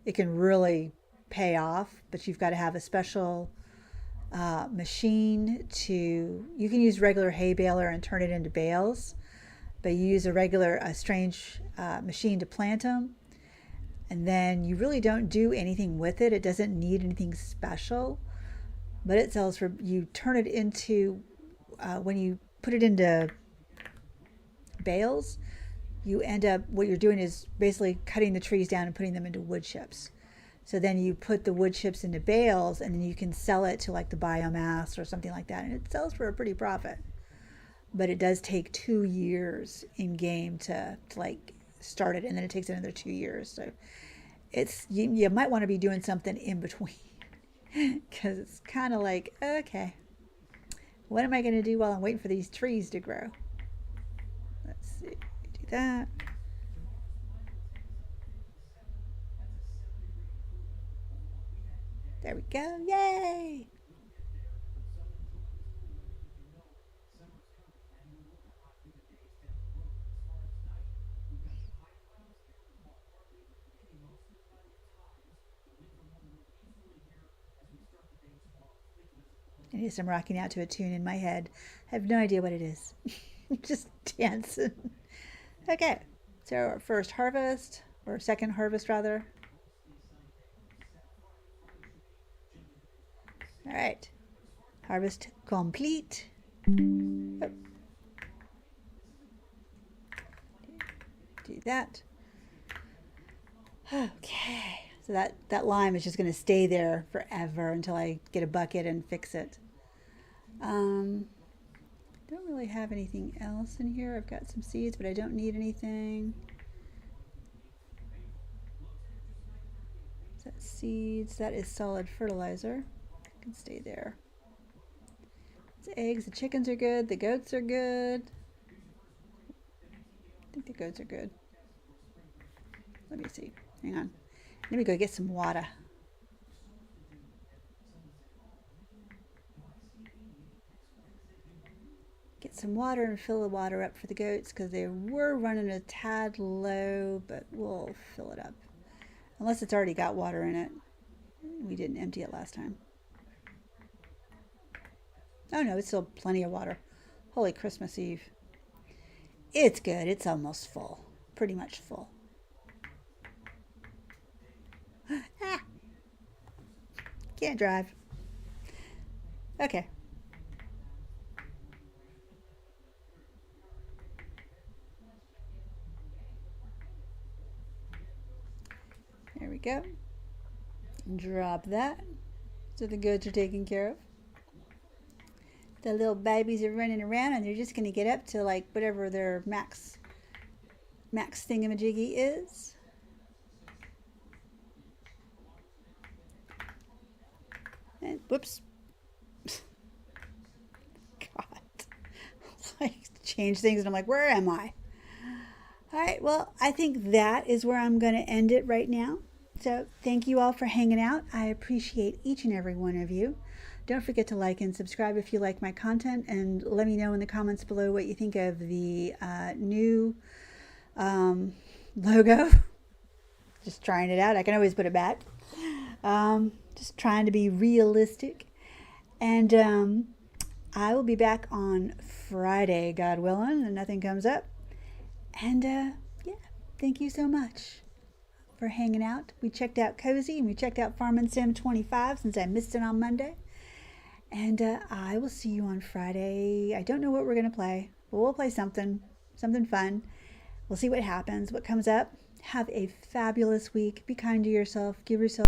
S1: it can really pay off, but you've got to have a special machine you can use regular hay baler and turn it into bales, but you use a strange machine to plant them, and then you really don't do anything with it. It doesn't need anything special, but it sells for, you turn it into, when you put it into bales, you end up, what you're doing is basically cutting the trees down and putting them into wood chips. So then you put the wood chips into bales, and then you can sell it to like the biomass or something like that, and it sells for a pretty profit. But it does take 2 years in game to like start it, and then it takes another 2 years. So it's you might want to be doing something in between because it's kind of like, okay, what am I going to do while I'm waiting for these trees to grow? Let's see, do that. There we go. Yay! And yes, I'm rocking out to a tune in my head. I have no idea what it is. Just dancing. Okay, so our first harvest, or second harvest rather. All right, harvest complete. Oh, do that. Okay, so that lime is just going to stay there forever until I get a bucket and fix it. Um, don't really have anything else in here. I've got some seeds, but I don't need anything. That's seeds. That is solid fertilizer. It can stay there. It's eggs. The chickens are good. The goats are good. I think the goats are good. Let me see. Hang on. Let me go get some water. Get some water and fill the water up for the goats because they were running a tad low, but we'll fill it up. Unless it's already got water in it. We didn't empty it last time. Oh no, it's still plenty of water. Holy Christmas Eve. It's good. It's almost full. Pretty much full. Ah, can't drive. Okay. There we go. Drop that. So the goats are taken care of. The little babies are running around and they're just going to get up to like whatever their max thingamajiggy is. And whoops. God. Like change things and I'm like, where am I? All right, well, I think that is where I'm going to end it right now. So thank you all for hanging out. I appreciate each and every one of you. Don't forget to like and subscribe if you like my content, and let me know in the comments below what you think of the new logo. Just trying it out. I can always put it back. Just trying to be realistic. And I will be back on Friday, God willing, and nothing comes up. And yeah, thank you so much for hanging out. We checked out Hozy and we checked out Farming Sim 25 since I missed it on Monday. And I will see you on Friday. I don't know what we're going to play, but we'll play something fun. We'll see what happens, what comes up. Have a fabulous week. Be kind to yourself. Give yourself